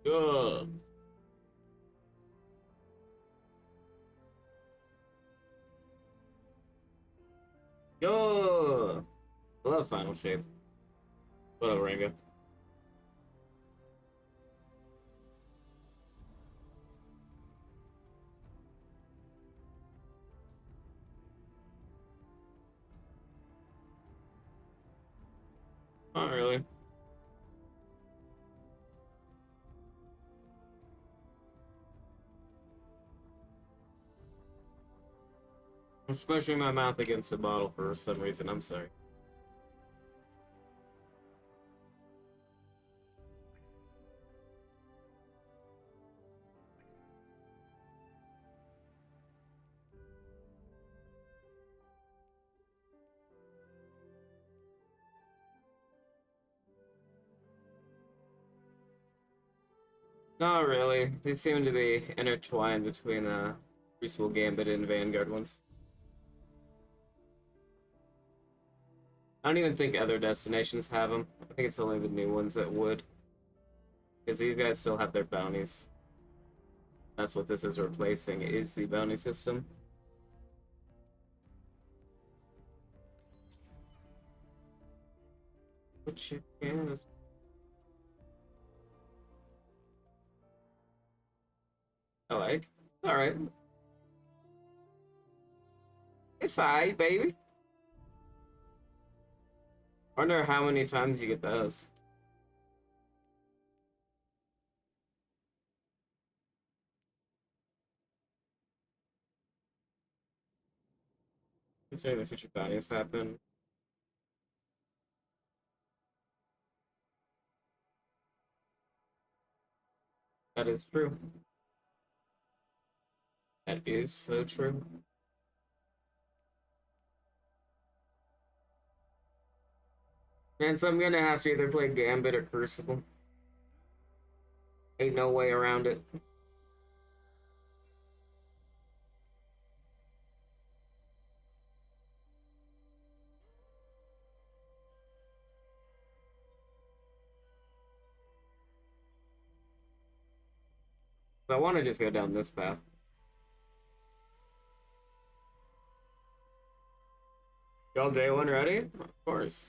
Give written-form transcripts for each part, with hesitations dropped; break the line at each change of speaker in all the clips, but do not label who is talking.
Ugh. Yo, I love Final Shape. Whatever, Rango. Not really. I'm smushing my mouth against the bottle for some reason. I'm sorry. Not really. They seem to be intertwined between Crucible Gambit and Vanguard ones. I don't even think other destinations have them. I think it's only the new ones that would. Because these guys still have their bounties. That's what this is replacing, is the bounty system. Which is... I like. Alright. It's alright, baby. Wonder how many times you get those. Considering the future bounties happen. That is true. That is so true. And so I'm gonna have to either play Gambit or Crucible. Ain't no way around it. I want to just go down this path. Y'all day one ready? Of course.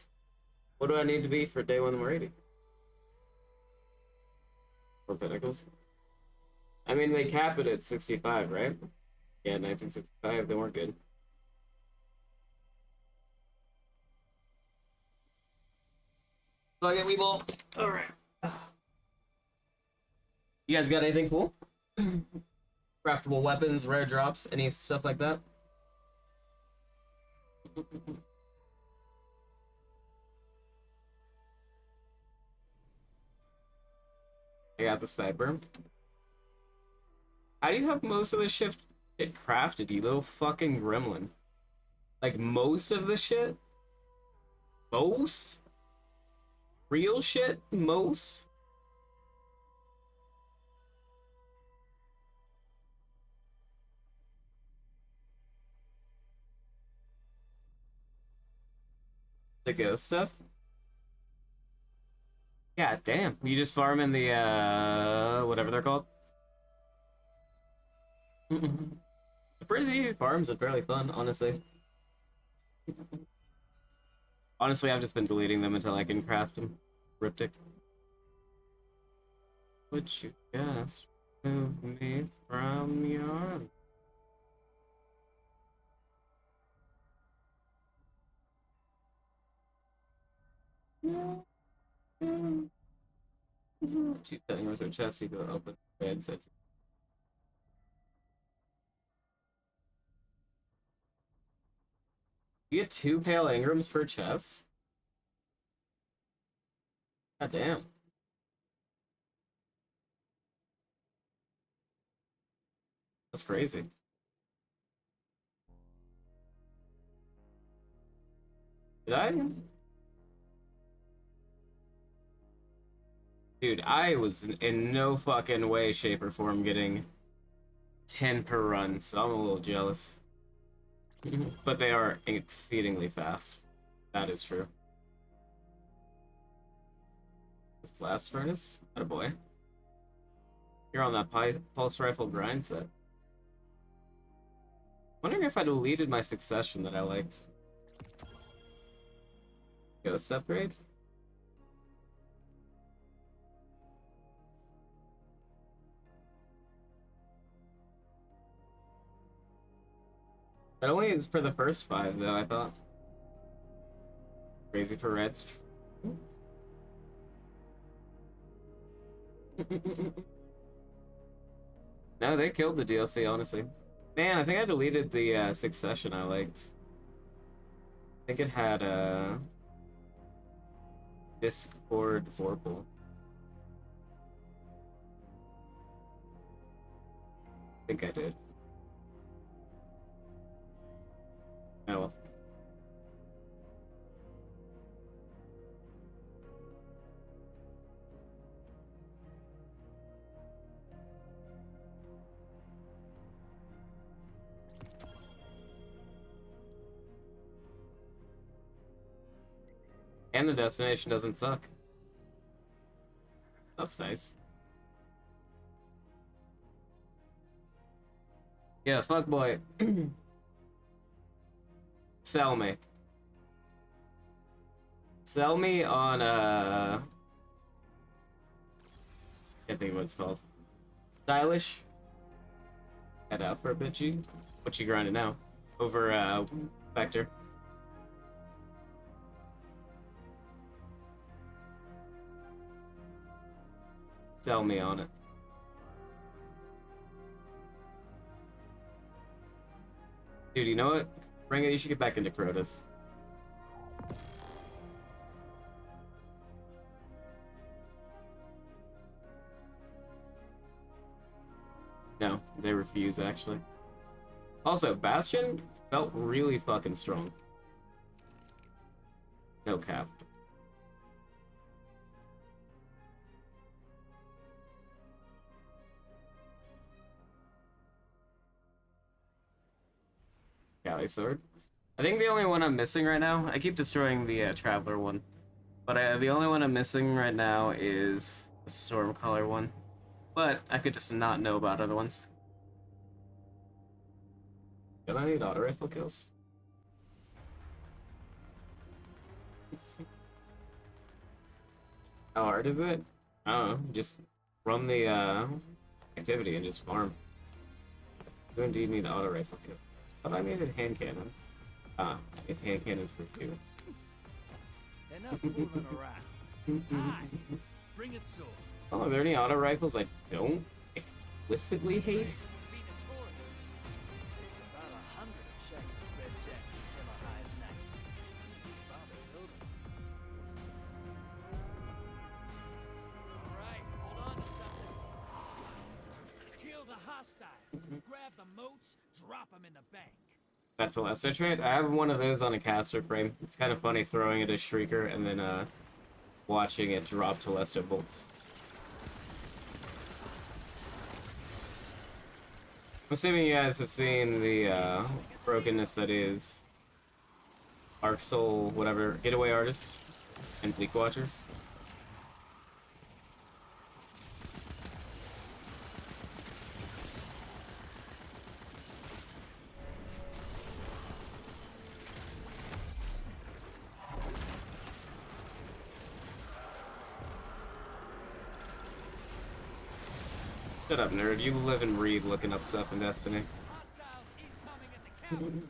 What do I need to be for day one ready? For Pinnacles? I mean, they cap it at 65, right? Yeah, 1965, they weren't good. Fuck it, we will. Alright. You guys got anything cool? Craftable weapons, rare drops, any stuff like that? I got the sniper. How do you have most of the shit crafted, you little fucking gremlin? Like, most of the shit? Most? Real shit? Most? The ghost stuff? Yeah, damn. You just farm in the, whatever they're called? Pretty easy farms and fairly fun, honestly. Honestly, I've just been deleting them until I can craft them. Riptych. Would you just move me from your... Two telling with your chest, you go open the bed, so you get 2 pale Ingrams per chest? God damn. That's crazy. Did I? Dude, I was in no fucking way, shape, or form getting 10 per run, so I'm a little jealous. But they are exceedingly fast. That is true. Blast furnace? Attaboy. You're on that pulse rifle grind set. Wondering if I deleted my succession that I liked. Ghost upgrade? That only is for the first 5 though, I thought. Crazy for reds. No, they killed the DLC, honestly. Man, I think I deleted the succession I liked. I think it had Discord Vorpal. I think I did. Oh well. And the destination doesn't suck. That's nice. Yeah, fuck boy. Sell me. Sell me on can't think of what it's called. Stylish. Head out for a bit, G. What you grinding now? Over Vector. Sell me on it. Dude, you know what? Bring it, you should get back into Crotas. No, they refuse, actually. Also, Bastion felt really fucking strong. No cap. Galley Sword. I think the only one I'm missing right now, I keep destroying the Traveler one, but the only one I'm missing right now is the Stormcaller one. But I could just not know about other ones. Do I need auto rifle kills? How hard is it? I don't know. Just run the activity and just farm. You indeed need auto rifle kill. But I needed hand cannons. Ah, I need hand cannons for 2.
Enough fooling around. Aye, bring a sword.
Oh, are there any auto rifles I don't explicitly hate?
Be notorious. Takes about 100 of Shax's red jacks to kill a hive knight. Bother building. All right, hold on to something. Kill the hostiles. Grab the moats. Drop them in the bank.
That's a lesser trait. I have one of those on a caster frame. It's kind of funny throwing it as Shrieker and then watching it drop to Lesto bolts. I'm assuming you guys have seen the brokenness that is Arc Soul, whatever, Getaway Artists and Bleak Watchers. Shut up, nerd. You live and read looking up stuff in Destiny.
Hostiles incoming at the cavern.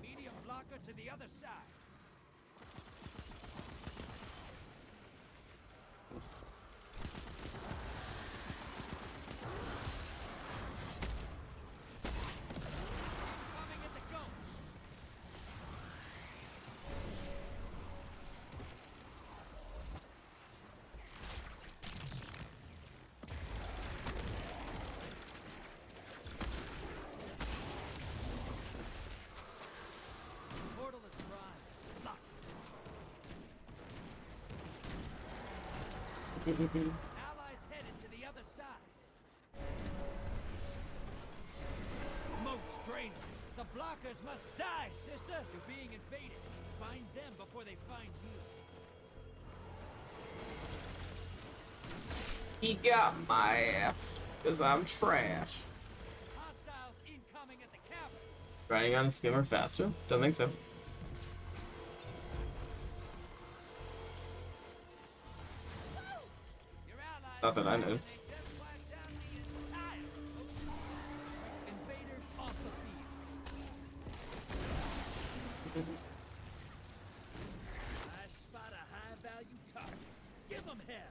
Medium blocker to the other side. Coming at the ghost. Portal is primed. Lock. Allies headed to the other side. Moats draining. The blockers must die, sister. You're being invaded. Find them before they find you.
He got my ass, because I'm trash.
Hostiles incoming at the cavern.
Riding on the skimmer faster? Don't think so.
Your allies.
Not that I noticed.
They just wiped out the entire. Invaders off the field. I spot a high-value target. Give them hell.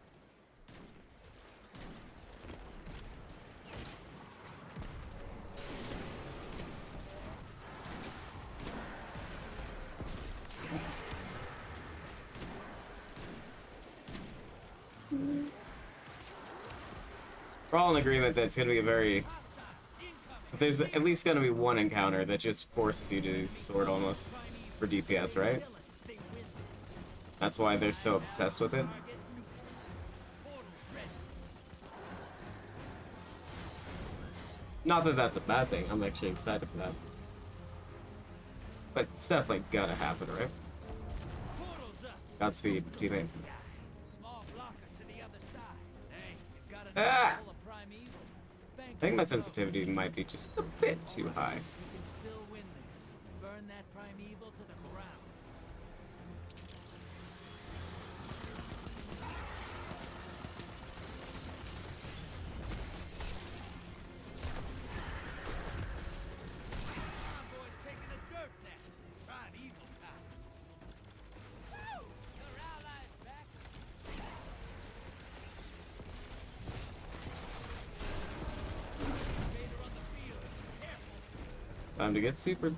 We're all in agreement that it's going to be a very...
Hostiles incoming.
There's at least going to be one encounter that just forces you to use the sword almost for DPS, right?
They win this.
That's why they're so obsessed with it.
Target neutral. Portals ready.
Not that that's a bad thing. I'm actually excited for that. But it's definitely gotta happen, right?
Portals up.
Godspeed, teammate.
Guys, small blocker to the other side. Hey, you've got
Ah!
full of primeval.
I think my sensitivity might be just a bit too high.
You can still win this. Burn that primeval to the ground. Convoy's taking a dirt nap. Primeval time. Woo! Your allies back. Invader on the field. Careful.
Time to get super.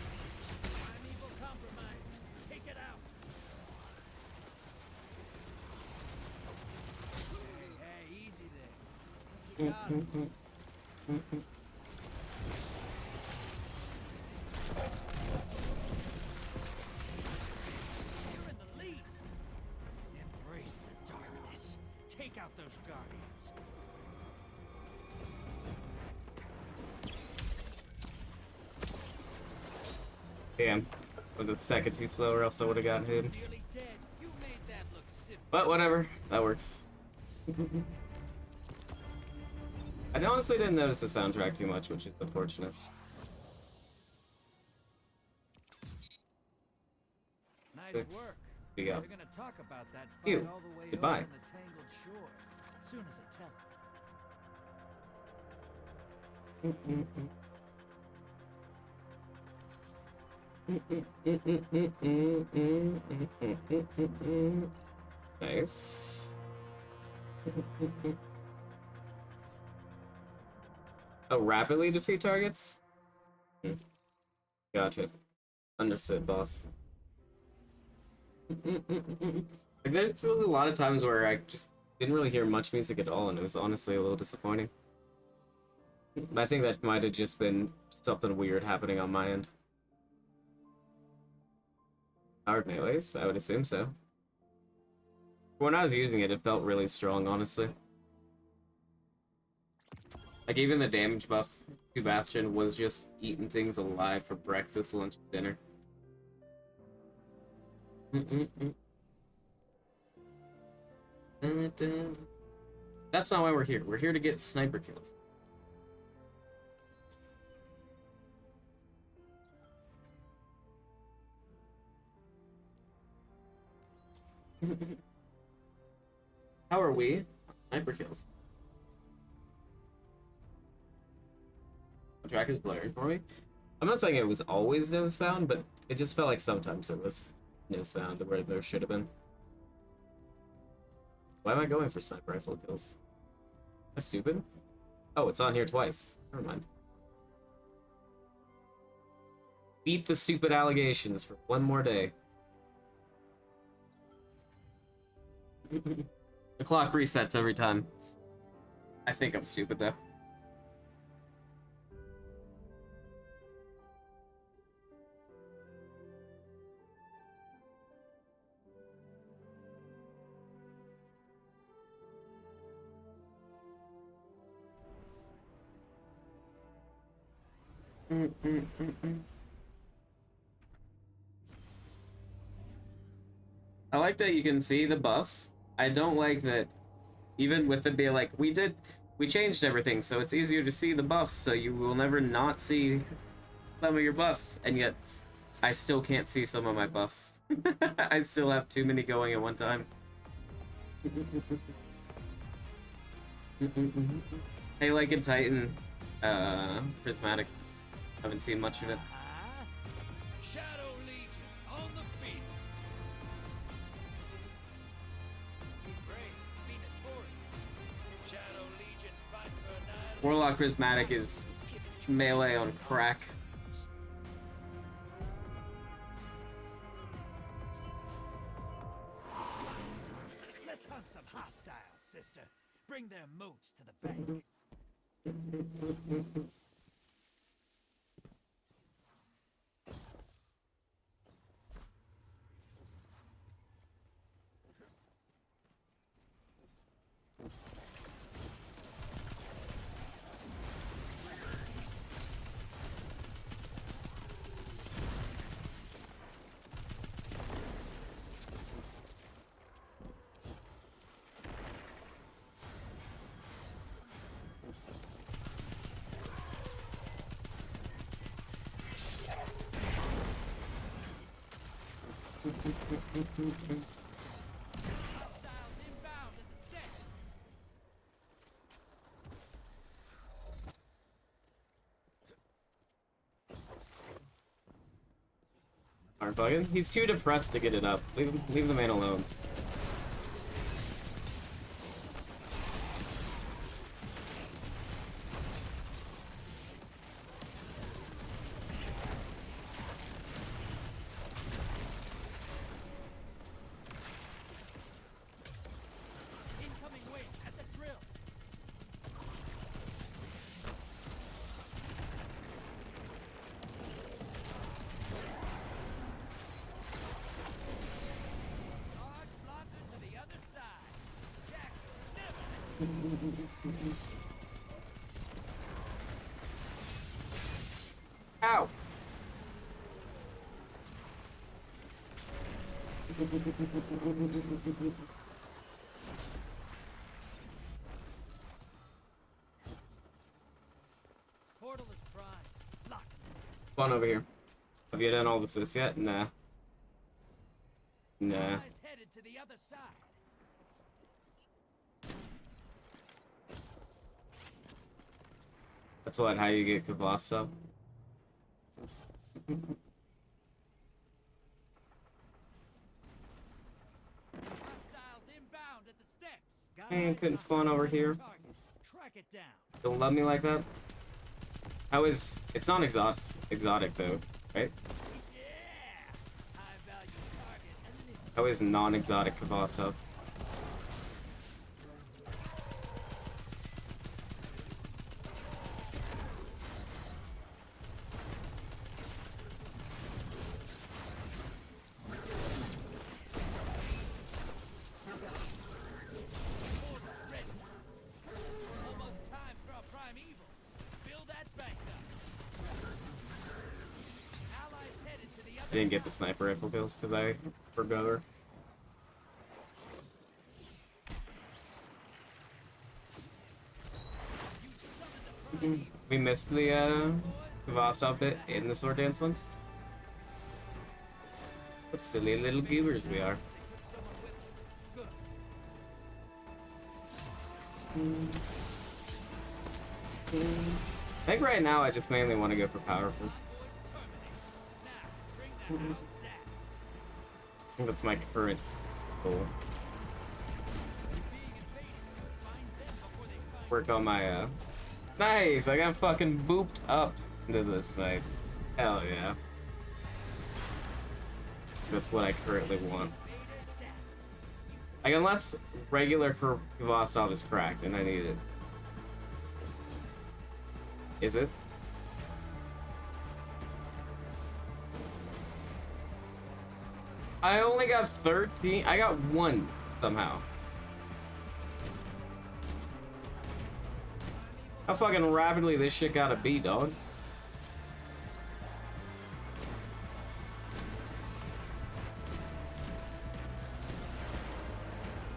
Primeval compromised. Take it out. Hey, easy there. You got him. You're in the lead. Embrace the darkness. Take out those guardians.
Damn. Was a second too slow or else I would have gotten hit.
Nearly dead. You made that look simple.
But whatever. That works. I honestly didn't notice the soundtrack too much, which is unfortunate.
Nice
Six.
work.
We go.
We're gonna talk about that fight
Phew.
all the way
Goodbye.
over on the Tangled Shore. As soon as I tell him.
Nice. Oh, rapidly defeat targets? Gotcha. Understood, boss. Like, there's still a lot of times where I just didn't really hear much music at all, and it was honestly a little disappointing. I think that might have just been something weird happening on my end. Powered melees? I would assume so. When I was using it, it felt really strong, honestly. Like, even the damage buff to Bastion was just eating things alive for breakfast, lunch, and dinner. That's not why we're here. We're here to get sniper kills. How are we? Sniper kills. The track is blurry for me. I'm not saying it was always no sound, but it just felt like sometimes there was no sound where there should have been. Why am I going for sniper rifle kills? That's stupid. Oh, it's on here twice. Never mind. Beat the stupid allegations for one more day. The clock resets every time. I think I'm stupid though. I like that you can see the buffs. I don't like that even with it being like, we changed everything, so it's easier to see the buffs, so you will never not see some of your buffs, and yet I still can't see some of my buffs. I still have too many going at one time. Hey, like in Titan, Prismatic. Haven't seen much of it.
Shadow Legion on the field. Be brave, be notorious. Shadow Legion fight for annihilation.
Warlock Prismatic is melee on crack.
Let's hunt some hostiles, sister. Bring their moats to the bank. Hostiles inbound at the steps.
Aren't bugging? He's too depressed to get it up. Leave the man alone.
Incoming wage at the drill. Large blocker to the other side. Shackle, never.
Ow!
Portal is primed. Lock.
Spawn over here. Have you done all this yet? Nah. Nah.
Eyes headed to the other side.
That's what, how you get Kavasa.
Hostiles inbound at the steps.
Man, couldn't
Guys,
spawn over here.
target. Track it down.
Don't love me like that. How is... It's not exotic though, right?
Yeah. High value target. And an
How is non-exotic Kavasa?
almost time for a primeval. Build that bank up. Allies headed to the
I
other
didn't get the sniper rifle kills because I forgot her. We missed the Vostok bit in the sword dance one. What silly little goobers we are.
They took someone with them. Good.
I think right now I just mainly want to go for powerfuls.
Now, bring that house down.
I think that's my current goal.
You're being invaded. Find them before they find
Work on my Nice! I got fucking booped up into this snipe. Hell yeah. That's what I currently want. Like, unless regular Vostok is cracked and I need it. Is it? I only got 13. I got 1 somehow. How fucking rapidly this shit gotta be, dog.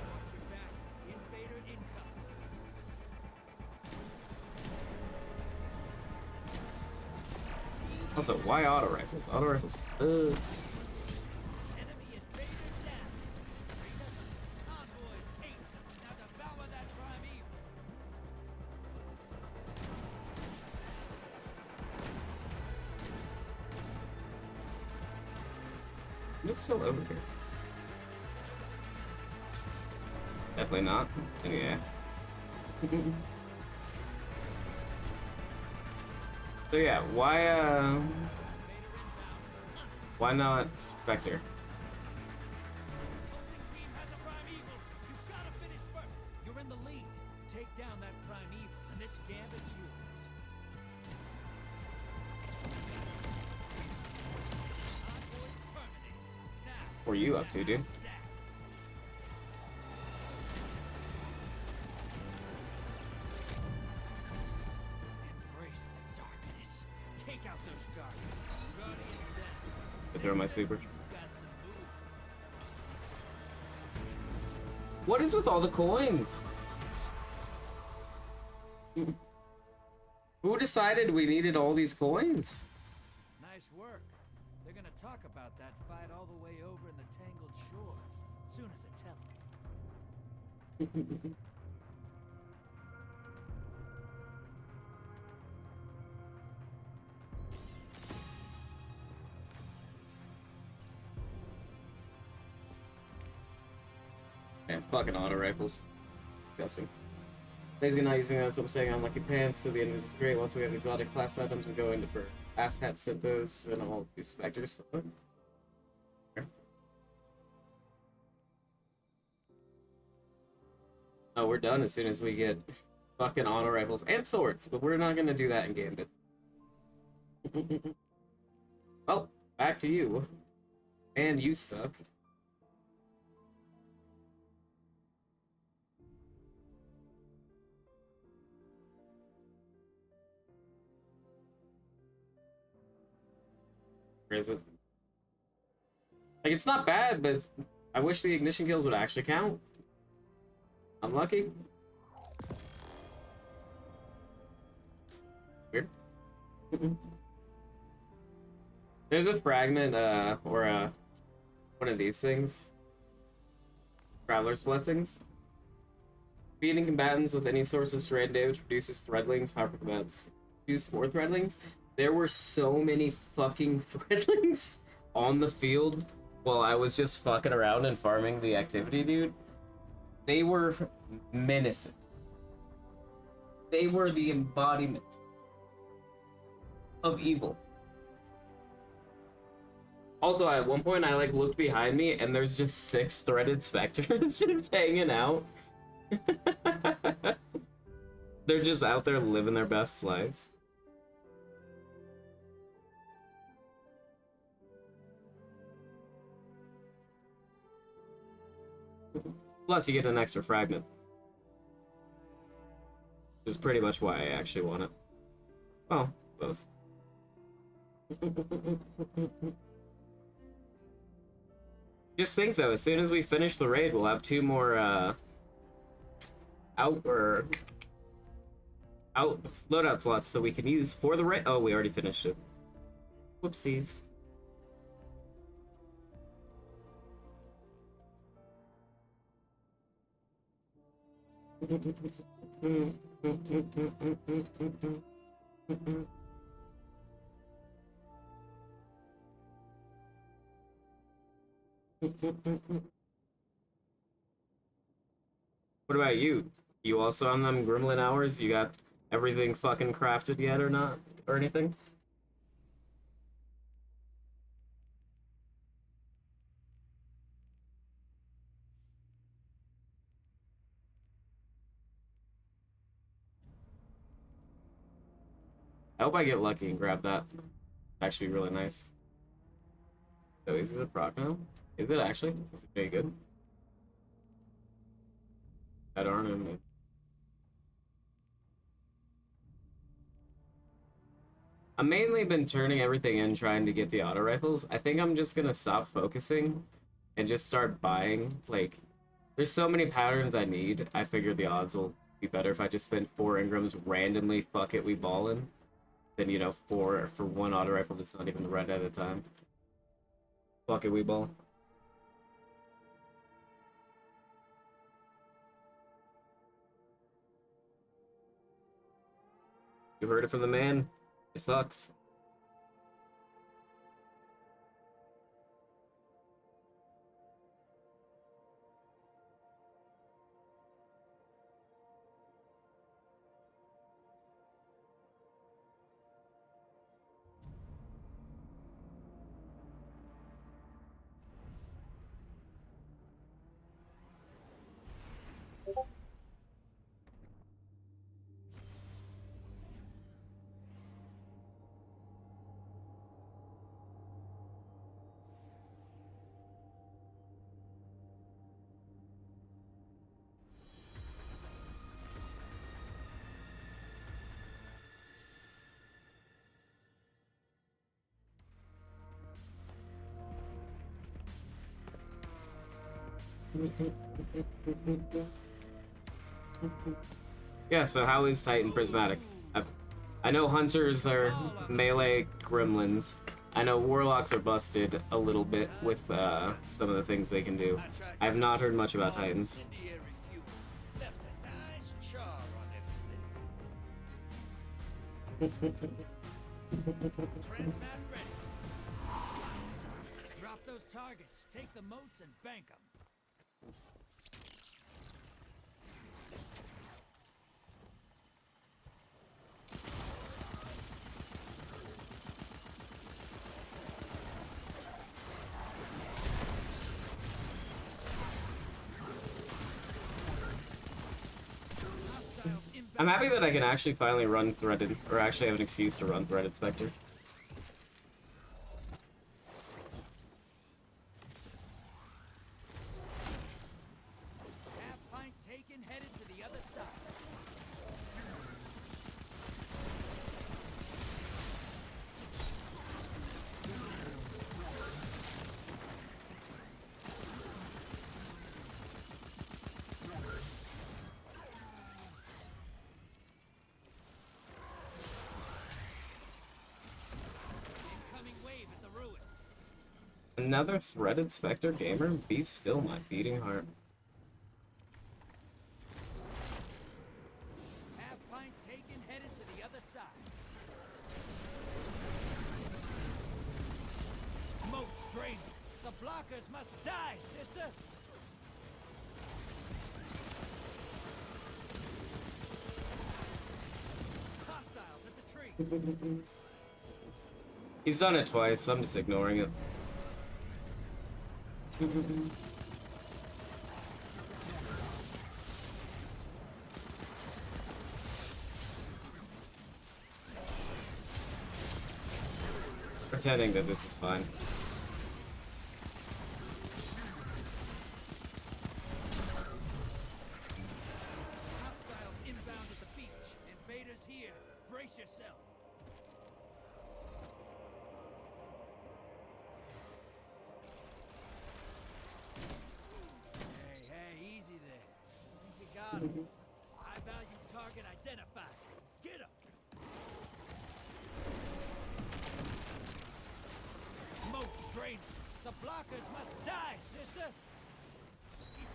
Watch your back. Invader incoming.
Also, why auto rifles? Auto rifles.
Enemy invader down. Envoys 8. Now devour that primeval.
It's still over here. Definitely not. Yeah. So yeah, why not Spectre?
Opposing team has a primeval. You gotta finish first. You're in the lead. Take down that primeval, and this gambit's yours. Envoys terminated. Now,
What are you up to, dude?
down. Embrace the darkness. Take out those guardians. Guardian down.
I throw my super.
You've got some moves.
What is with all the coins? Who decided we needed all these coins?
Nice work. They're gonna talk about that fight all the way over in the Tangled Shore. Soon as I tell them.
Man, fucking auto rifles. Disgusting. Lazy not using that, so I'm saying unlucky pants, so the end is great. Once we have exotic class items and go into for ass hat set those, and I'll do specters. Okay. Oh, we're done as soon as we get fucking auto rifles and swords, but we're not gonna do that in Gambit. Well, back to you. And you suck. Or is it? Like, it's not bad, but I wish the ignition kills would actually count. Unlucky. Weird. There's a fragment, or one of these things. Traveler's Blessings. Beating combatants with any source of strand damage produces threadlings. Powerful combatants use 4 threadlings. There were so many fucking threadlings on the field while I was just fucking around and farming the activity, dude. They were menaces. They were the embodiment of evil. Also, at one point, I like looked behind me, and there's just 6 threaded specters just hanging out. They're just out there living their best lives. Plus, you get an extra fragment. Which is pretty much why I actually want it. Well, both. Just think though, as soon as we finish the raid, we'll have 2 more out loadout slots that we can use for the right. Oh, we already finished it. Whoopsies. What about you? You also on them gremlin hours? You got everything fucking crafted yet or not? Or anything? I hope I get lucky and grab that. Actually, really nice. So is this a proc now? Is it actually? Is it very good? I don't know. I've mainly been turning everything in trying to get the auto rifles. I think I'm just gonna stop focusing and just start buying. Like, there's so many patterns I need. I figure the odds will be better if I just spend 4 engrams randomly. Fuck it, we ballin'. Than four for one auto rifle that's not even right at a time. Fuck it, we ball. You heard it from the man. It fucks. Yeah, so how is Titan Prismatic? I know hunters are melee gremlins. I know warlocks are busted a little bit with some of the things they can do. I have not heard much about Titans.
Transmat ready. Drop those targets, take the moats, and bank them.
I'm happy that I can actually finally run Threaded, or actually have an excuse to run Threaded Spectre.
Half pint taken, headed to the other side. Incoming wave at the ruins.
Another Threaded Spectre gamer? Be still my beating heart.
Half pint taken, headed to the other side. Moats drained. The blockers must die, sister. Hostiles at the tree.
He's done it twice, I'm just ignoring it. Pretending that this is fine.
Hostiles inbound at the beach. Invaders here. Brace yourself. Hey, easy there. I think you got him. High value target identified. Get drain. The blockers must die, sister.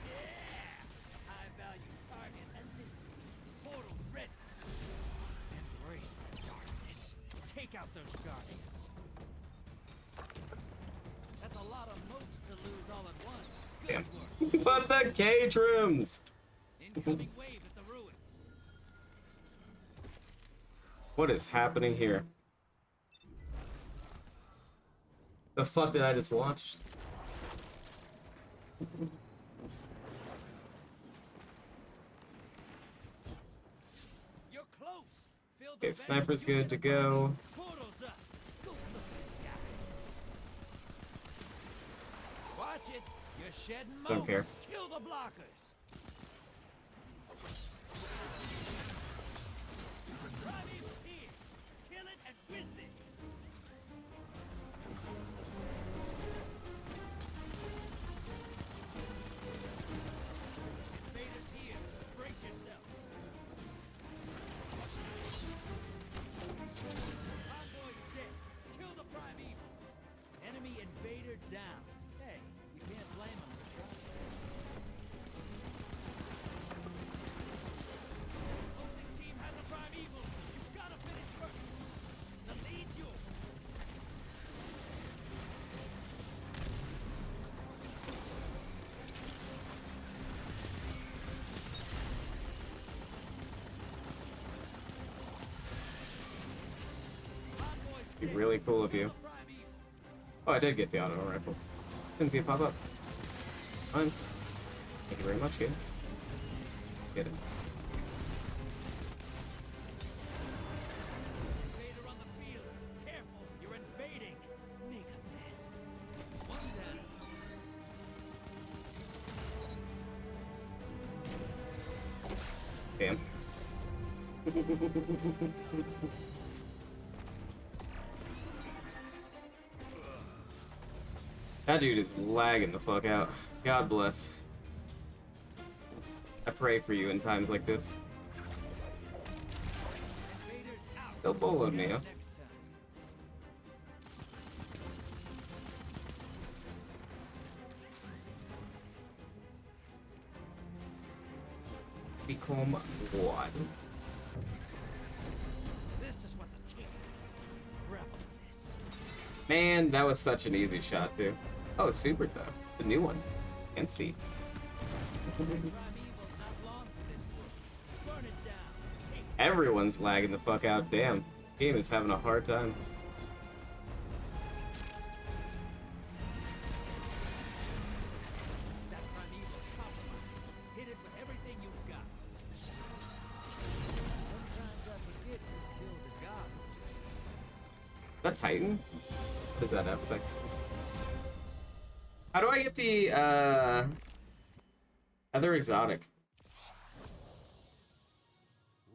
Yeah! High value target. Portal's ready. Embrace the darkness. Take out those guardians. That's a lot of moats to lose all at once. Good
Damn.
work.
But the cage rooms!
Incoming wave at the ruins.
What is happening here? The fuck did I just watch?
You're close. Feel the
Okay, sniper's good to go.
Portal's up. Go look at the guys. Watch it. You're shedding moats.
Don't care.
Kill the blockers. Primeval's here. Kill it and win this. Invaders here. Brace yourself. Convoy's dead. Kill the Primeval. Enemy invader down. Hey, you can't blame him for trying. Opposing team has a Primeval. You've got to finish first. The lead's yours. Convoy's
Be
dead.
really cool of you.
Kill the Primeval.
Oh, I did get the auto rifle. Didn't see it pop up. Fine. Thank you very much, kid. Get it.
Invader on the field. Careful, you're invading. Make a mess. One down.
Damn. That dude is lagging the fuck out. God bless. I pray for you in times like this.
Invaders out.
They'll bolo me, huh?
Next time.
Become what?
This is what the team. Revel in this.
Man, that was such an easy shot, too. Oh, super though. The new one. And see.
Primeval's not long for this world. Burn it down. Take
Everyone's lagging the fuck out. Damn. Game is having a hard time.
that Primeval's compromised. Hit it with everything you've got. Sometimes I forget you killed a god.
Is that Titan? What is that aspect? How do I get the other exotic?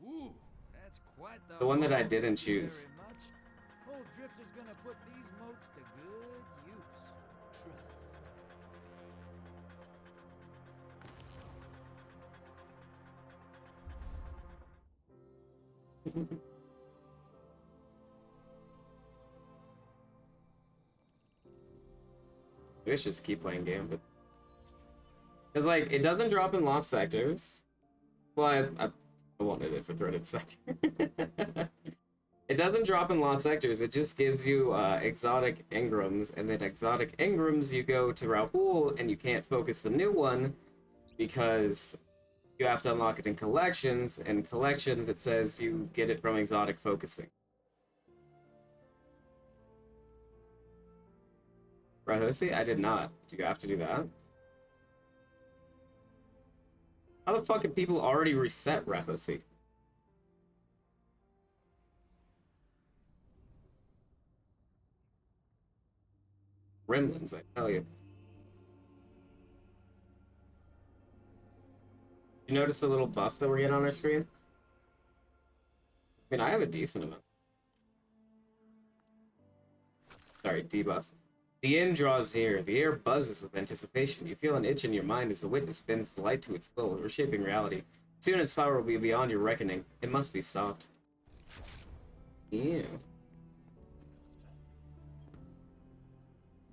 Ooh, that's quite
The one that I
haul.
didn't
Thank you
choose.
very much. Old Drifter's gonna put these moats to good use. Trust.
Maybe I should just keep playing game, but because like it doesn't drop in lost sectors. Well, I wanted it for Threat Inspector. It doesn't drop in lost sectors. It just gives you exotic engrams, and then exotic engrams you go to Raoul, and you can't focus the new one because you have to unlock it in collections. And collections, it says you get it from exotic focusing. Rahosi? I did not. Do you have to do that? How the fuck have people already reset Rahosi? Gremlins, I tell you. You notice the little buff that we're getting on our screen? I mean, I have a decent amount. Sorry, debuff. The end draws near. The air buzzes with anticipation. You feel an itch in your mind as the witness bends the light to its will, reshaping reality. Soon its power will be beyond your reckoning. It must be stopped. Ew.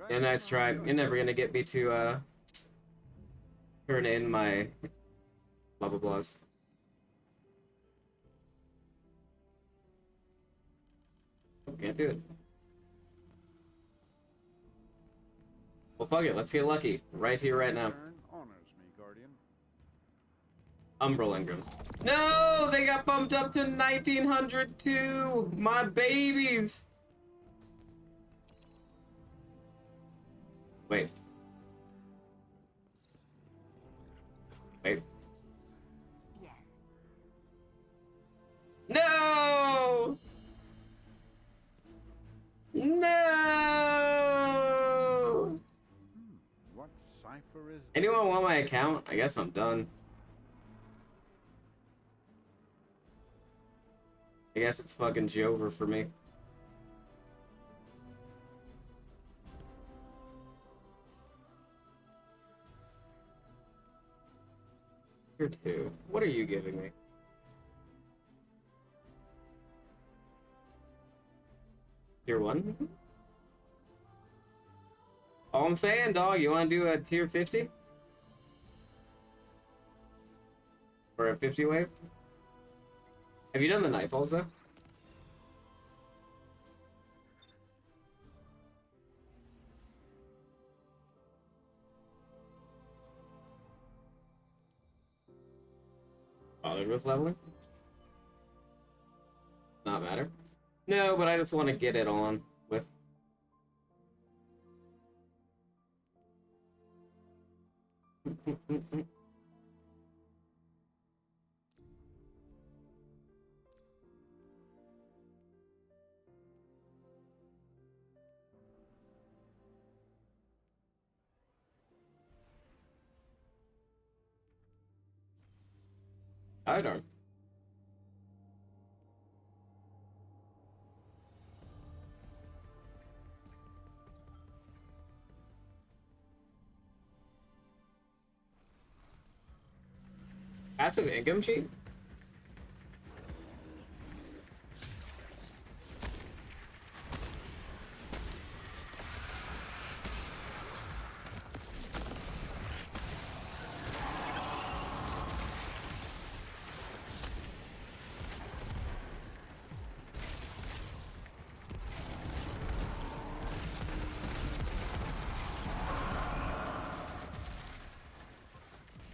Yeah, nice try. You're never gonna get me to turn in my blah blah blahs. Can't do it. Well, fuck it. Let's get lucky. Right here, right now.
Turn honors me, Guardian.
Umbral Engrams. No! They got bumped up to 1900 too! My babies! Wait. Wait.
Yes.
No! No!
What cipher is that?
Anyone want my account? I guess I'm done. I guess it's fucking Jover for me. Tier 2. What are you giving me? Tier 1? All I'm saying, dog, you want to do a tier 50? Or a 50 wave? Have you done the Nightfalls, though? Bothered with leveling? Not matter? No, but I just want to get it on with. I don't. Passive income sheet?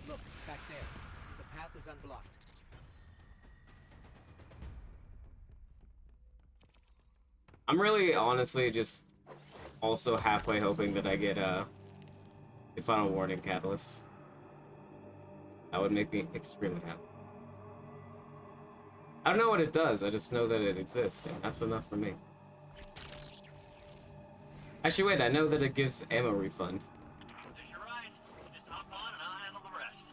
Look, back there. The path is unblocked.
I'm really honestly just also halfway hoping that I get a Final Warning Catalyst. That would make me extremely happy. I don't know what it does, I just know that it exists, and that's enough for me. Actually, wait, I know that it gives ammo refund.
You're right. Just hop on and I'll handle the rest.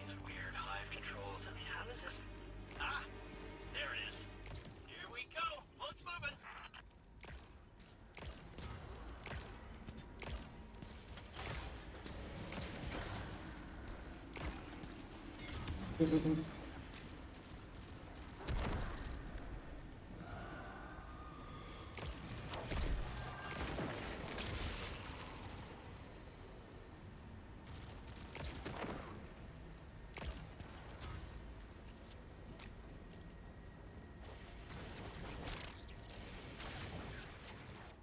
These weird hive controls. I mean, how does this... Ah! There it is. Here we go. Let's move it.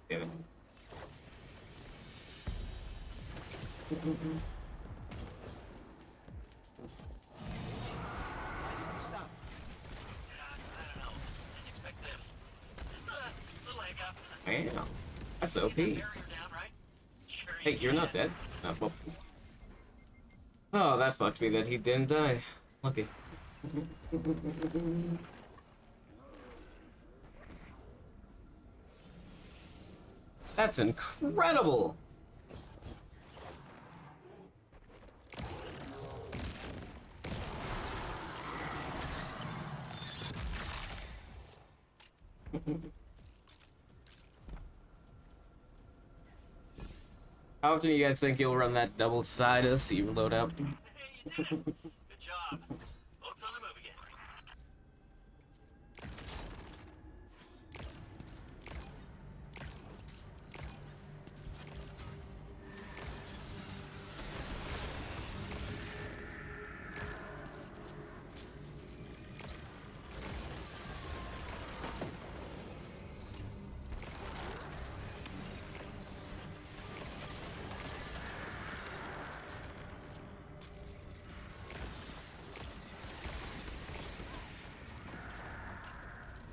Damn it.
Stop.
I don't know. Didn't expect this. Just a little hiccup.
Damn. That's OP.
Barrier down, right? Sure
Hey,
you
you're
can.
not dead? No, well. Oh, that fucked me that he didn't die. Lucky. That's incredible! How often do you guys think you'll run that double side SC loadout?
Hey, you did it. Good job. Boat's on the move again.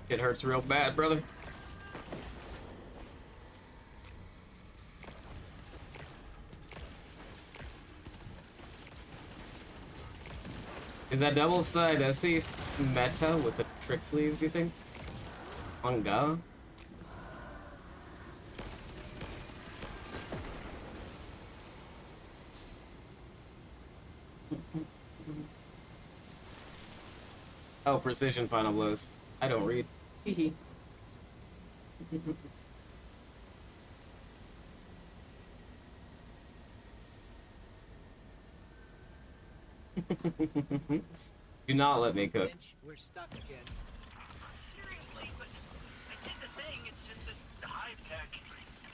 It hurts real bad, brother. Is that double side SC's meta with the trick sleeves, you think? Manga? Oh, precision final blows. I don't read. Hehe. Do not let me cook.
Finch, we're stuck again.
Seriously, but I did the thing. It's just this hive tech.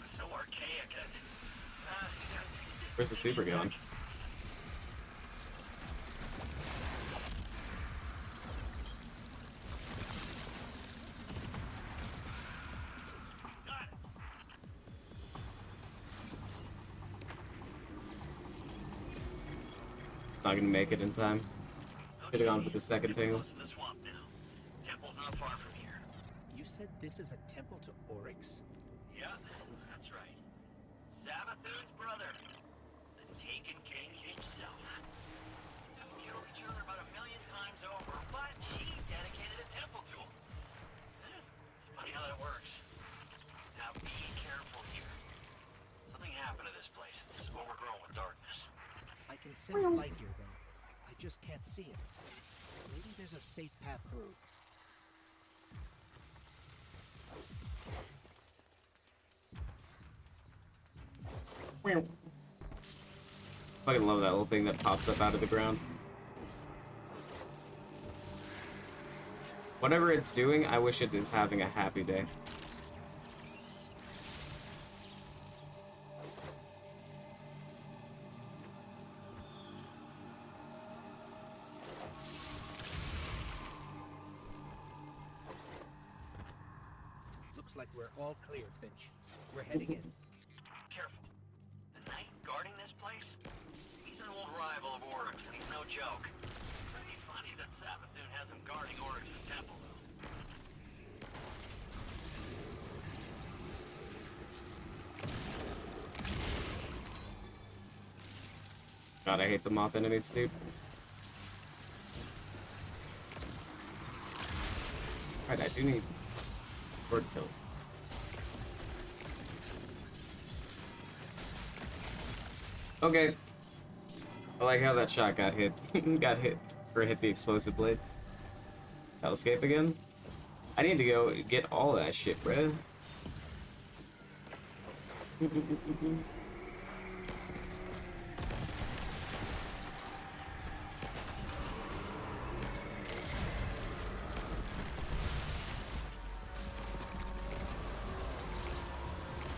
It's so archaic.
Where's the super going? Not gonna make it in time. Could have gone for the second tingle.
Close to the swamp now. Temple's not far from here.
You said this is a temple to Oryx?
Yeah, that's right. Savathun's brother, the Taken King himself. Two killed each other about 1,000,000 times over, but he dedicated a temple to him. It's funny how that works. Now be careful here. Something happened to this place. It's overgrown with darkness.
I can sense light here, though. I just can't see it. Maybe there's a safe path through.
Fucking love that little thing that pops up out of the ground. Whatever it's doing, I wish it is having a happy day.
Looks like we're all clear, Finch. We're heading in.
Careful. The knight guarding this place? He's an old rival of Oryx, and he's no joke. Pretty funny that Savathun has him guarding Oryx's temple, though.
God, I hate the moth enemies, dude. Alright, I do need bird kill. Okay. I like how that shot got hit. Got hit or hit the explosive blade. I'll escape again. I need to go get all that shit, bruh. The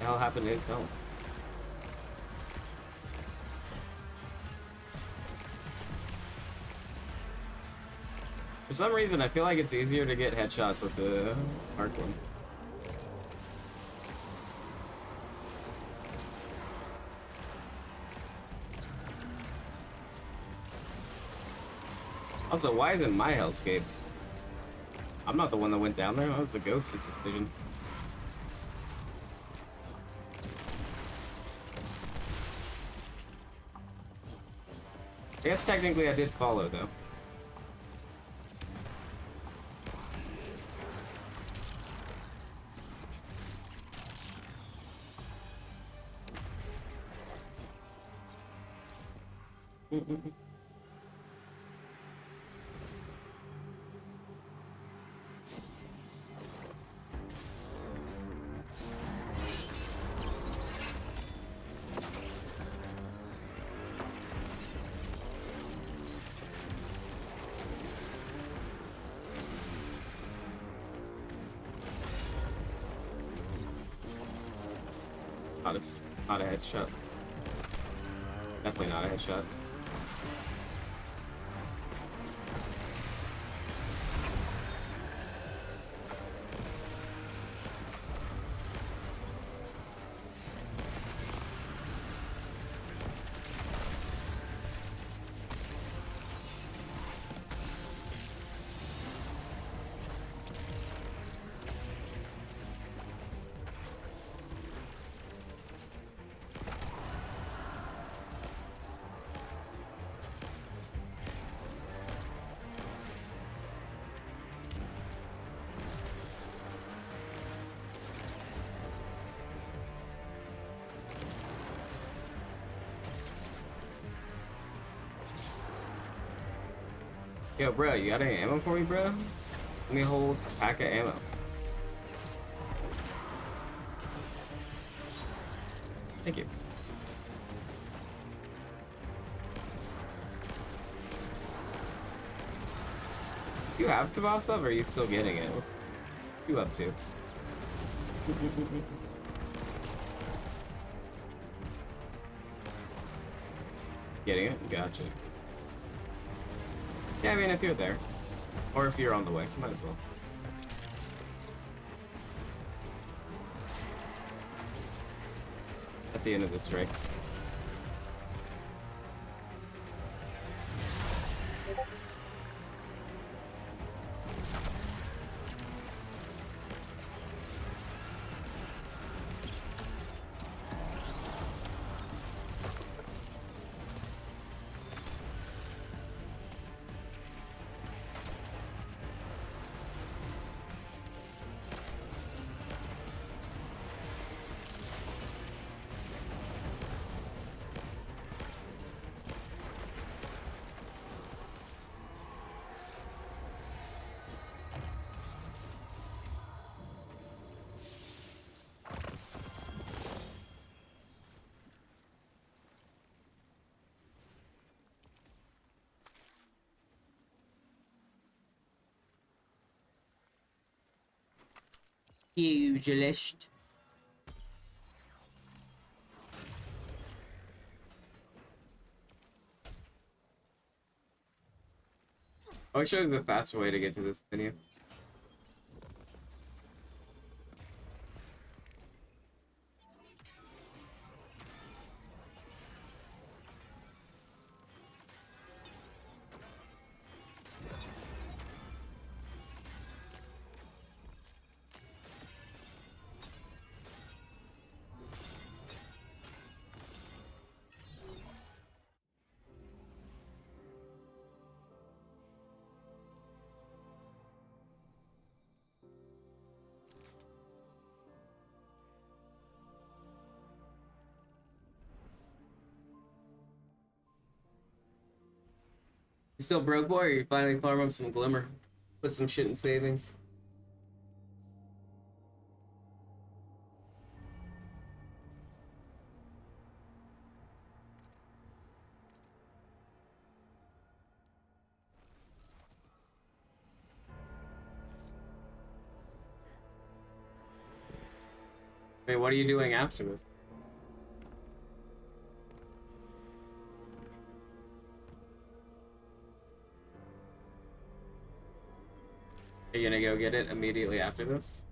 hell happened to his helm? For some reason, I feel like it's easier to get headshots with the arc one. Also, why isn't my hellscape? I'm not the one that went down there. That was the ghost's decision. I guess technically I did follow, though. not a headshot. Definitely not a headshot. Yo, bro, you got any ammo for me, bro? Let me hold a pack of ammo. Thank you. You have the boss up, or are you still getting it? What's you up to? Getting it? Gotcha. Yeah, I mean, if you're there. Or if you're on the way, you might as well. At the end of the strike. Pugilist. I'll show you the faster way to get to this menu. You still broke, boy, or you finally farm up some glimmer? Put some shit in savings? Wait, what are you doing after this? Are you gonna go get it immediately after this?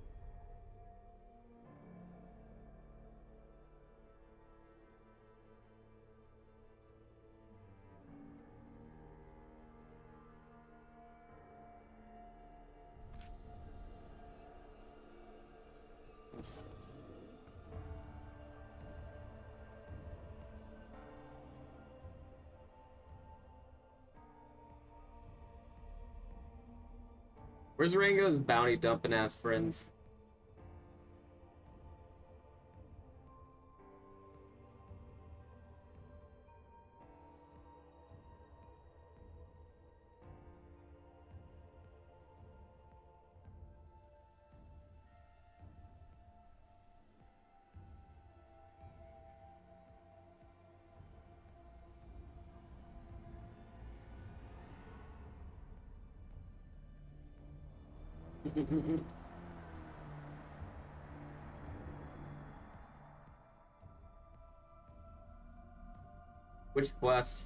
Where's Rango's bounty dumping ass friends? Which quest?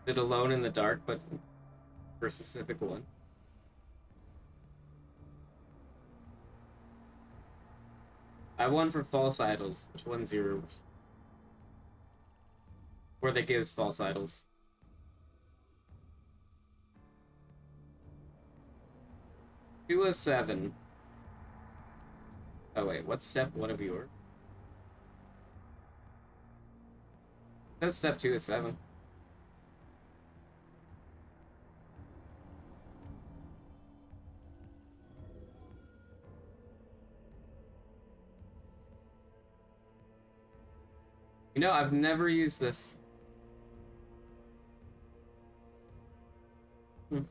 Is it Alone in the Dark, but for a specific one? I won for false idols. Which one's yours? Or that gives false idols. Two of 7. Oh wait, what's step 1 of yours? That's step 2 of 7. You know, I've never used this. Hmm.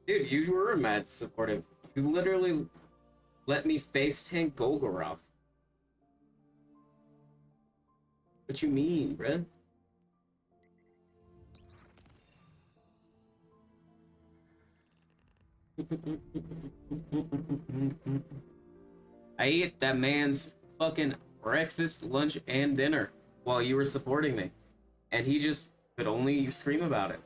Dude, you were mad supportive. You literally let me face tank Golgoroth. What you mean, bruh? I ate that man's fucking breakfast, lunch, and dinner while you were supporting me. And he just could only scream about it.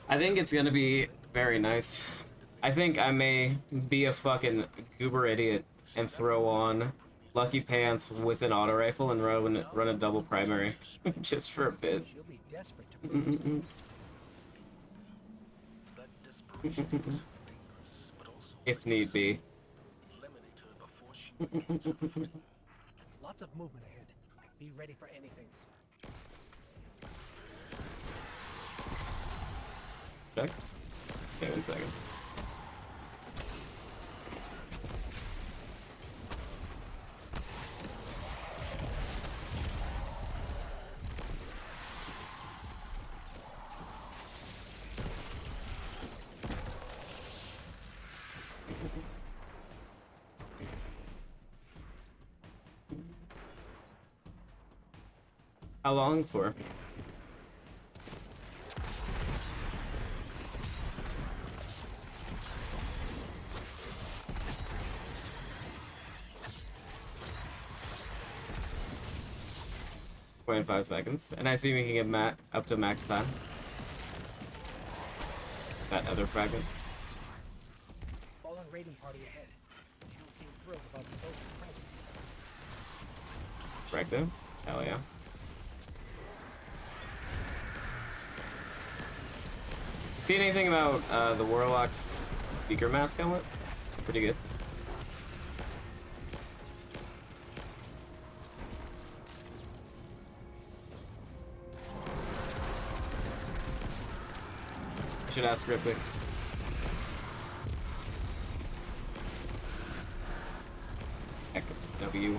I think it's gonna be very nice. I think I may be a fucking goober idiot and throw on Lucky Pants with an auto rifle and run a double primary just for a bit.
She'll be desperate to prove herself.
That desperation was dangerous, but also
If need be.
eliminate her before she regains her footing.
Lots of movement ahead. Be ready for anything.
Check. Okay, 1 second. How long for? Point 5 seconds. And I assume you can get up to max time. That other fragment.
Fallen raiding party ahead. They don't seem thrilled about the boat's presence.
Right there. Hell yeah. See anything about the Warlock's speaker mask helmet? Pretty good. I should ask Ripley. Heck, W.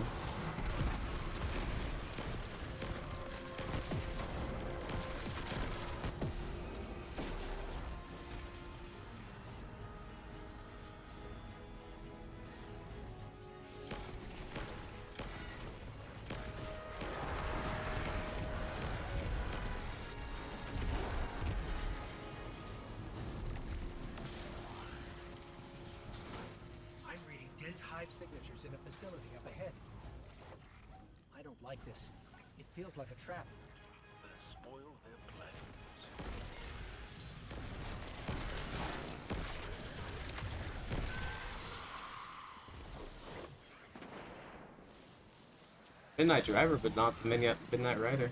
5 signatures in a facility up ahead. I don't like this. It feels like a trap.
Then spoil their plans.
Midnight Driver, but not the Midnight Rider.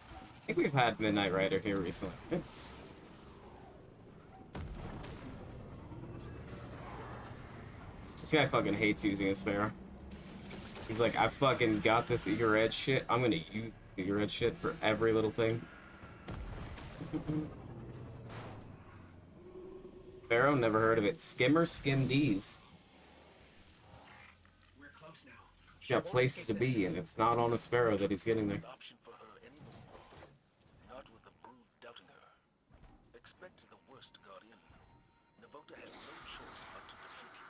I think we've had Midnight Rider here recently. This guy fucking hates using a Sparrow. He's like, I fucking got this Eager Red shit. I'm gonna use Eager Red shit for every little thing. Sparrow, never heard of it. Skimmer, Skim D's.
We're close now.
He's got places to be, and it's not on a Sparrow that he's getting there.
An option for her anymore. Not with the brood doubting her. Expect the worst, Guardian. Navota has no choice but to defeat you.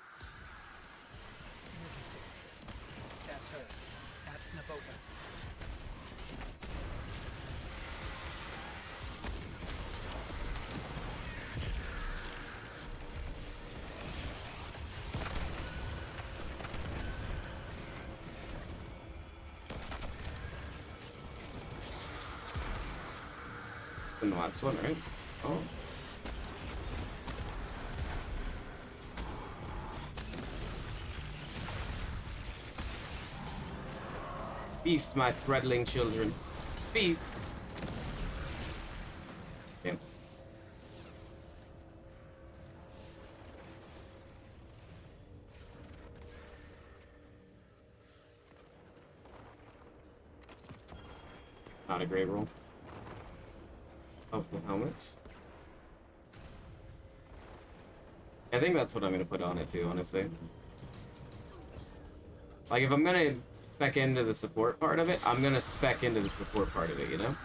That's her. That's Navota.
In the last one, right? Oh. Feast, my threadling children. Feast. Yeah. Not a great roll. Of the helmet. I think that's what I'm gonna put on it too, honestly. Like, if I'm gonna spec into the support part of it, I'm gonna spec into the support part of it, you know?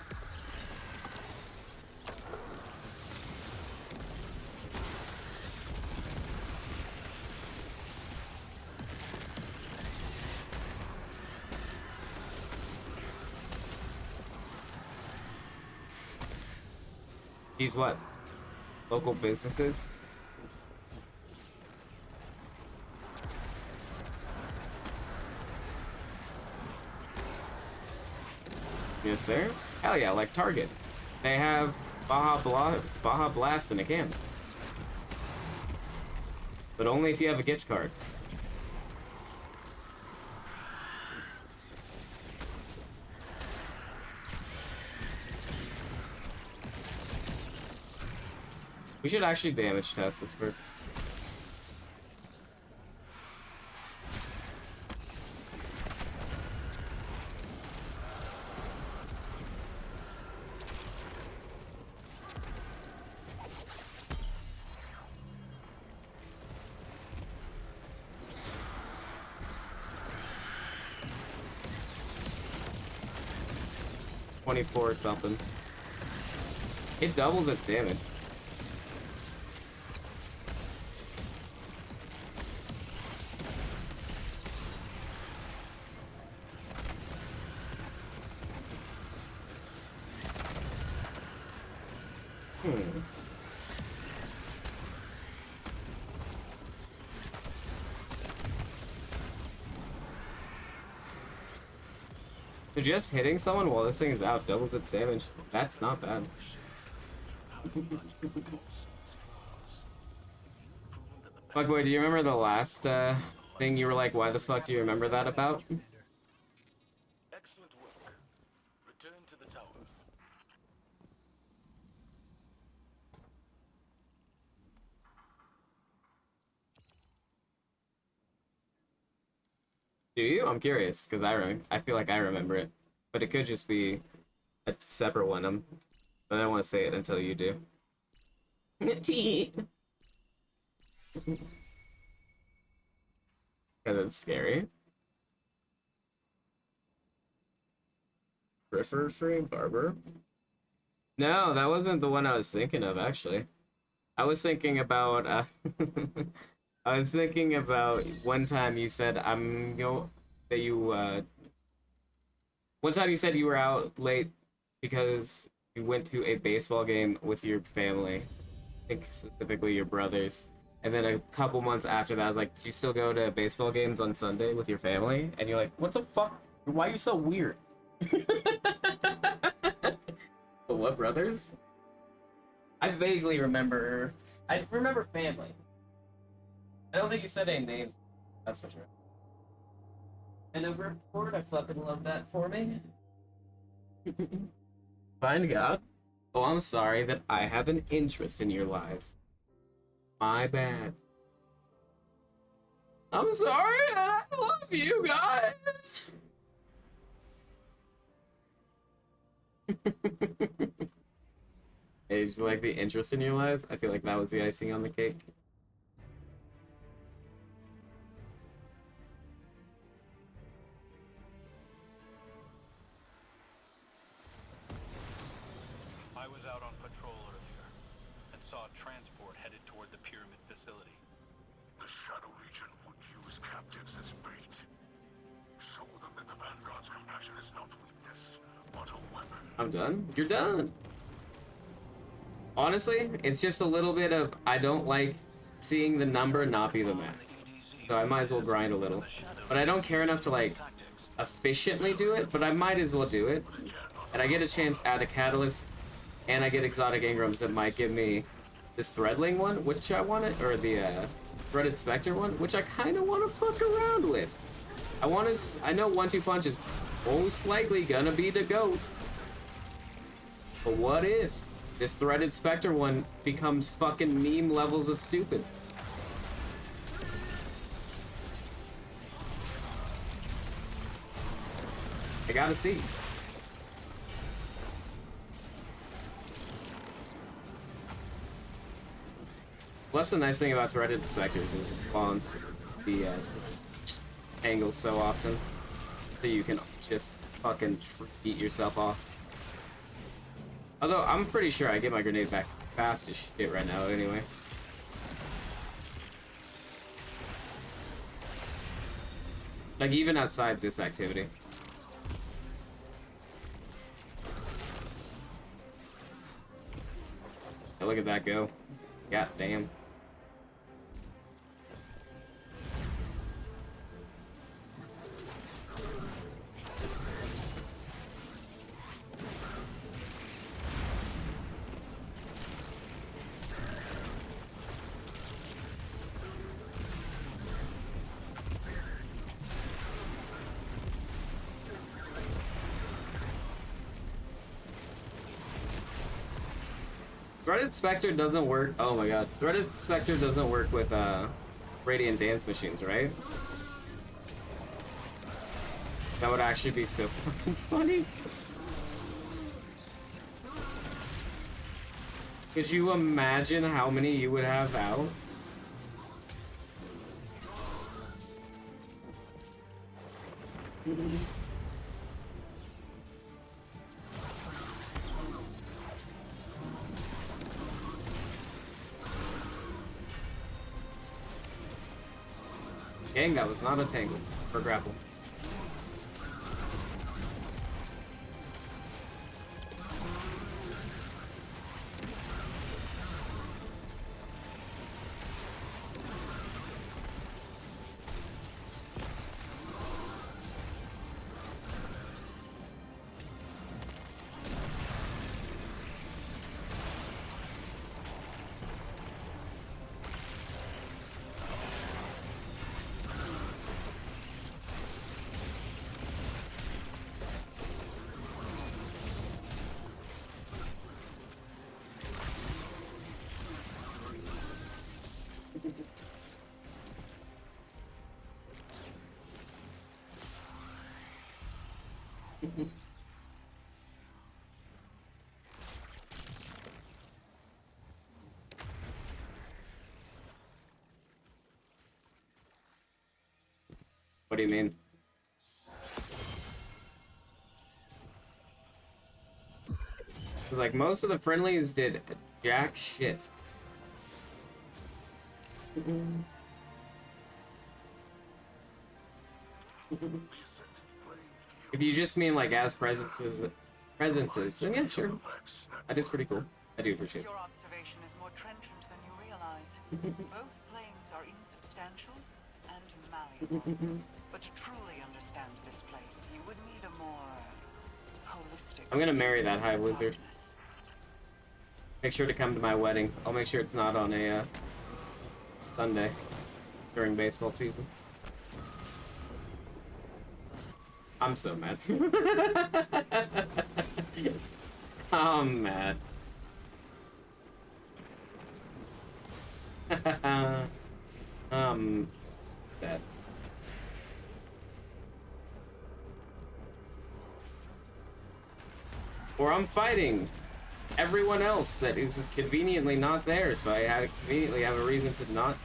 These what? Local businesses? Yes, sir. Hell yeah, like Target. They have Baja Blast in a can. But only if you have a gift card. We should actually damage test this bird. $24 something. It doubles its damage. So just hitting someone while this thing is out doubles its damage. That's not bad. Fuckboy, do you remember the last thing you were like, why the fuck do you remember that about?
Excellent work. Return to the tower.
Do you? I'm curious, because I feel like I remember it. But it could just be a separate one. But I don't want to say it until you do. Because it's scary. Griffer free barber? No, that wasn't the one I was thinking of, actually. I was thinking about I was thinking about one time you said one time you said you were out late because you went to a baseball game with your family. I think specifically your brothers. And then a couple months after that, I was like, do you still go to baseball games on Sunday with your family? And you're like, what the fuck? Why are you so weird? But what, brothers? I vaguely remember. I remember family. I don't think you said any names. That's for sure. And over board, I fucking love that for me. Find God. Oh, I'm sorry that I have an interest in your lives. My bad. I'm sorry that I love you guys. Hey, did you like the interest in your lives? I feel like that was the icing on the cake.
I was out on patrol earlier and saw a transport headed toward the pyramid facility.
The Shadow Legion would use captives as bait. Show them that the Vanguard's compassion is not weakness, but a weapon.
I'm done. You're done. Honestly, it's just a little bit of I don't like seeing the number not be the max. So I might as well grind a little. But I don't care enough to like efficiently do it, but I might as well do it. And I get a chance at a catalyst, and I get exotic Ingrams that might give me this Threadling one, which I wanted, or the Threaded Spectre one, which I kind of want to fuck around with. I know 1-2 Punch is most likely gonna be the GOAT. But what if this Threaded Spectre one becomes fucking meme levels of stupid? I gotta see. Plus, the nice thing about Threaded Spectres is it spawns the angles so often that you can just fucking beat yourself off. Although, I'm pretty sure I get my grenade back fast as shit right now anyway. Like, even outside this activity. Oh, look at that go. God damn. Threaded Spectre doesn't work. Oh my god. Threaded Spectre doesn't work with Radiant Dance Machines, right? That would actually be so fucking funny. Could you imagine how many you would have out? Gang, that was not a tangle or grapple. What do you mean? Like, most of the friendlies did jack shit. If you just mean like as presences, then yeah, sure. That is pretty cool. I do appreciate it.
Your observation is more trenchant than you realize. Both substantial and malleable. But to truly understand this place, you would need a more holistic.
I'm gonna marry that high wizard.
awareness.
Make sure to come to my wedding. I'll make sure it's not on a Sunday during baseball season. I'm so mad. I'm mad. Dead. Or I'm fighting everyone else that is conveniently not there, so I conveniently have a reason to not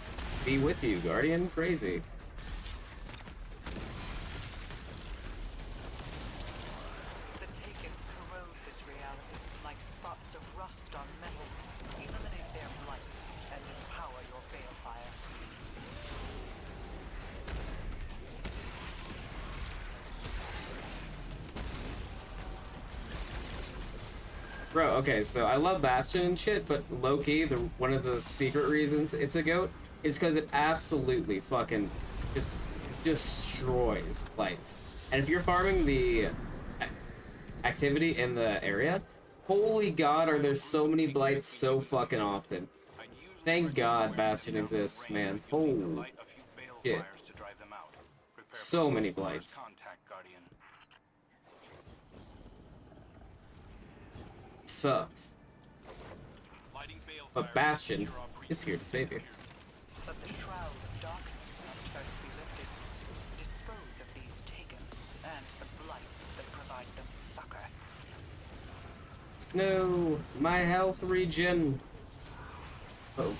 be with you, Guardian. Crazy.
The Taken corrode this reality like spots of rust on metal. Eliminate their blight and empower your balefire.
Bro, okay, so I love Bastion and shit, but low-key, one of the secret reasons it's a GOAT is because it absolutely fucking just destroys blights. And if you're farming the activity in the area, holy god, are there so many blights so fucking often. Thank god Bastion exists, man. Holy shit. So many blights. Sucks. But Bastion is here to save you.
But the shroud of darkness must first be lifted. Dispose of these Taken and the blights that provide them succor.
No, my health regen. Oh.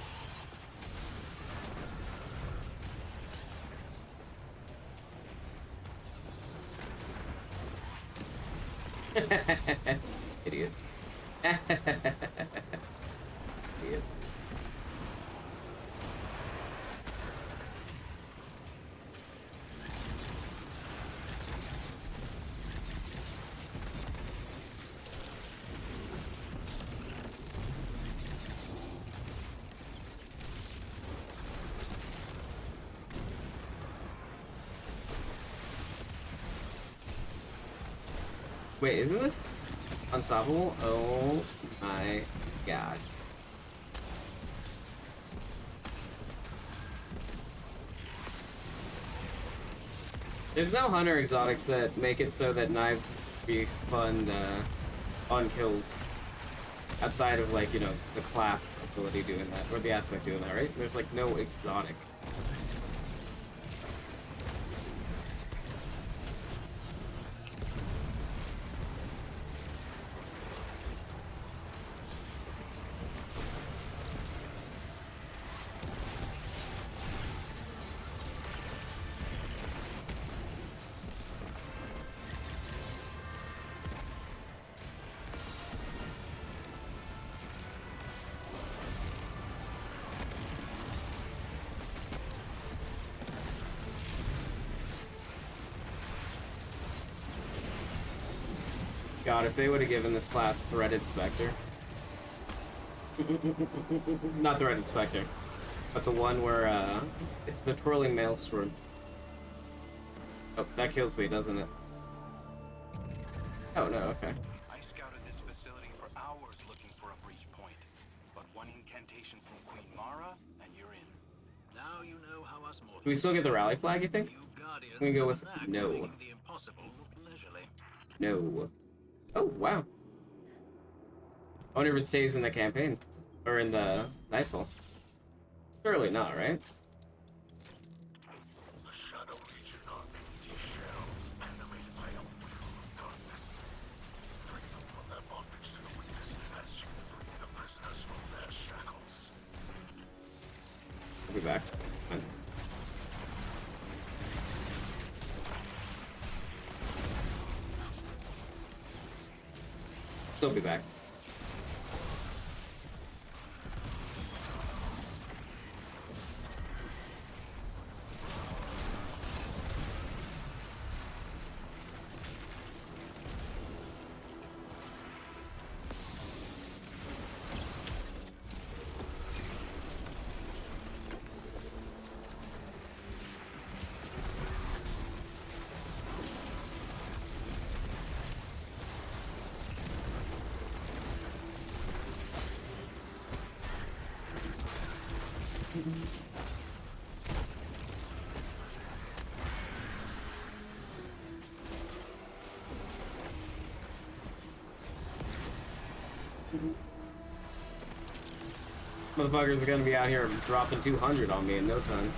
Idiot. Idiot. Wait, isn't this unstoppable? Oh my god. There's no hunter exotics that make it so that knives respawn on kills outside of, like, you know, the class ability doing that, or the aspect doing that, right? There's like no exotic. God, if they would have given this class Threaded Spectre. Not Threaded Spectre, but the one where, the Twirling Maelstrom. Oh, that kills me, doesn't it? Oh, no, okay.
I scouted this facility for hours looking for a breach point, but one incantation from Queen Mara, and you're in.
Now you know how us mortals
Do we still get the rally flag, you think?
you guardians
We go with
are back
no.
making the impossible look leisurely.
No. Oh, wow. I wonder if it stays in the campaign. Or in the Nightfall. Surely not, right?
The Shadow Legion are empty shells, animated by a will of darkness. Free them from their bondage to the weakness as you free the prisoners from their shackles.
I'll be back. Fine. Still be back. Motherfuckers are gonna be out here dropping 200 on me in no time.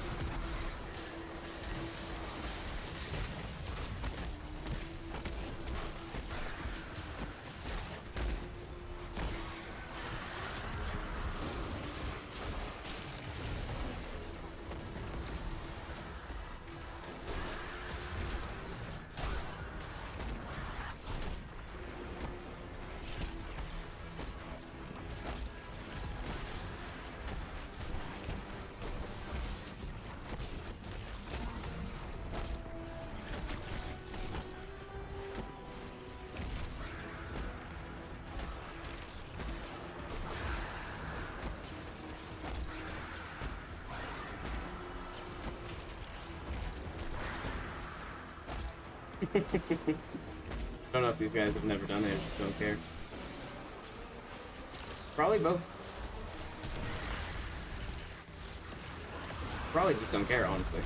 I don't know if these guys have never done it, I just don't care. Probably both. Probably just don't care, honestly.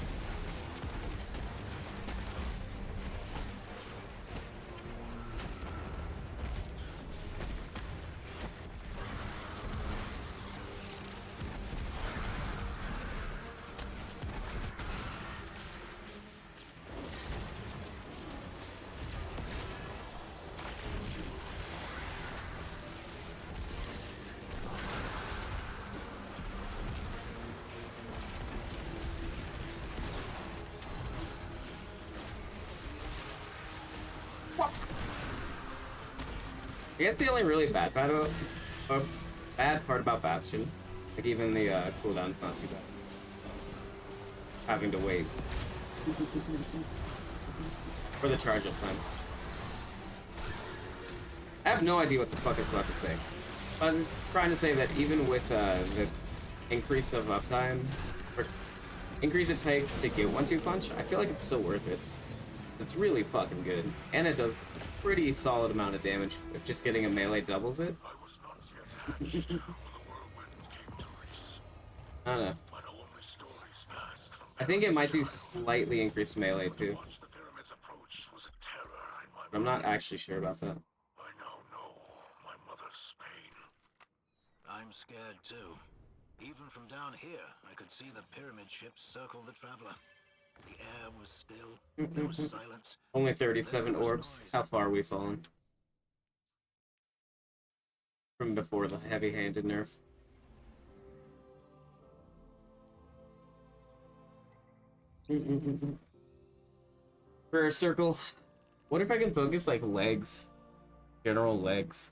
I guess the only really bad part about Bastion, like even the cooldown's not too bad. Having to wait for the charge up time. I have no idea what the fuck it's about to say. But it's trying to say that even with the increase of uptime, or increase it takes to get 1-2 punch, I feel like it's still worth it. It's really fucking good, and it does a pretty solid amount of damage if just getting a melee doubles it.
I was not yet hatched when the whirlwind came to Reese.
I don't know.
But only stories passed from
I think it might do
Pyramid's
slightly increased melee
time.
too,
Watch the pyramid's approach was a terror in my
but I'm not
mind.
actually sure about that.
I now know my mother's pain.
I'm scared too. Even from down here, I could see the pyramid ships circle the traveler. The air was still, there was silence.
Only 37 orbs. How far are we fallen? From before the heavy-handed nerf. For a circle, what if I can focus like legs? General legs.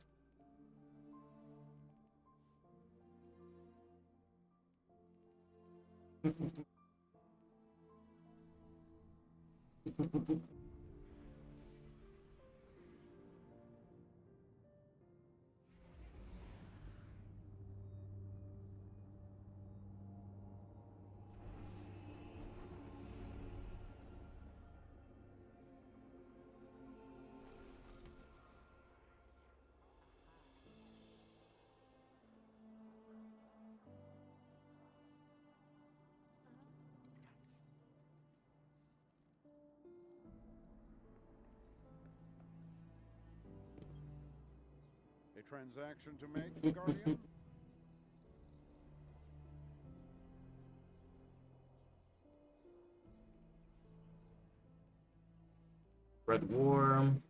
A transaction to make, Guardian?
Red Worm.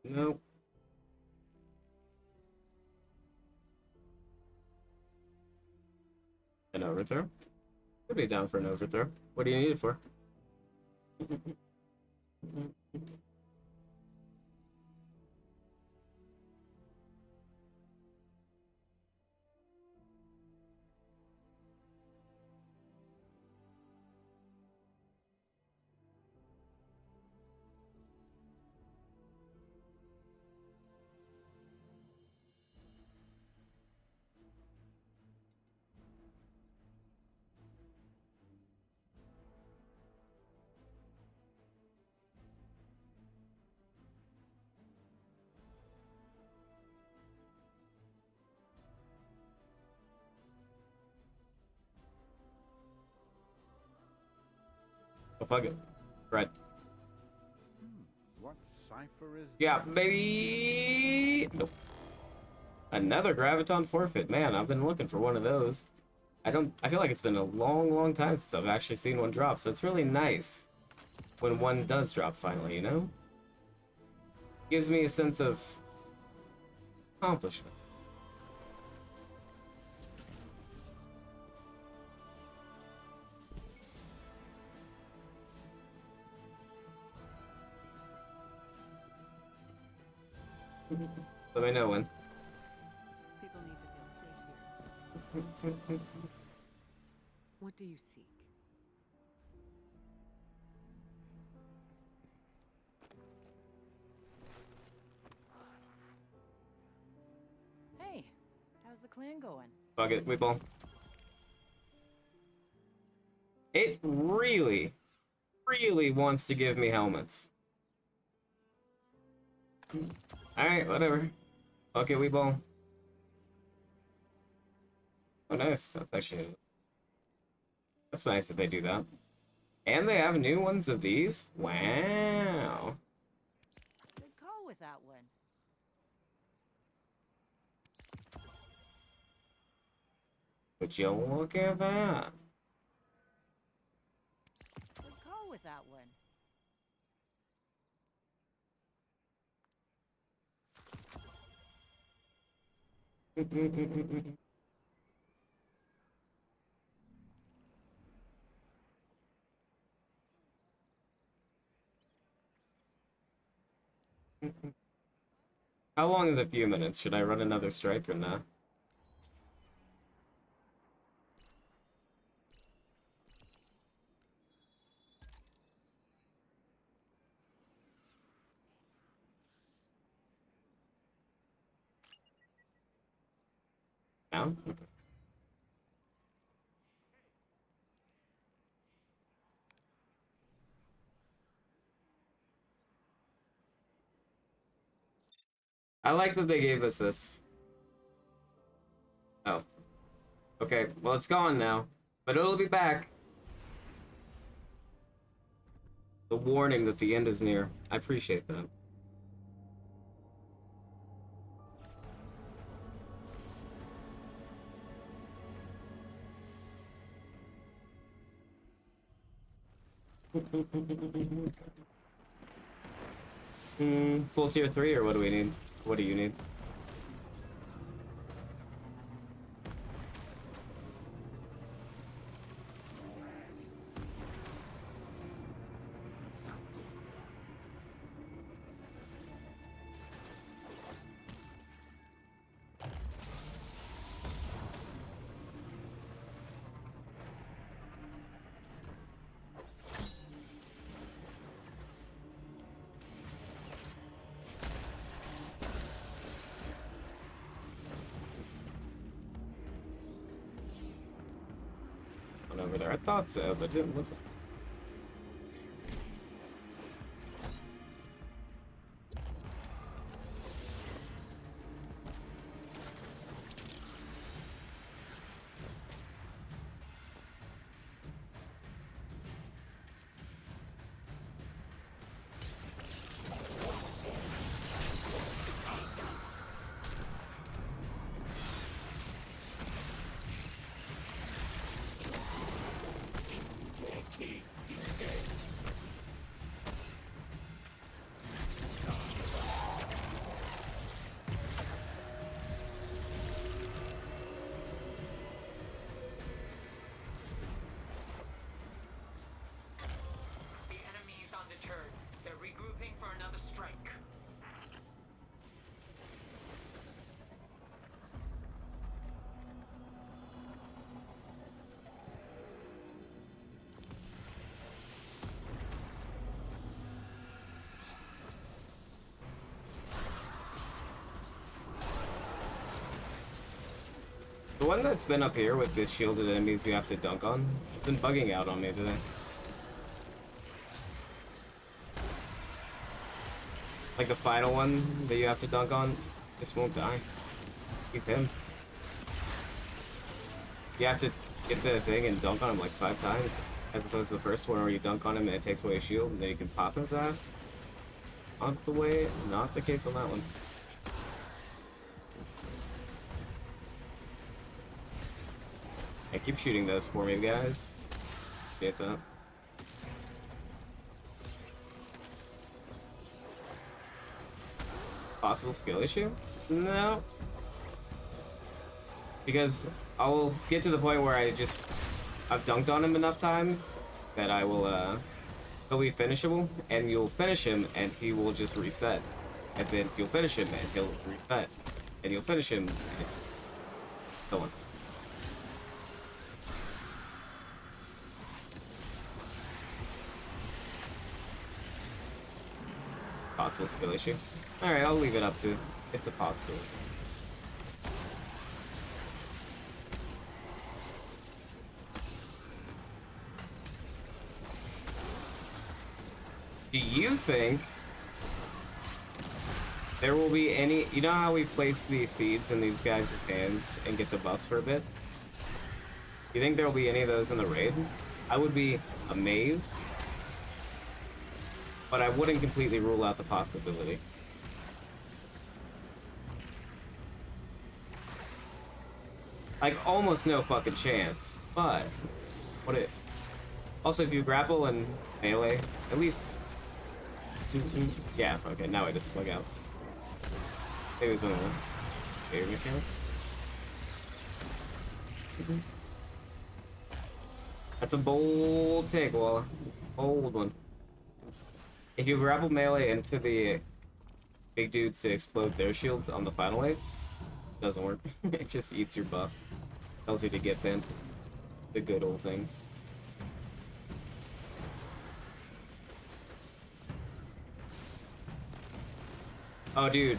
Nope. An overthrow? Could be down for an overthrow. What do you need it for? Oh, fuck it. Red.
What cipher is
Yeah,
that?
baby! Nope. Another Graviton forfeit. Man, I've been looking for one of those. I feel like it's been a long, long time since I've actually seen one drop, so it's really nice when one does drop finally, you know? Gives me a sense of accomplishment. Let me know when.
People need to feel safe here. What do you seek? Hey, how's the clan going?
Fuck it, we ball. It really, really wants to give me helmets. Alright, whatever. Fuck it, we ball. Oh, nice. That's actually... That's nice that they do that. And they have new ones of these? Wow.
Good call with that one.
Would you look at that?
Good call with that one.
How long is a few minutes? Should I run another strike or not? Now? I like that they gave us this. Oh. Okay, well it's gone now. But it'll be back. The warning that the end is near. I appreciate that. Full tier 3 or what do we need? What do you need? Over there. I thought so, but it didn't look. The one that's been up here with the shielded enemies you have to dunk on, it's been bugging out on me today. Like the final one that you have to dunk on, just won't die. He's him. You have to get the thing and dunk on him like 5 times, as opposed to the first one where you dunk on him and it takes away a shield, and then you can pop his ass. Not the case on that one. Yeah, keep shooting those for me, guys. Get that. Possible skill issue? No. Because I'll get to the point where I've dunked on him enough times that I will, he'll be finishable, and you'll finish him, and he will just reset. And then you'll finish him, and he'll reset. And you'll finish him, and so on. Possible skill issue. Alright, I'll leave it up to. It's a possibility. Do you think there will be any... You know how we place these seeds in these guys' hands and get the buffs for a bit? Do you think there will be any of those in the raid? I would be amazed, but I wouldn't completely rule out the possibility. Like, almost no fucking chance, but what if? Also, if you grapple and melee, at least... Yeah, okay, now I just plug out. Maybe it's one of the favorite mechanics. That's a bold take, Walla. Bold one. If you grapple melee into the big dudes to explode their shields on the final wave, it doesn't work. It just eats your buff. Tells you to get in. The good old things. Oh, dude.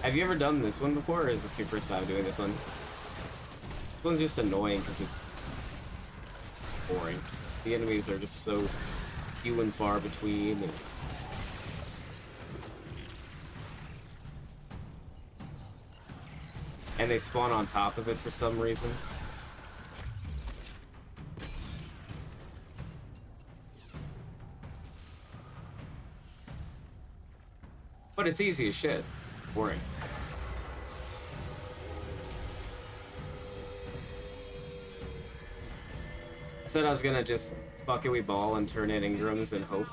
Have you ever done this one before, or is this your first time doing this one? This one's just annoying because it's boring. The enemies are just so few and far between. And they spawn on top of it for some reason. But it's easy as shit. Boring. I said I was gonna just buckwheat ball and turn in Ingrams and hope.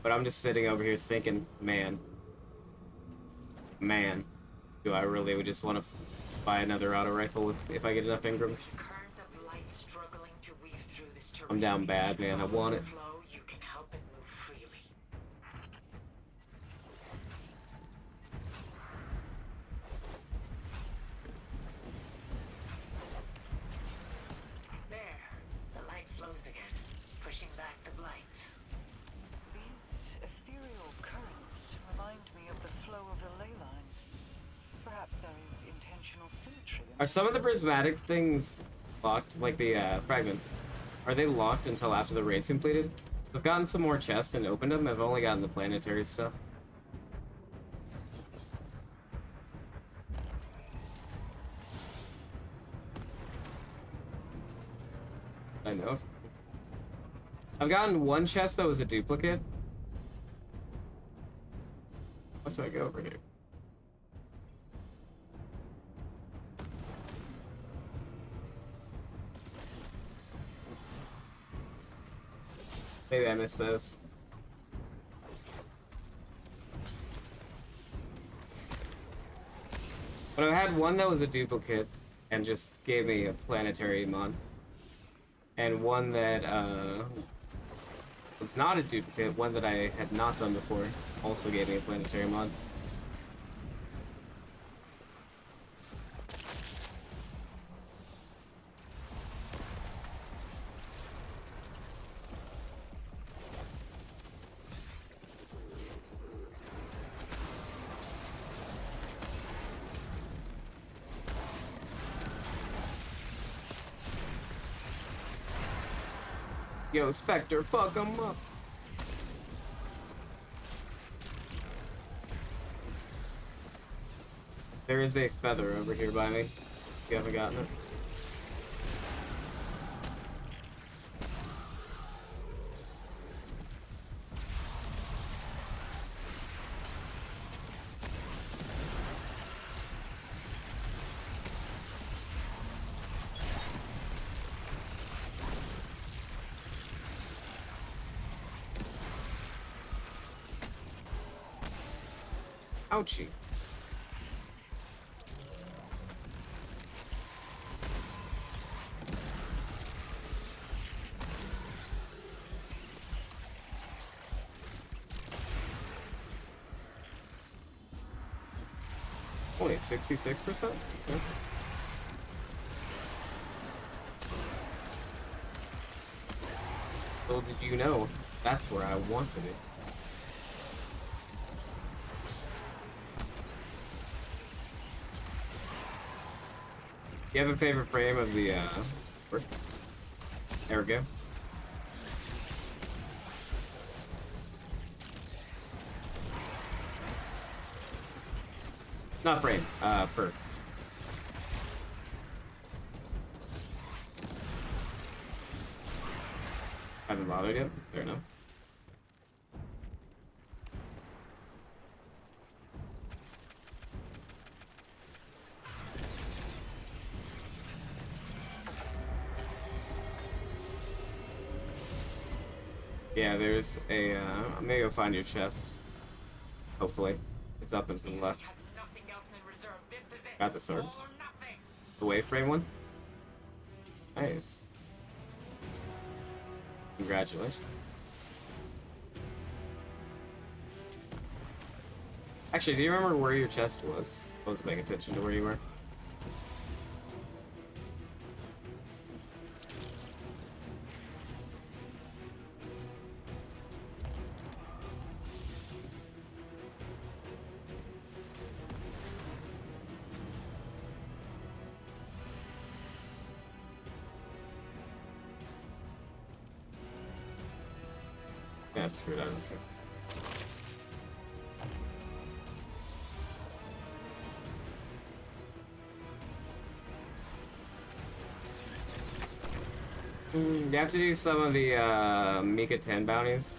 But I'm just sitting over here thinking, man, do I really just want to buy another auto rifle if I get enough Ingrams? I'm down bad, man. I want it. Are some of the prismatic things locked, like the fragments? Are they locked until after the raid's completed? I've gotten some more chests and opened them. I've only gotten the planetary stuff. I know. I've gotten one chest that was a duplicate. How do I go over here? Maybe I missed this. But I had one that was a duplicate and just gave me a planetary mod. And one that was not a duplicate, one that I had not done before, also gave me a planetary mod. Yo, Spectre, fuck him up. There is a feather over here by me. If you haven't gotten it. Ouchie. Only 66%? Okay. Little did you know, that's where I wanted it. You have a favorite frame of the, air game? Not frame, perk. Haven't bothered yet? Fair enough. Yeah, there's a, I'm gonna go find your chest. Hopefully. It's up and to the left. Got the sword. The waveframe one? Nice. Congratulations. Actually, do you remember where your chest was? I wasn't paying attention to where you were. Yeah, screw it, I don't care. You have to do some of the Mika 10 bounties.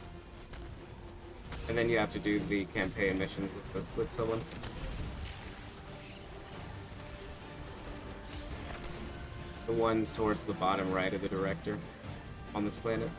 And then you have to do the campaign missions with someone. The ones towards the bottom right of the director on this planet.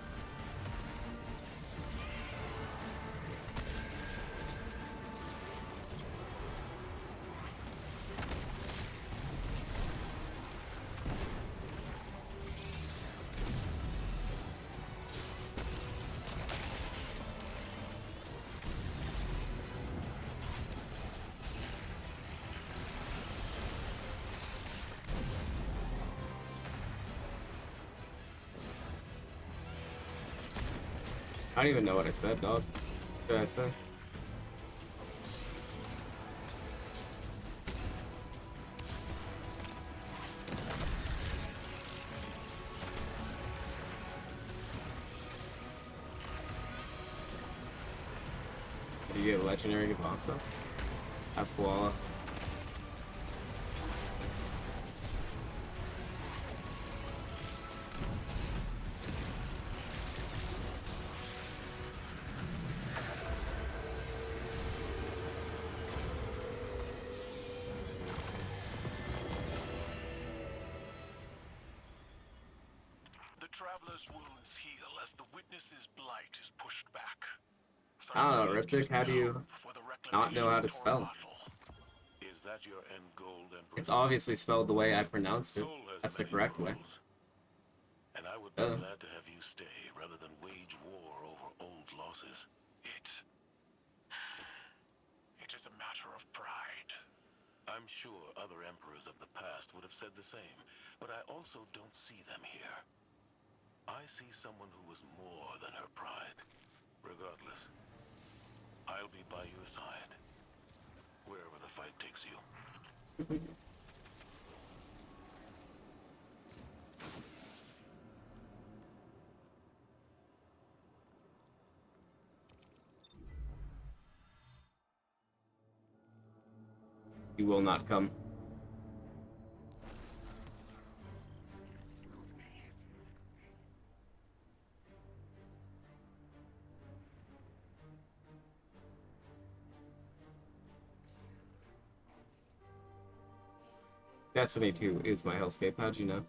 I don't even know what I said, dog. What did I say? Did you get a legendary Gavasa? Asquala.
Traveler's wounds heal as the witness's blight is pushed back.
I don't know, Riptych, how do you not know how to spell?
Is that your end goal, Emperor?
It's obviously spelled the way I pronounced it. That's the correct way.
And I would be glad to have you stay rather than wage war over old losses. It is a matter of pride. I'm sure other emperors of the past would have said the same, but I also don't see them here. I see someone who was more than her pride. Regardless, I'll be by your side, wherever the fight takes you.
You will not come. Destiny 2 is my hellscape. How'd you know?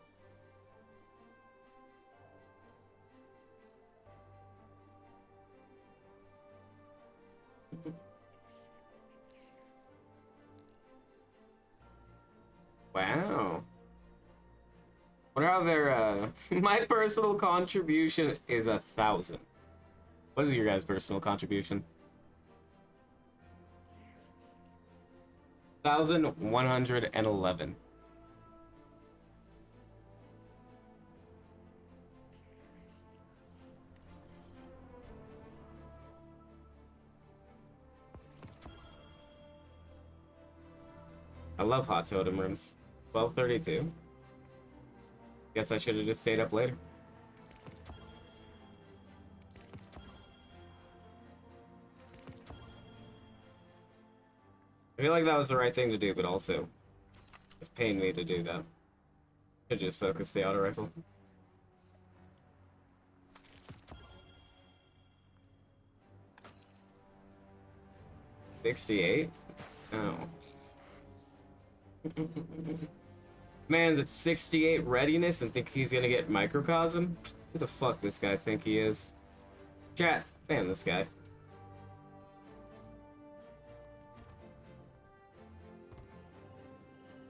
What are their, my personal contribution is 1,000. What is your guys' personal contribution? 1,111. I love hot totem rooms. 12:32. Guess I should have just stayed up later. I feel like that was the right thing to do, but also it pained me to do that. Should just focus the auto rifle. $68? Oh. Man's at 68 readiness and think he's gonna get microcosm? Who the fuck this guy think he is? Chat, ban this guy.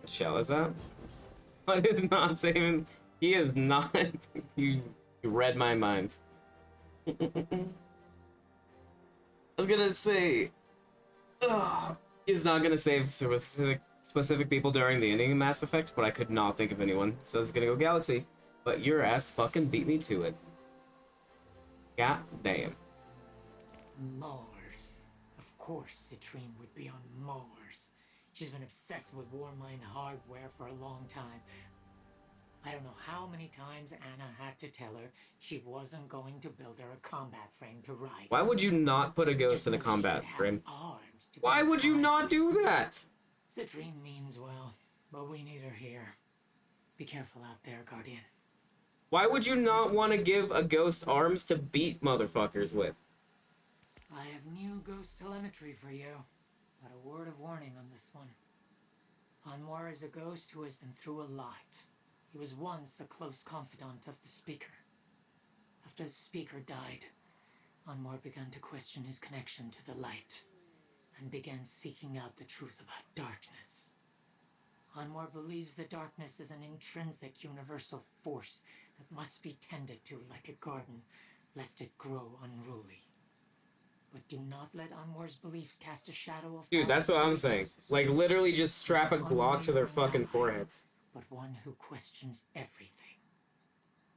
What shell is that? What is not saving? He is not. you read my mind. I was gonna say. Ugh, he's not gonna save specific people during the ending of Mass Effect, but I could not think of anyone. So it's gonna go Galaxy. But your ass fucking beat me to it. God damn.
Mars. Of course Citrine would be on Mars. She's been obsessed with Warmind hardware for a long time. I don't know how many times Anna had to tell her she wasn't going to build her a combat frame to ride.
Why would you not put a ghost in a combat frame? Why would you not do that?
Citrine means well, but we need her here. Be careful out there, Guardian.
Why would you not want to give a ghost arms to beat motherfuckers with?
I have new ghost telemetry for you, but a word of warning on this one. Anwar is a ghost who has been through a lot. He was once a close confidant of the Speaker. After the Speaker died, Anwar began to question his connection to the light, and began seeking out the truth about darkness. Anwar believes that darkness is an intrinsic universal force that must be tended to like a garden, lest it grow unruly. But do not let Anwar's beliefs cast a shadow of...
Dude, that's what I'm saying. Like, literally just strap a Glock to their fucking foreheads.
But one who questions everything.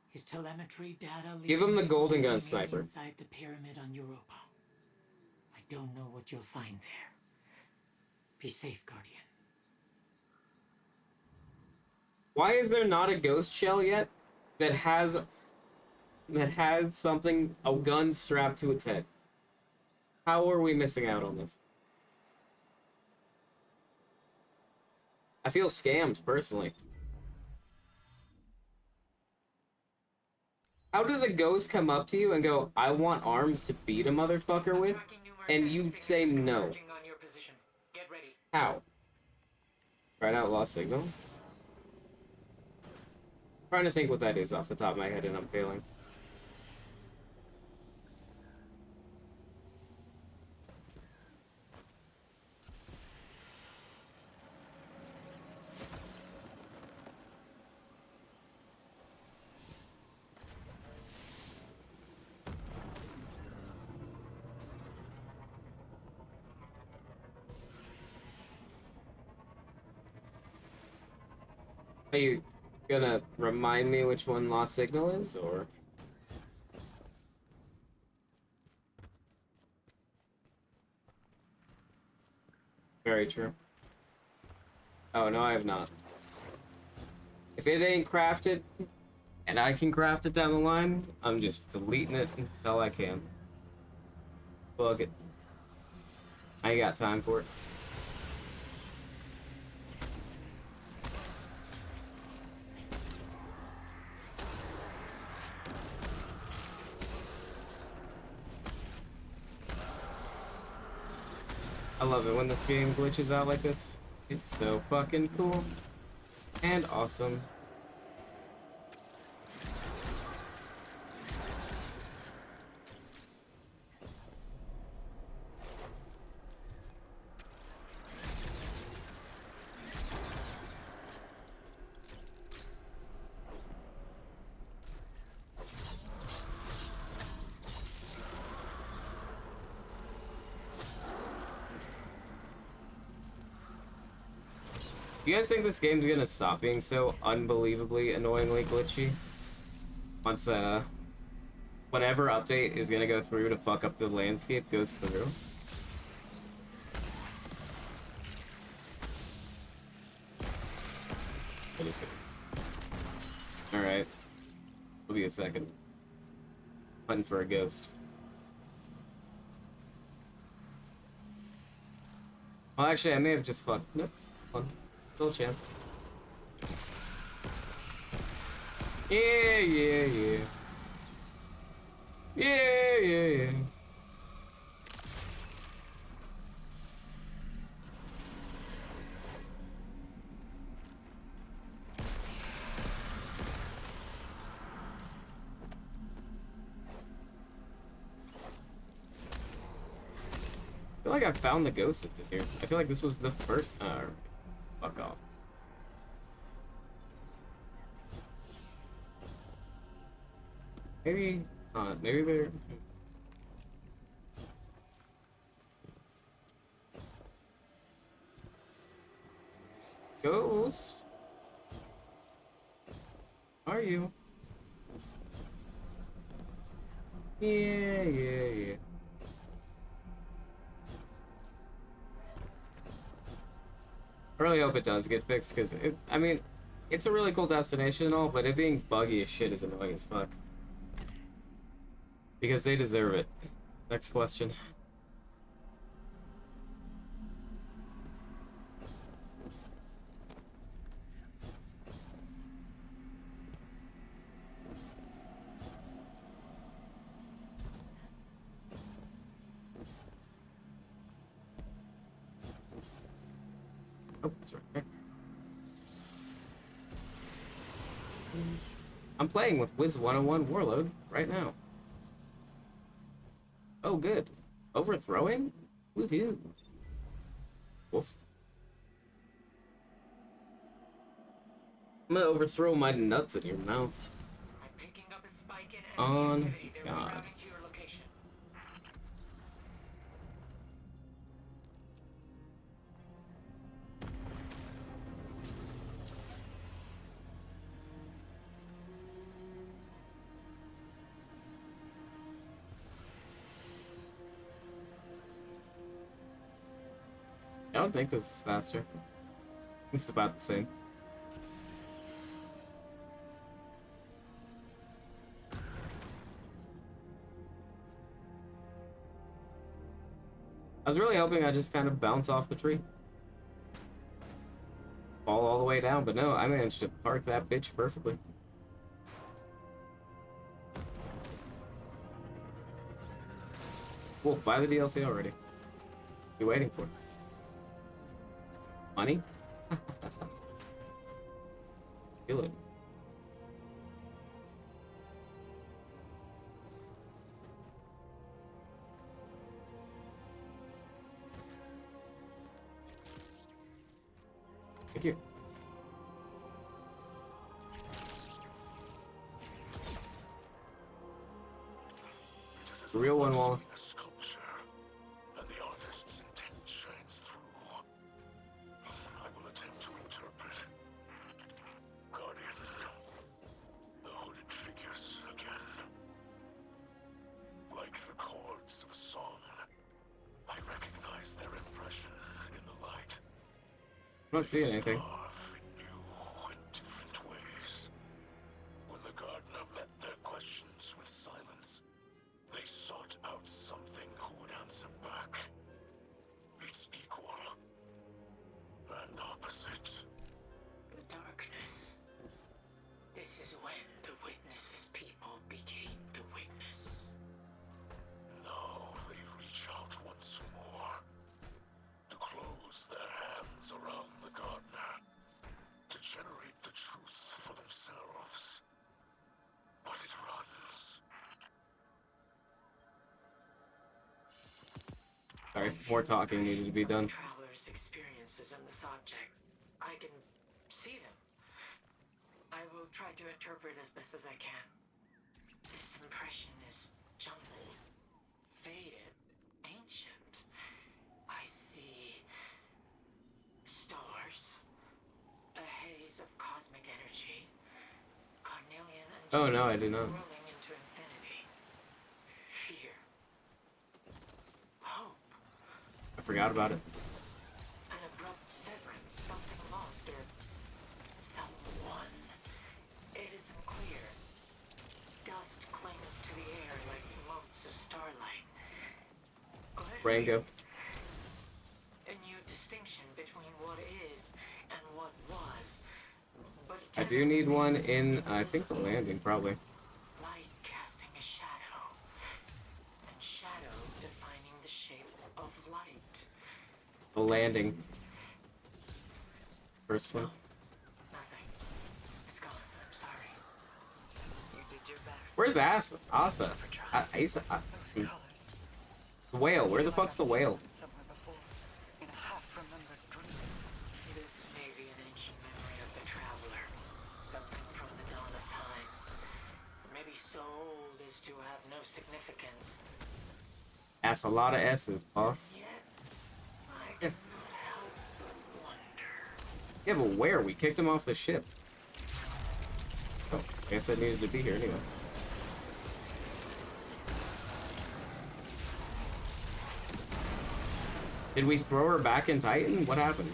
His telemetry data leads
Give him the
to
golden gun
living
sniper.
inside the pyramid on Europa. I don't know what you'll find there. Be safe, Guardian.
Why is there not a ghost shell yet that has something, a gun strapped to its head? How are we missing out on this? I feel scammed, personally. How does a ghost come up to you and go, I want arms to beat a motherfucker with, and you say no? How? Right out lost signal? I'm trying to think what that is off the top of my head, and I'm failing. Are you gonna remind me which one lost signal is, or? Very true. Oh, no, I have not. If it ain't crafted, and I can craft it down the line, I'm just deleting it until I can. Fuck it. I ain't got time for it. I love it when this game glitches out like this. It's so fucking cool. And awesome. You guys think this game's gonna stop being so unbelievably annoyingly glitchy? Once, whatever update is gonna go through to fuck up the landscape goes through? Wait a second. Alright. Will be a second. Hunting for a ghost. Well, actually, I may have just fucked. Nope. One. Still a chance. Yeah, yeah, yeah. Yeah, yeah, yeah. I feel like I found the ghost that's in here. I feel like this was the first. Fuck off. Maybe. Maybe they're. Ghost. Are you? Yeah, yeah, yeah. I really hope it does get fixed, because I mean, it's a really cool destination and all, but it being buggy as shit is annoying as fuck. Because they deserve it. Next question. Oh, that's right there. I'm playing with Wiz 101 Warlord right now. Oh, good. Overthrowing? Woohoo. Wolf. I'm gonna overthrow my nuts in your mouth.
I'm picking up a spike in
On
enemy activity. They're
God.
rerouting to your location.
I don't think this is faster. It's about the same. I was really hoping I just kind of bounce off the tree. Fall all the way down, but no, I managed to park that bitch perfectly. Wolf, buy the DLC already. What are you waiting for? Money? Feel it. Thank you. The real one wall.
A sculpture, and the artist's intent shines through. I will attempt to interpret. Guardian, the hooded figures again. Like the chords of a song, I recognize their impression in the light.
I don't see anything.
Starve in new and different ways. When the gardener met their questions with silence, they sought out something who would answer back. It's equal and opposite.
The darkness. This is when the witness's people became the witness.
Now they reach out once more to close their hands around the gardener, to generate the truth for themselves. But it runs.
Sorry, more talking needed to be done.
Traveler's experiences in this object. I can see them. I will try to interpret as best as I can. This impression is jumbled, faded, ancient. I see stars, source of cosmic energy. Carnelian and
Oh, no, I do not.
rolling into infinity. Fear. Hope.
I forgot about it.
An abrupt severance, something lost, or someone. It isn't clear. Dust clings to the air like motes of starlight.
Rango.
A new distinction between what is and what was. But
I do need one in, I think, the landing, probably.
light casting a shadow, and shadow defining the shape of light.
The landing. First one.
Nothing. It's gone. I'm sorry.
You did your best.
Where's Asa? Asa? Asa?
Those colors.
The whale. Where the fuck's the whale?
Somewhere before, in a half-remembered dream.
This may be an ancient memory of the traveler. Something from the dawn of time. Maybe so old as to have no significance.
That's a lot of S's, boss.
Yet, I cannot help but wonder.
Yeah, but where? We kicked him off the ship. Oh, I guess I needed to be here anyway. Did we throw her back in Titan? What happened?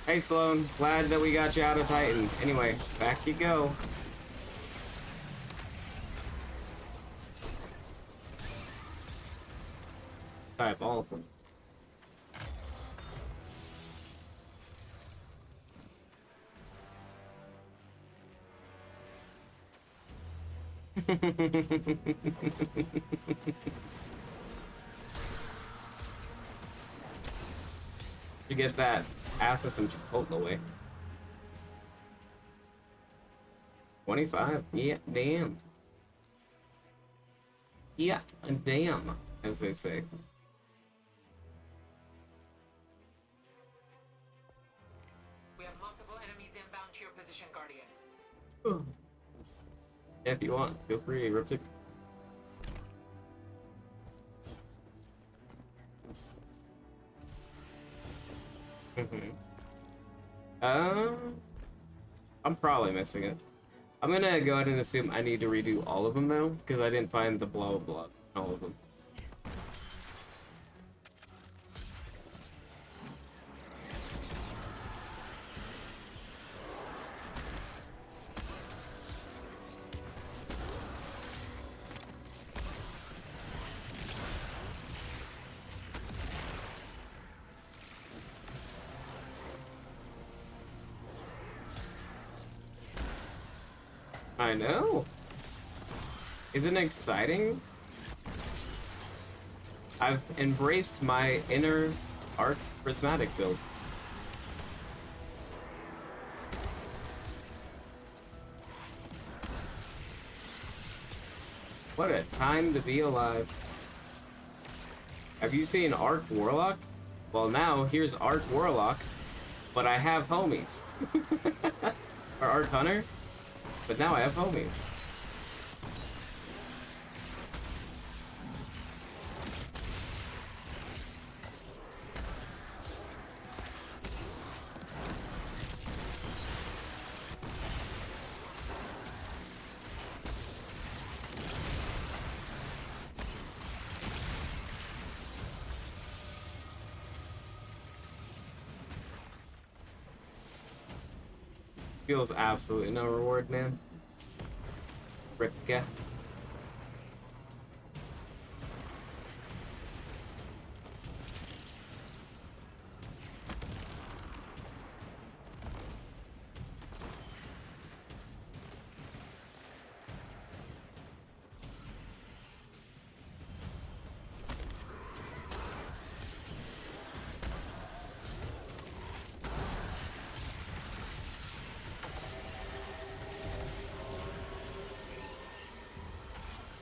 Hey Sloan, glad that we got you out of Titan. Anyway, back you go. Diabolical. You get that ass of some Chipotle way. 25? Yeah, damn. Yeah, damn, as they say.
We have multiple enemies inbound to your position, Guardian.
Yeah, if you want, feel free, Riptic. I'm probably missing it. I'm gonna go ahead and assume I need to redo all of them though, because I didn't find the blah blah blah in all of them. I know. Isn't it exciting? I've embraced my inner arc prismatic build. What a time to be alive. Have you seen Arc Warlock? Well, now here's Arc Warlock, but I have homies. Or Arc Hunter, but now I have homies. Feels absolutely no reward, man. Ripka.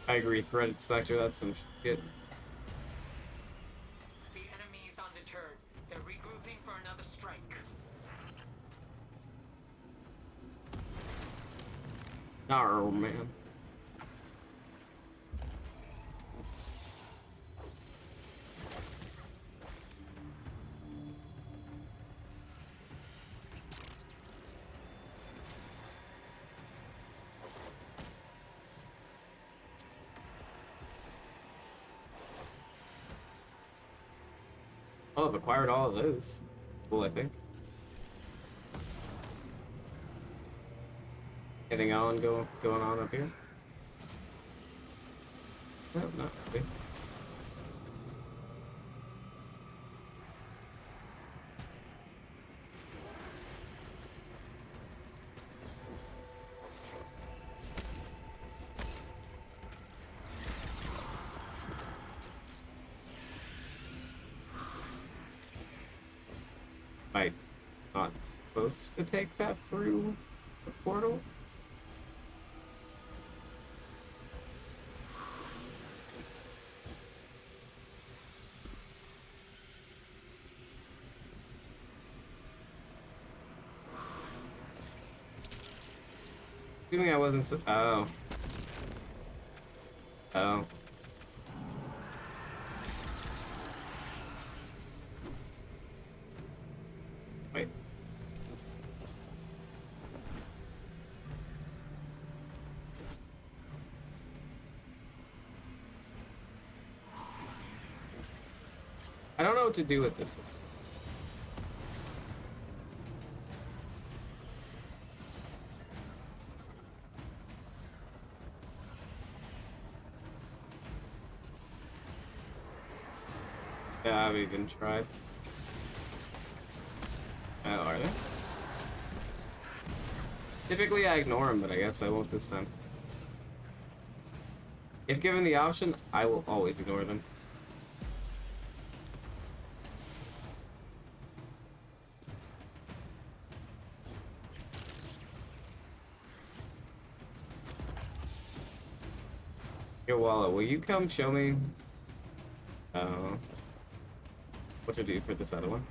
I agree, Threaded Spectre, that's some shit.
The enemy is undeterred. They're regrouping for another strike.
Gnarl, man. Oh, I've acquired all of those. Cool, I think. Anything going on up here? No, not really. Am I not supposed to take that through the portal? Assuming I wasn't so— oh. Oh. Wait. I don't know what to do with this one. Yeah, I've even tried. Oh, are they? Typically I ignore them, but I guess I won't this time. If given the option, I will always ignore them. Yo, Walla, will you come show me what to do for this other one?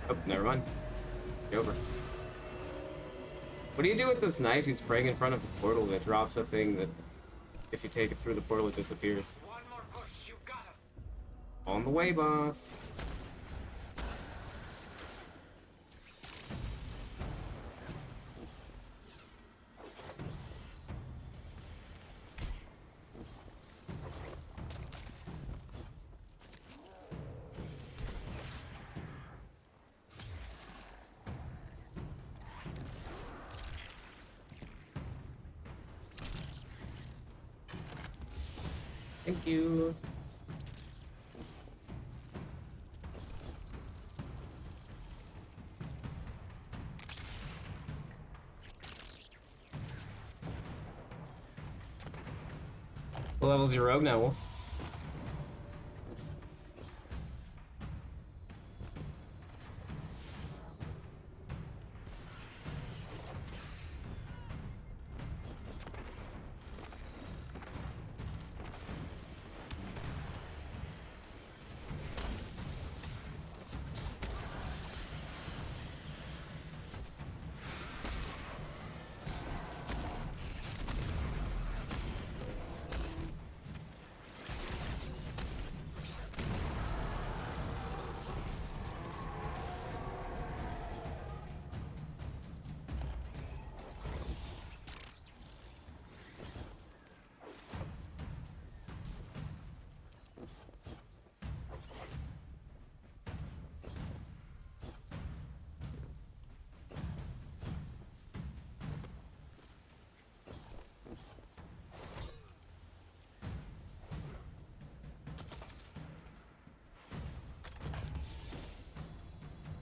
Oh, never mind. Get over. What do you do with this knight who's praying in front of the portal that drops a thing that, if you take it through the portal, it disappears?
One more push, you got it.
On the way, boss. Thank you. What level's your rogue now, Wolf?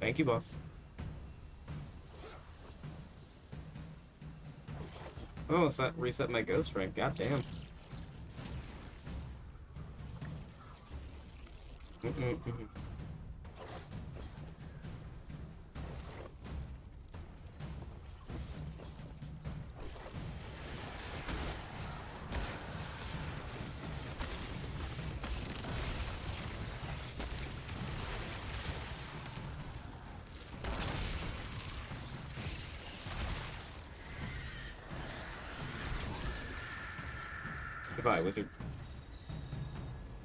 Thank you, boss. Oh, it's not reset my ghost rank. God damn. Goodbye, wizard.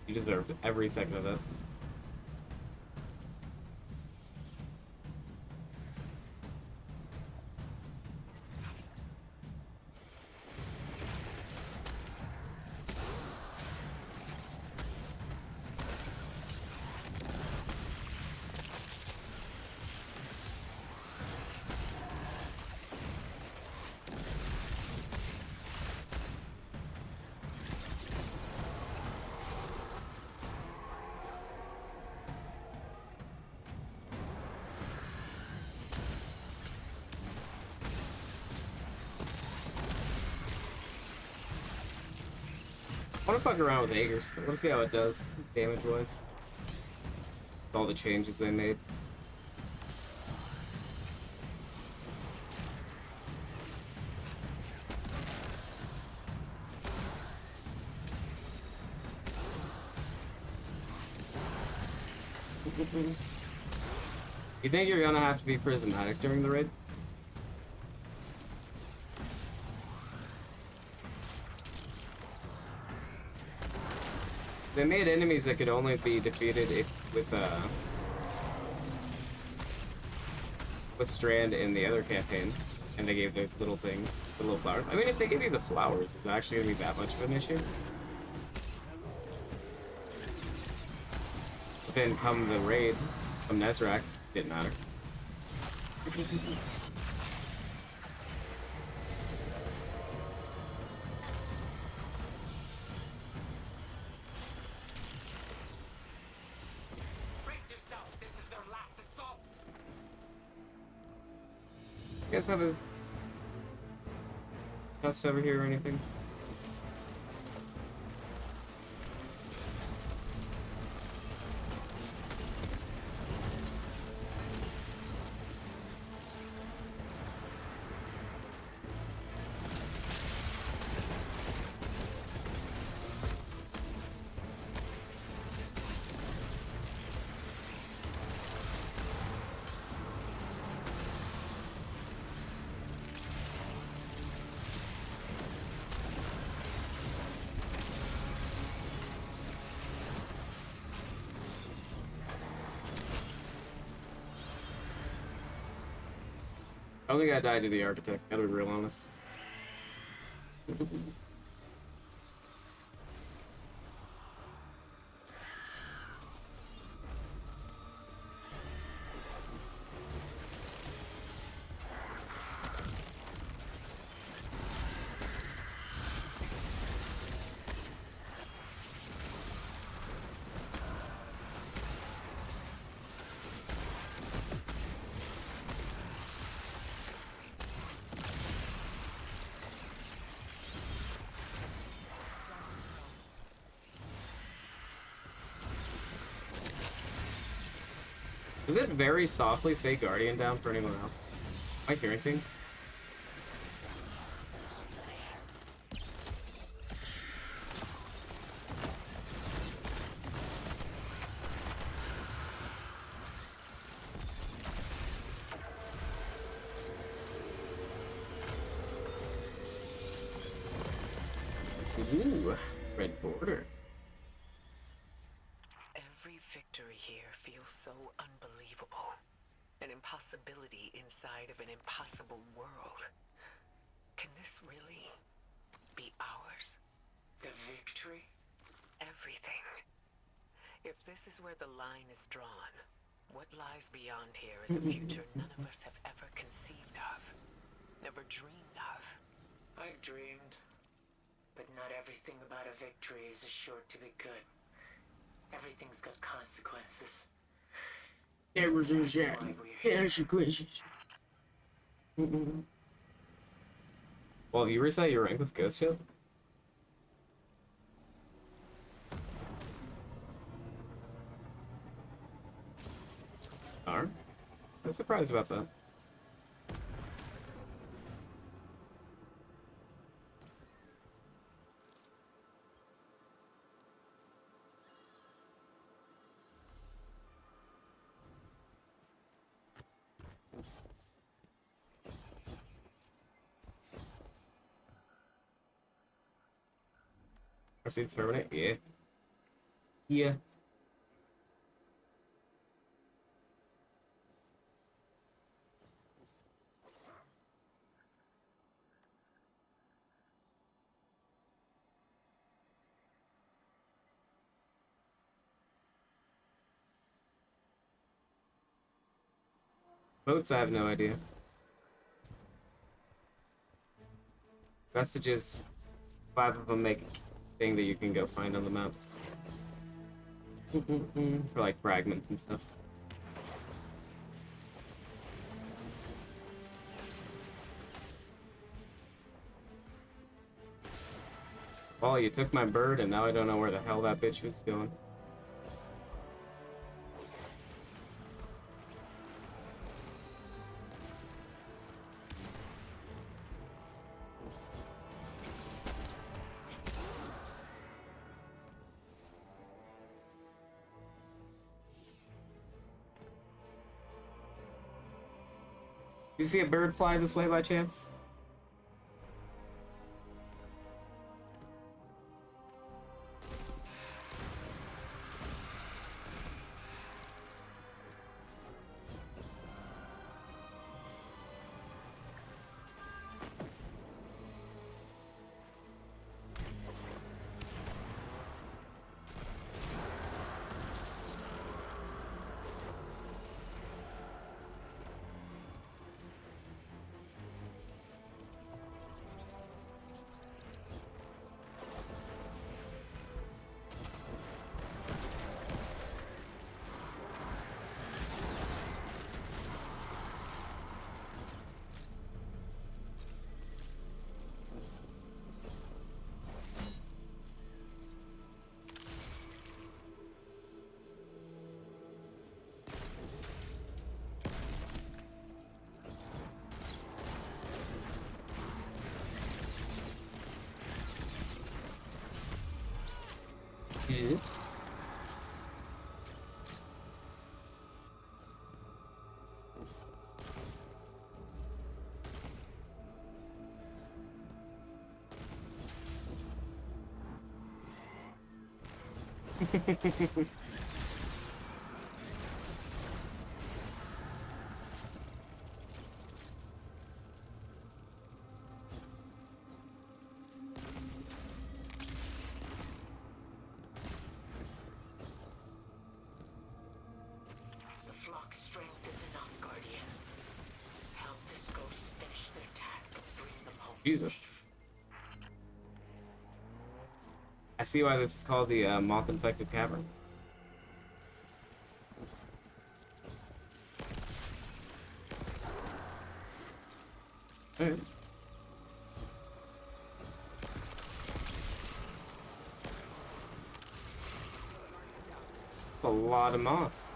You deserved every second of that. I want to fuck around with Aegis. I want to see how it does, damage-wise. With all the changes they made. You think you're gonna have to be prismatic during the raid? They made enemies that could only be defeated with Strand in the other campaign, and they gave the little things, the little flowers. I mean, if they give you the flowers, is it actually gonna be that much of an issue? But then come the raid, come Nezrak, didn't matter. You guys have a test over here or anything? I don't think I died to the architects, gotta be real honest. Does it very softly say Guardian down for anyone else? Am I hearing things? Ooh, red border.
Every victory here feels so unbelievable. An impossibility inside of an impossible world. Can this really be ours?
The victory?
Everything. If this is where the line is drawn, what lies beyond here is a future none of us have ever conceived of, never dreamed of.
I've dreamed, but not everything about a victory is assured to be good. Everything's got consequences.
There was consequences. Well, have you reset your rank with Ghost yet? Are? I'm surprised about that. Our seat's permanent? Yeah. Yeah. Boats, I have no idea. Vestiges, 5 of them make a thing that you can go find on the map. For like fragments and stuff. Well, you took my bird, and now I don't know where the hell that bitch was going. Did you see a bird fly this way by chance? Oops.
The flock's strength is enough, Guardian. Help this ghost finish their task and bring them home.
Jesus.
safe.
I see why this is called the moth-infected cavern. Alright. A lot of moss.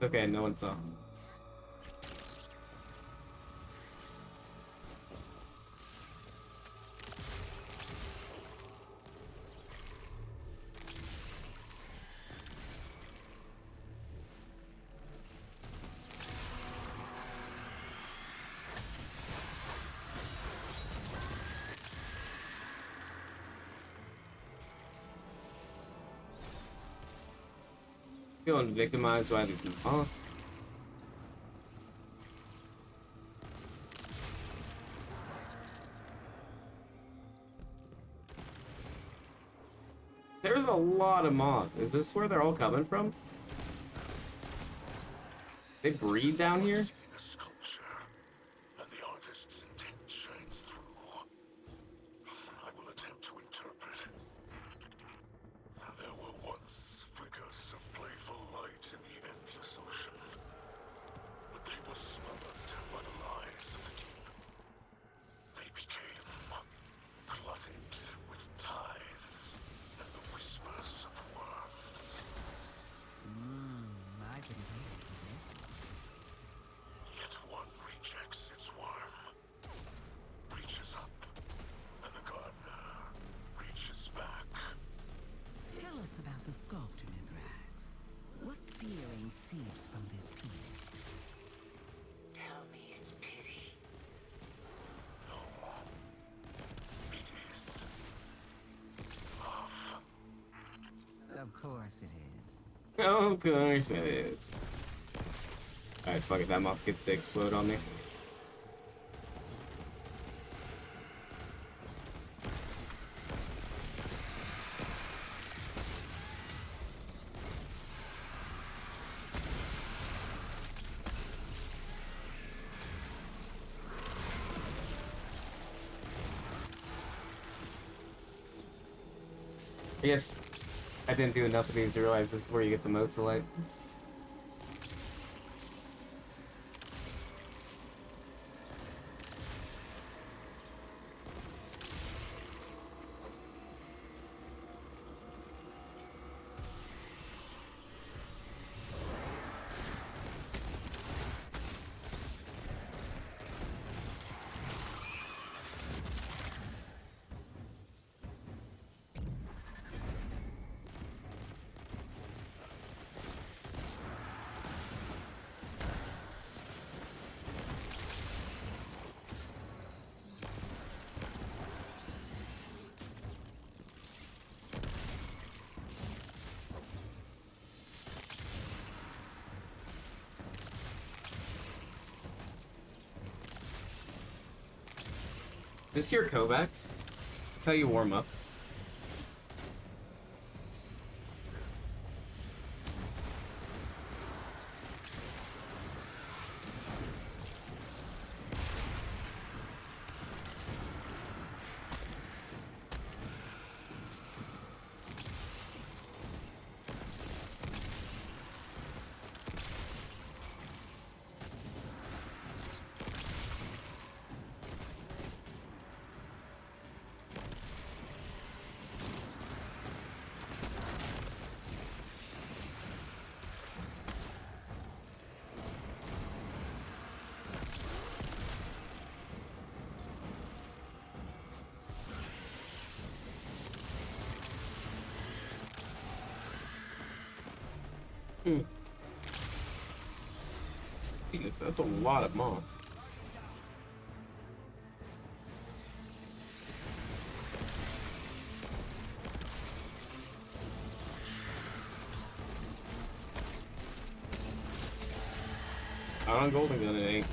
Okay, no one saw. Feeling victimized by these moths. There's a lot of moths. Is this where they're all coming from? They breed down here?
A sculpture, and the artist's intent shines through. I will attempt to interpret. There were once flickers of playful light in the endless ocean, but they were smothered by the lies of the deep. They became glutted with tide
about the sculptor, Mithrax? What feeling seeps from this piece?
Tell me it's pity.
No. It is love.
Of course it is.
Oh, of course it is. Alright, fuck it, that moth gets to explode on me. Yes, I didn't do enough of these to realize this is where you get the motes of light. This your Kovacs? That's how you warm up. Jesus, that's a lot of moths. Not on Golden Gun, it ain't.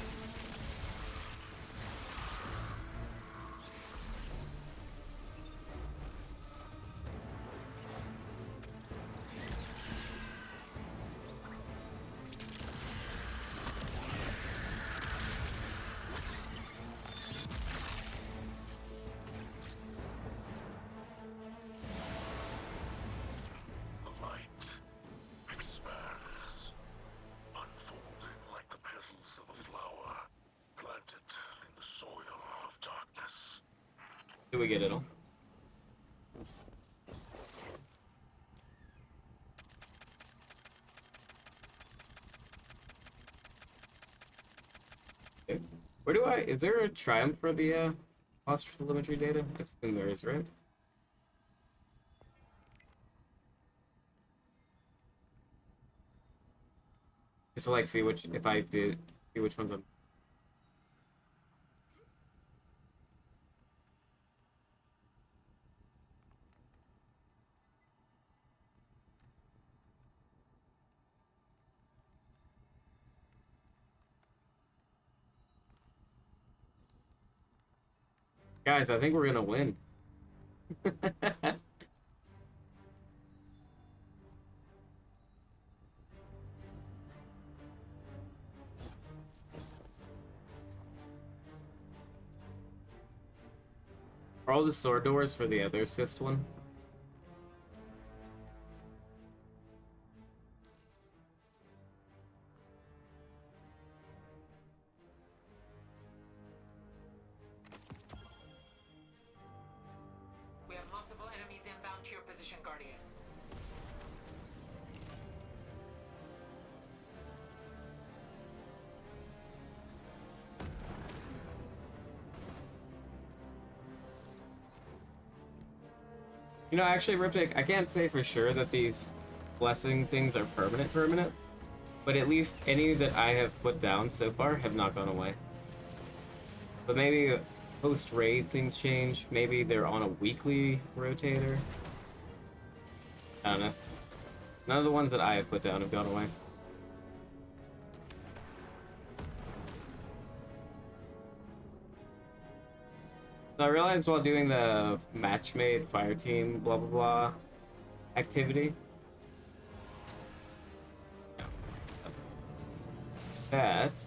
The light expands, unfolding like the petals of a flower, planted in the soil of darkness.
Do we get it all? Okay. Where do I... Is there a triumph for the, lost telemetry data? I assume there is, right? Just to, like, see which... If I did... See which ones I'm... Guys, I think we're gonna win. Are all the sword doors for the other assist one?
We have multiple enemies inbound to your position, Guardian.
You know, actually, Riptide, I can't say for sure that these blessing things are permanent, but at least any that I have put down so far have not gone away. But maybe post-raid things change. Maybe they're on a weekly rotator. I don't know. None of the ones that I have put down have gone away. So I realized while doing the matchmade fire team blah blah blah activity that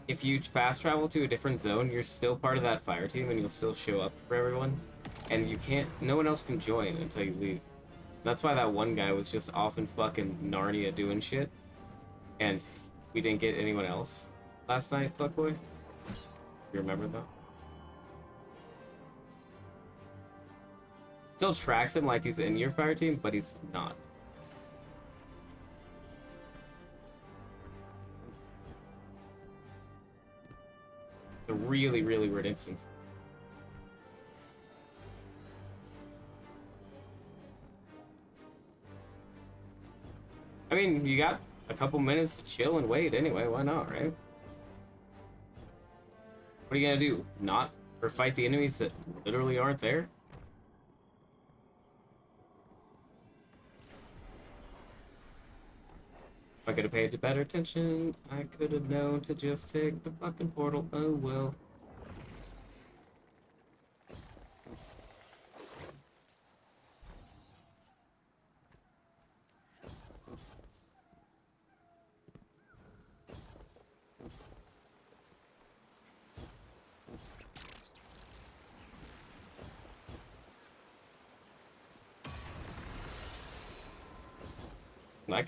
if you fast travel to a different zone, you're still part of that fire team and you'll still show up for everyone. And you can't, no one else can join until you leave. That's why that one guy was just off in fucking Narnia doing shit. And we didn't get anyone else last night, fuckboy. You remember though? Still tracks him like he's in your fire team, but he's not. A really, really weird instance. I mean, you got a couple minutes to chill and wait anyway, why not, right? What are you gonna do? Not or fight the enemies that literally aren't there? If I could have paid better attention, I could have known to just take the fucking portal. Oh well.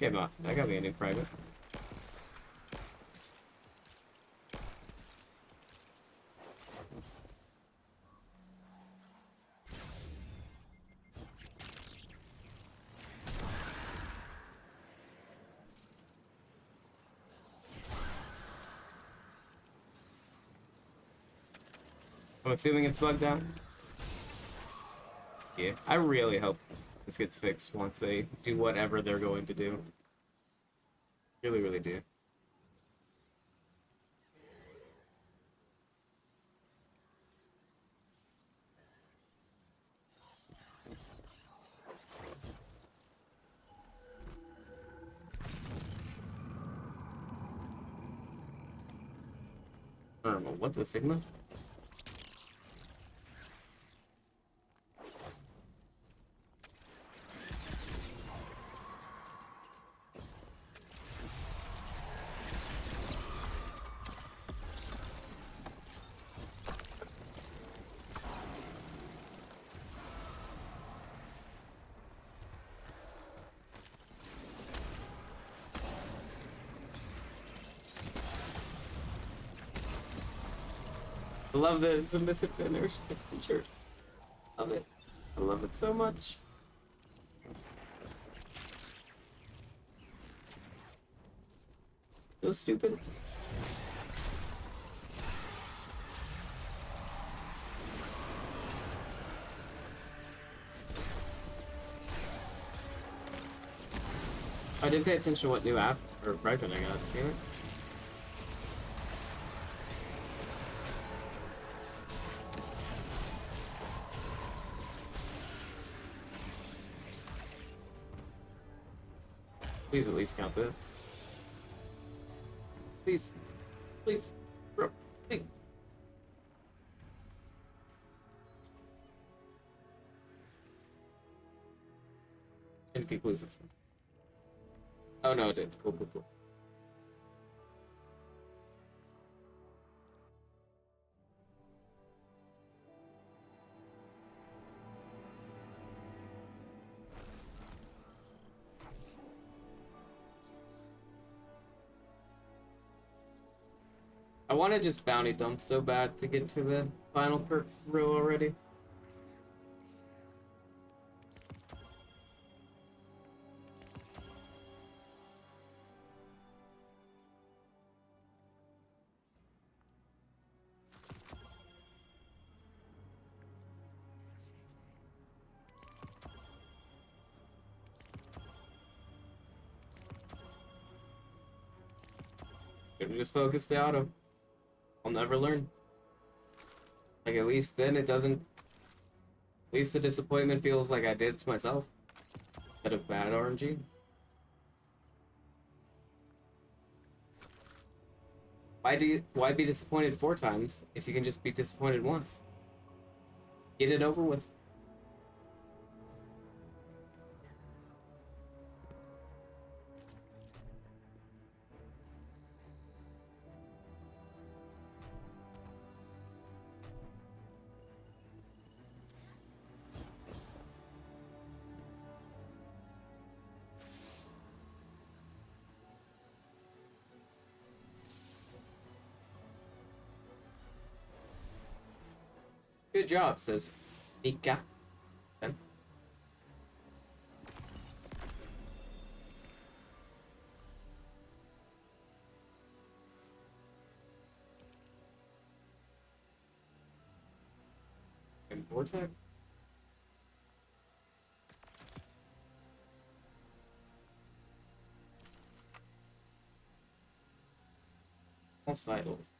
That got me a new private. I'm assuming it's bugged out. Yeah, I really hope this gets fixed once they do whatever they're going to do. Really, really do. I don't know, what the Sigma? I love that it's a misadventure feature. Love it. I love it so much. So stupid. I did pay attention to what new app or private I got. Damn it. Please at least count this. Please. Please. Bro. Please. Inconclusive. Oh no, it did. Cool, cool, cool. I want to just bounty dump so bad to get to the final perk row already. Should've just focused the auto. I'll never learn. Like, at least then it doesn't... At least the disappointment feels like I did it to myself. Instead of bad RNG. Why be disappointed 4 times if you can just be disappointed once? Get it over with. Good job, says Mika. Then. And Vortex? False idols.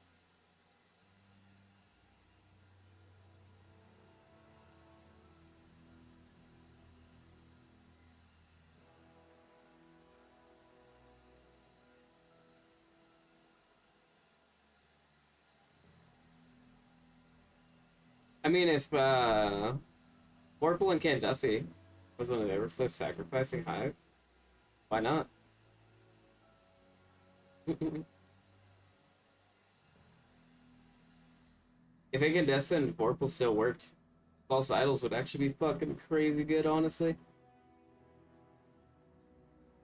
I mean, if Vorpal and Candussy was one of the Everflith sacrificing Hive, why not? If Incandescent and Vorpal still worked, False Idols would actually be fucking crazy good, honestly.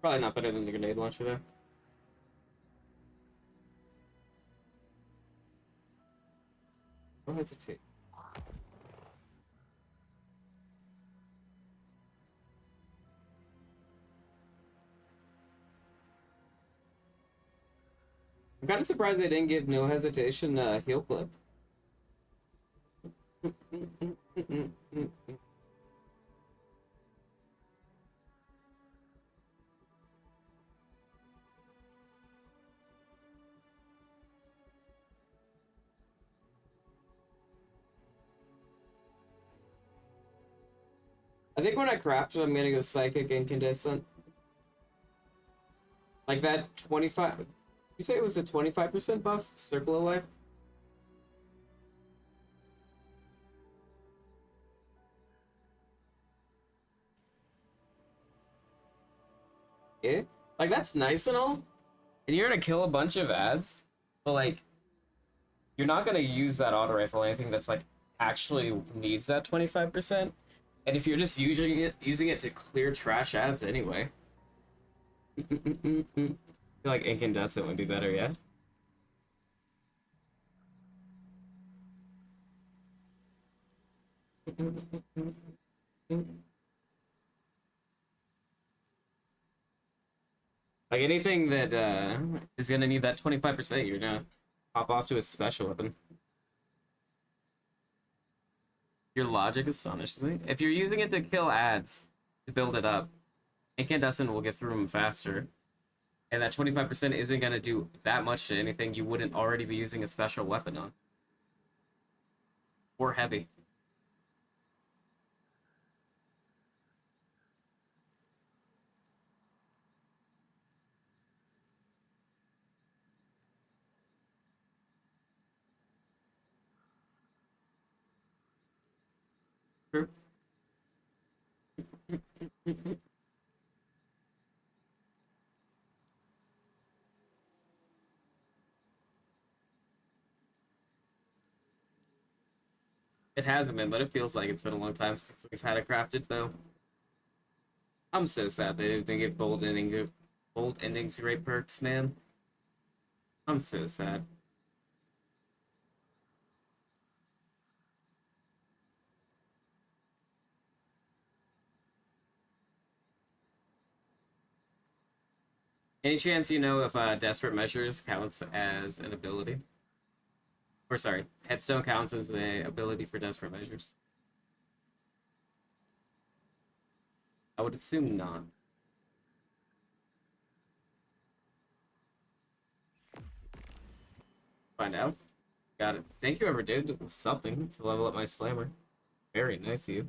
Probably not better than the grenade launcher, though. Don't hesitate. I'm kind of surprised they didn't give No Hesitation heal clip. I think when I craft it, I'm gonna go Psychic Incandescent. Like that 25... You say it was a 25% buff? Circle of Life? Yeah? Like, that's nice and all. And you're gonna kill a bunch of ads. But, like, you're not gonna use that auto rifle or anything that's, like, actually needs that 25%. And if you're just using it to clear trash ads anyway. I feel like Incandescent would be better, yeah? Like anything that is gonna need that 25%, you're gonna hop off to a special weapon. Your logic astonishes me. If you're using it to kill ads, to build it up, Incandescent will get through them faster. And that 25% isn't gonna do that much to anything you wouldn't already be using a special weapon on. Or heavy. True. It hasn't been, but it feels like it's been a long time since we've had it crafted, though. I'm so sad they didn't get bold endings great perks, man. I'm so sad. Any chance you know if Desperate Measures counts as an ability? Or sorry, Headstone counts as the ability for Desperate Measures? I would assume not. Find out. Got it. Thank you, ever did something to level up my slammer. Very nice of you.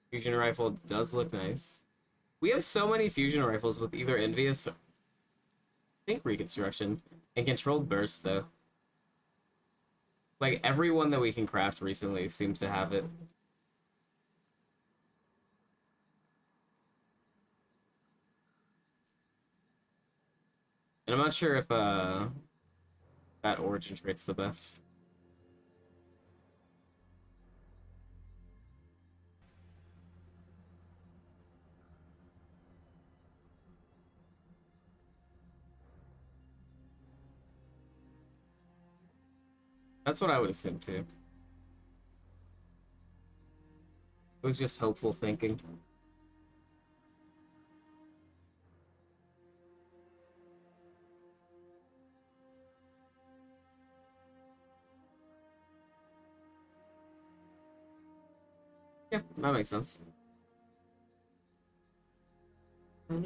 Fusion rifle does look nice. We have so many fusion rifles with either Envious, I think Reconstruction, and Controlled Burst, though. Like, everyone that we can craft recently seems to have it. And I'm not sure if, that origin trait's the best. That's what I would assume too. It was just hopeful thinking. Yeah, that makes sense. So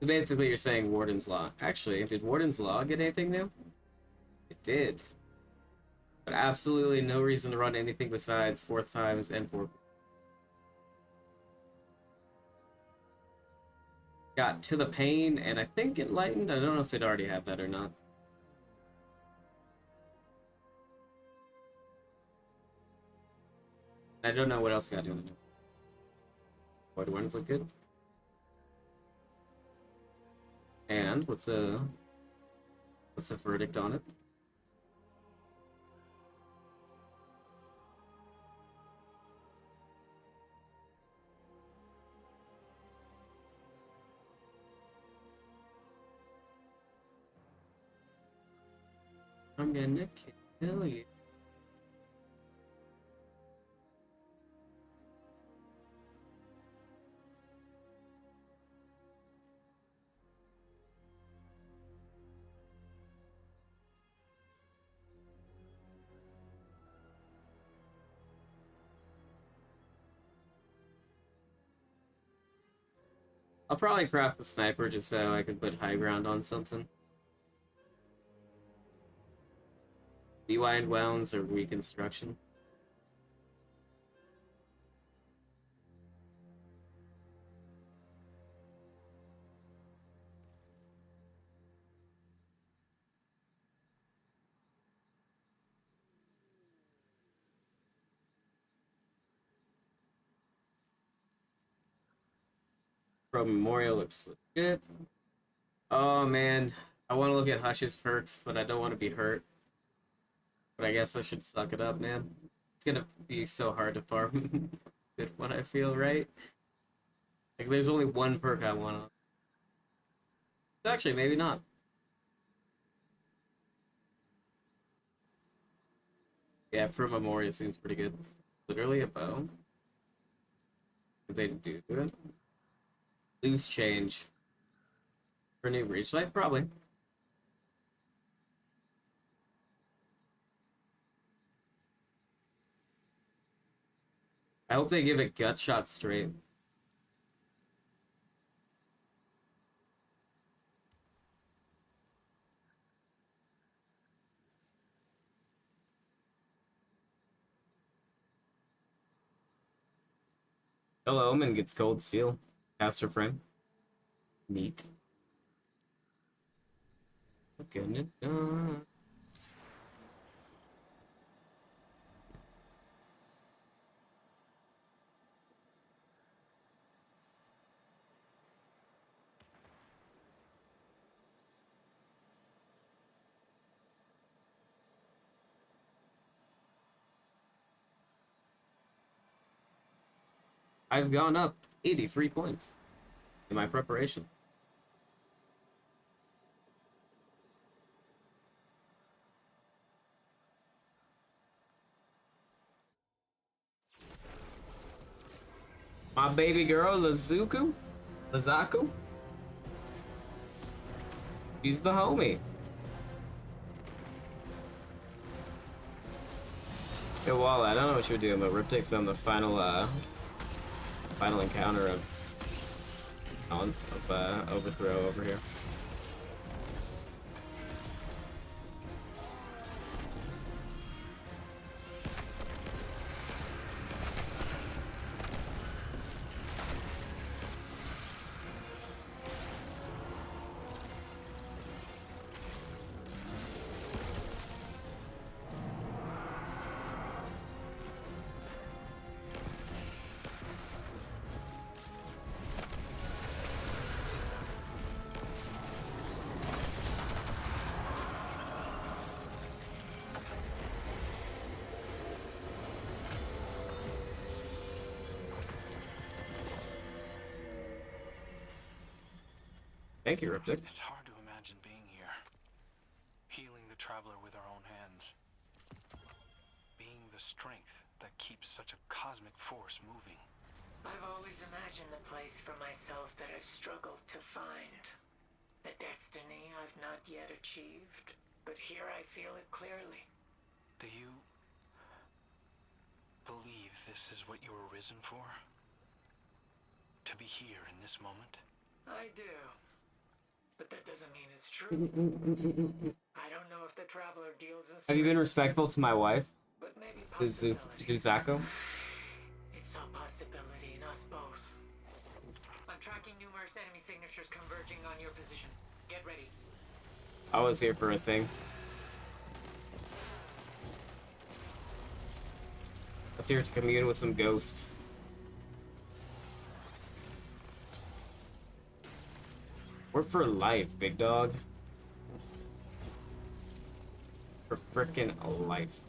basically you're saying Warden's Law. Actually, did Warden's Law get anything new? It did. But absolutely no reason to run anything besides 4th times and 4. Got To the Pain and I think Enlightened. I don't know if it already had that or not. I don't know what else got new. Void Warnings look good. And what's the verdict on it? I'm gonna kill you. I'll probably craft the sniper just so I can put high ground on something. Rewind wounds or reconstruction. Pro Memorial looks good. Oh man, I want to look at Hush's perks, but I don't want to be hurt. But I guess I should suck it up, man. It's gonna be so hard to farm good one, I feel, right? Like, there's only one perk I want. Actually, maybe not. Yeah, Pro Memorial seems pretty good. Literally a bow. Did they do it? Loose change. For new Breach Light? Probably. I hope they give it gut shot straight. Hello, Omen gets Cold Steel. Caster Frame. Neat. Getting it done. I've gone up 83 points in my preparation. My baby girl, Lazaku. She's the homie. Yo, Walla, I don't know what you're doing, but Riptick's on the final final encounter of overthrow over here. Thank you, Riptide.
It's hard to imagine being here, healing the Traveler with our own hands, being the strength that keeps such a cosmic force moving.
I've always imagined the place for myself that I've struggled to find. The destiny I've not yet achieved, but here I feel it clearly.
Do you believe this is what you were risen for? To be here in this moment?
I do. But that doesn't mean it's true. I don't know if the Traveler deals in
Have you been respectful to my wife,
but maybe
Zuzako?
It's a possibility in us both. I'm tracking numerous enemy signatures converging on your position. Get ready.
I was here for a thing. I was here to commune with some ghosts. We're for life, big dog. For frickin' life.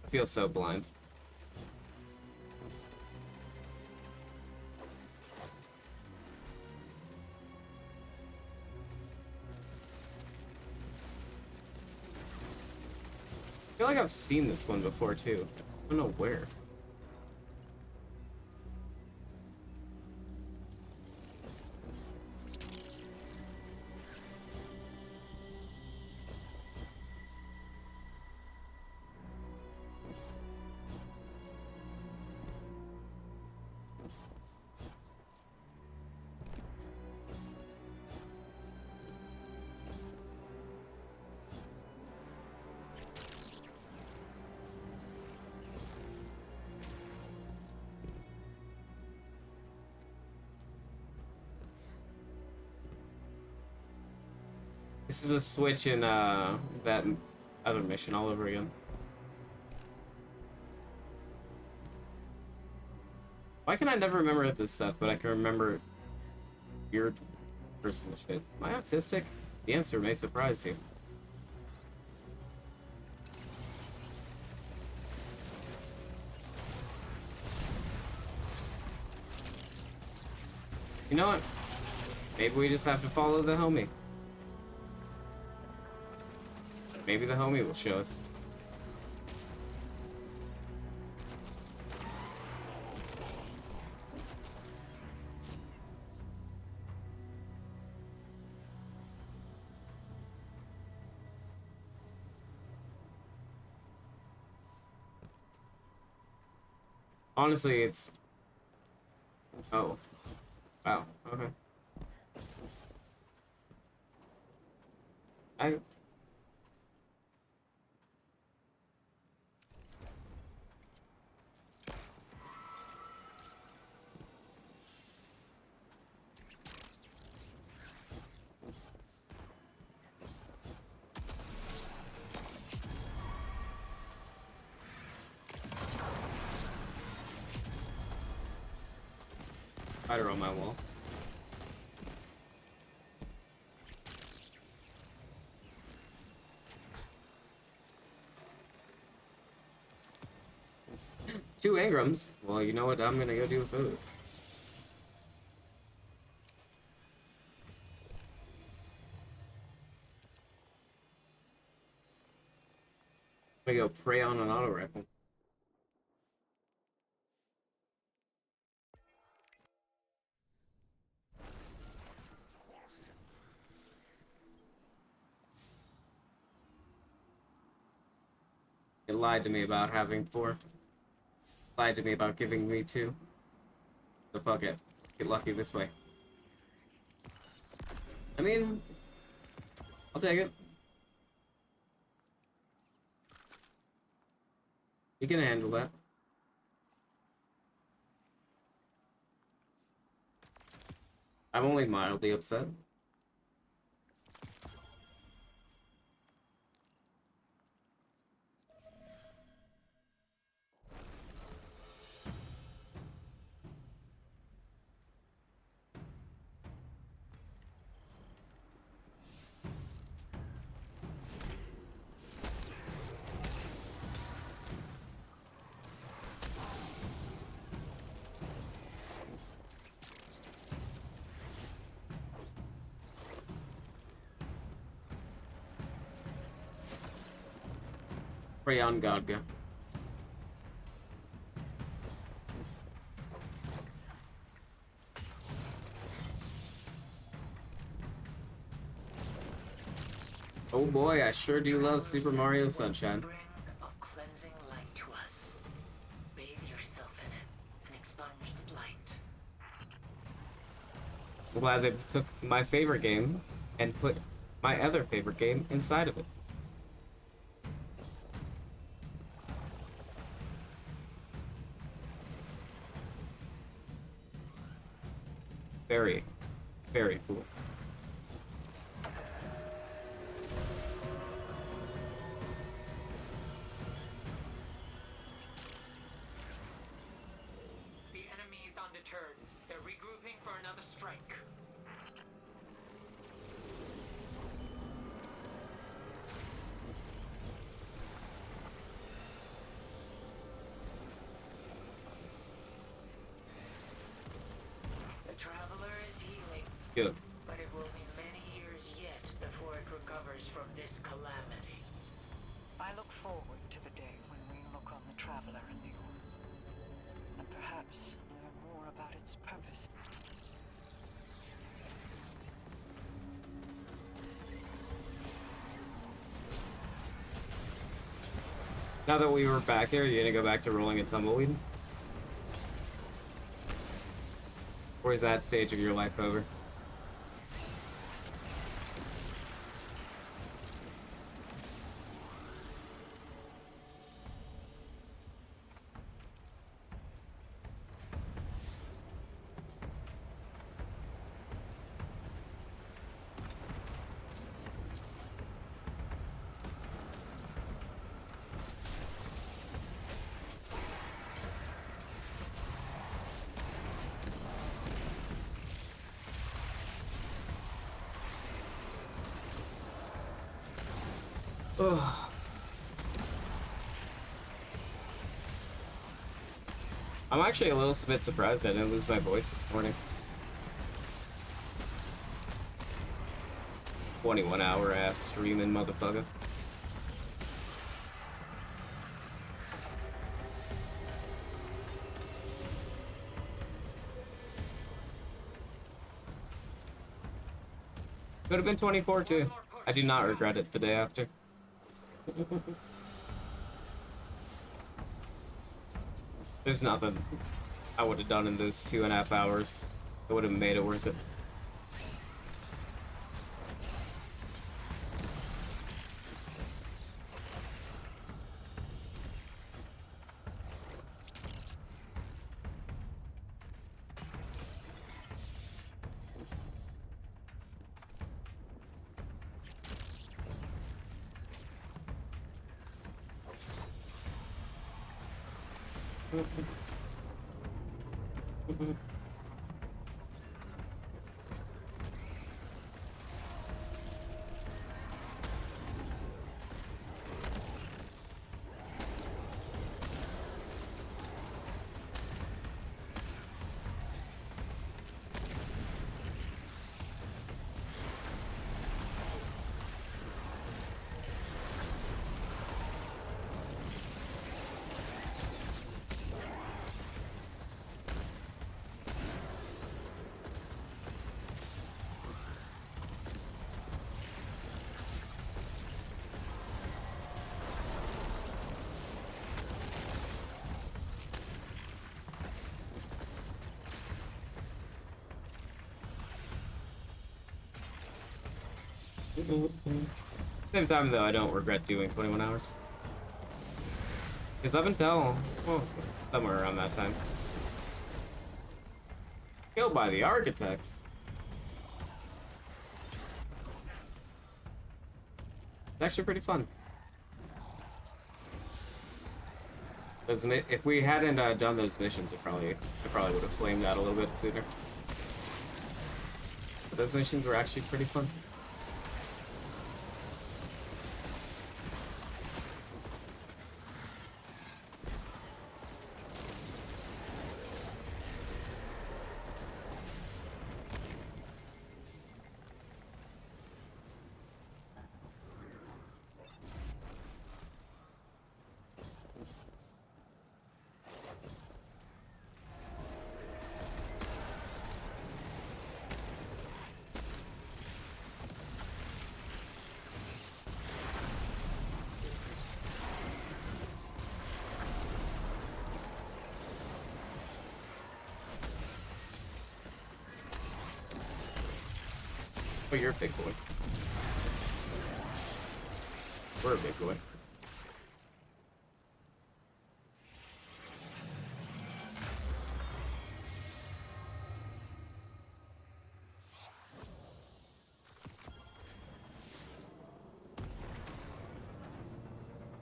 I feel so blind. I feel like I've seen this one before too. I don't know where. This is a switch in that other mission all over again. Why can I never remember this stuff, but I can remember weird person shit? Am I autistic? The answer may surprise you. You know what? Maybe we just have to follow the homie. Maybe the homie will show us. Honestly, it's... Oh. Wow, okay. Spider on my wall. 2 Ingrams. Well, you know what I'm gonna go do with those. I'm gonna go prey on an auto rifle. It lied to me about having 4. Lied to me about giving me 2. So fuck it. Get lucky this way. I mean, I'll take it. You can handle that. I'm only mildly upset. Prey on Godga. Oh boy, I sure do love Super Mario Sunshine.
Spring of cleansing light to us. Bathe yourself in it and expunge the blight.
I'm glad they took my favorite game and put my other favorite game inside of it. Very, very cool.
The enemy is undeterred. They're regrouping for another strike. The Traveler is healing.
Good.
But it will be many years yet before it recovers from this calamity.
I look forward to the day when we look on the Traveler anew, and perhaps learn more about its purpose.
Now that we were back there, you gonna go back to rolling a tumbleweed? Or is that stage of your life over? Ugh. I'm actually a little bit surprised I didn't lose my voice this morning. 21-hour ass streaming motherfucker. Could have been 24 too. I do not regret it the day after. There's nothing I would have done in those 2.5 hours that would have made it worth it. Same time though, I don't regret doing 21 hours. Because up until, well, somewhere around that time. Killed by the architects. It's actually pretty fun. If we hadn't done those missions, I probably would have flamed out a little bit sooner. But those missions were actually pretty fun. Oh, you're a big boy. We're a big boy.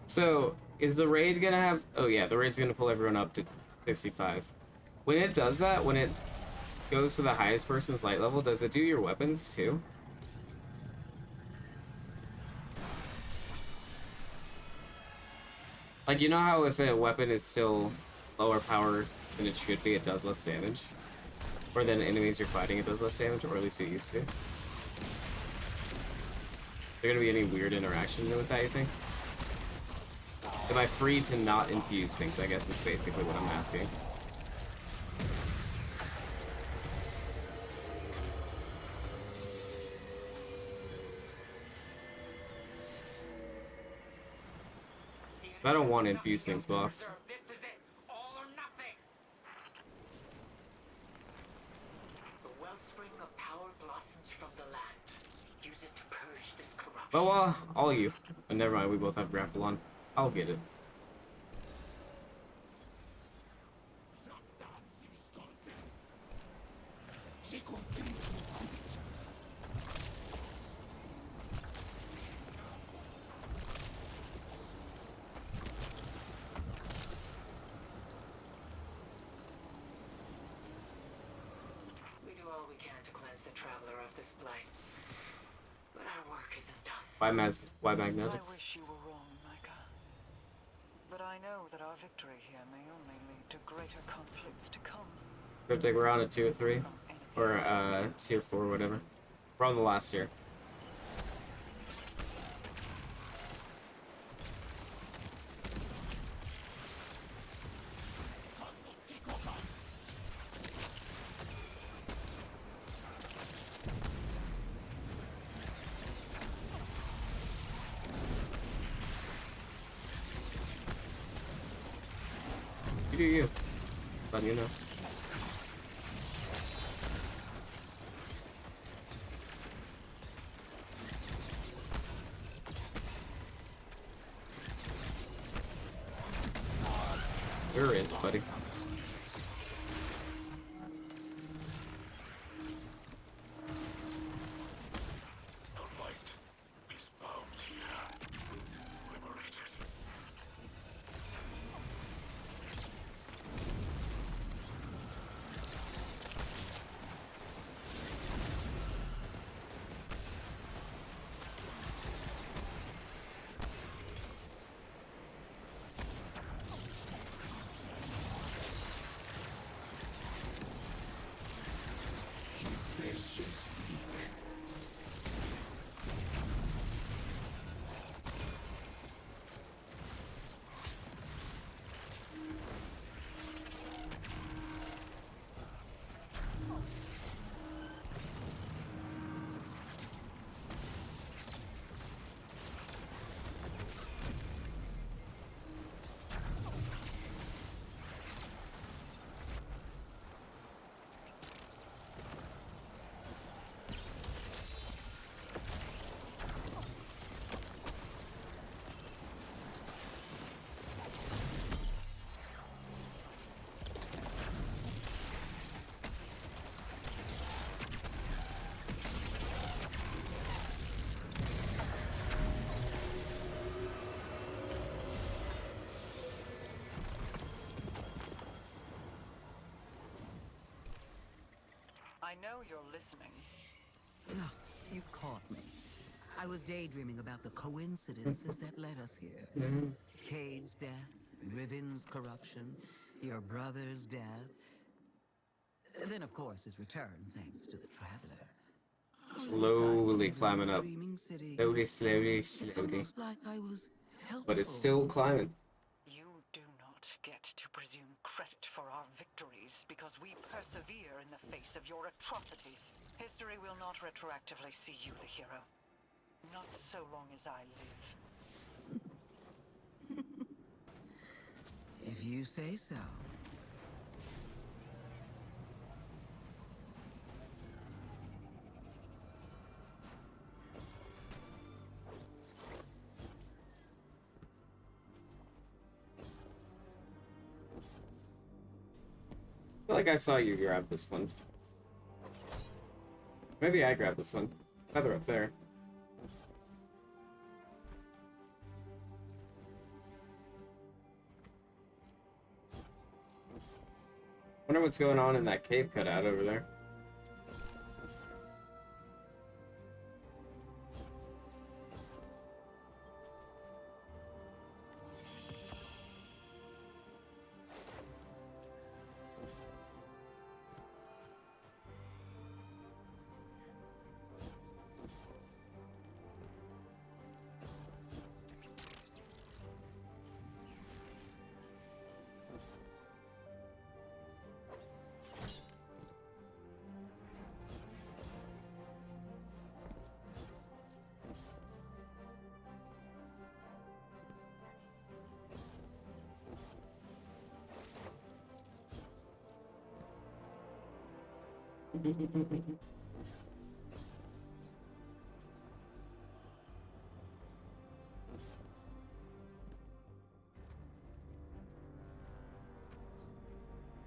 So, is the raid gonna have... Oh yeah, the raid's gonna pull everyone up to 65. When it does that, when it goes to the highest person's light level, does it do your weapons too? Like, you know how if a weapon is still lower power than it should be, it does less damage? Or then enemies you're fighting, it does less damage, or at least it used to? Is there gonna be any weird interaction with that, you think? Am I free to not infuse things, I guess is basically what I'm asking. I don't want to infuse things, boss.
This is it. All or nothing. The wellspring of power blossoms from the land. Use it to purge this corruption.
Well, all you. And never mind, we both have grapple on. I'll get it.
We do all we can to cleanse the traveler of this blight. But our work isn't done.
Why magnetics?
I wish you were wrong, Micah. But I know that our victory here may only lead to greater conflicts to come.
Cryptic, we're on a 2 or 3? Or, tier 4, whatever. We're on the last tier. You do you. Letting you know. Where is, buddy?
The light is bound here. Liberate it.
know you're listening.
Ah, you caught me. I was daydreaming about the coincidences that led us here. Cade's death, Riven's corruption, your brother's death. Then, of course, his return, thanks to the Traveler.
Slowly climbing up.
Dreaming city.
Slowly,
It's almost like I was helpful.
But it's still climbing.
You do not get to presume credit for our victories because we persevere in the face of your atrocities. History will not retroactively see you the hero. Not so long as I live.
If you say so.
I feel like I saw you grab this one. Maybe I grabbed this one. Feather up there. Wonder what's going on in that cave cutout over there.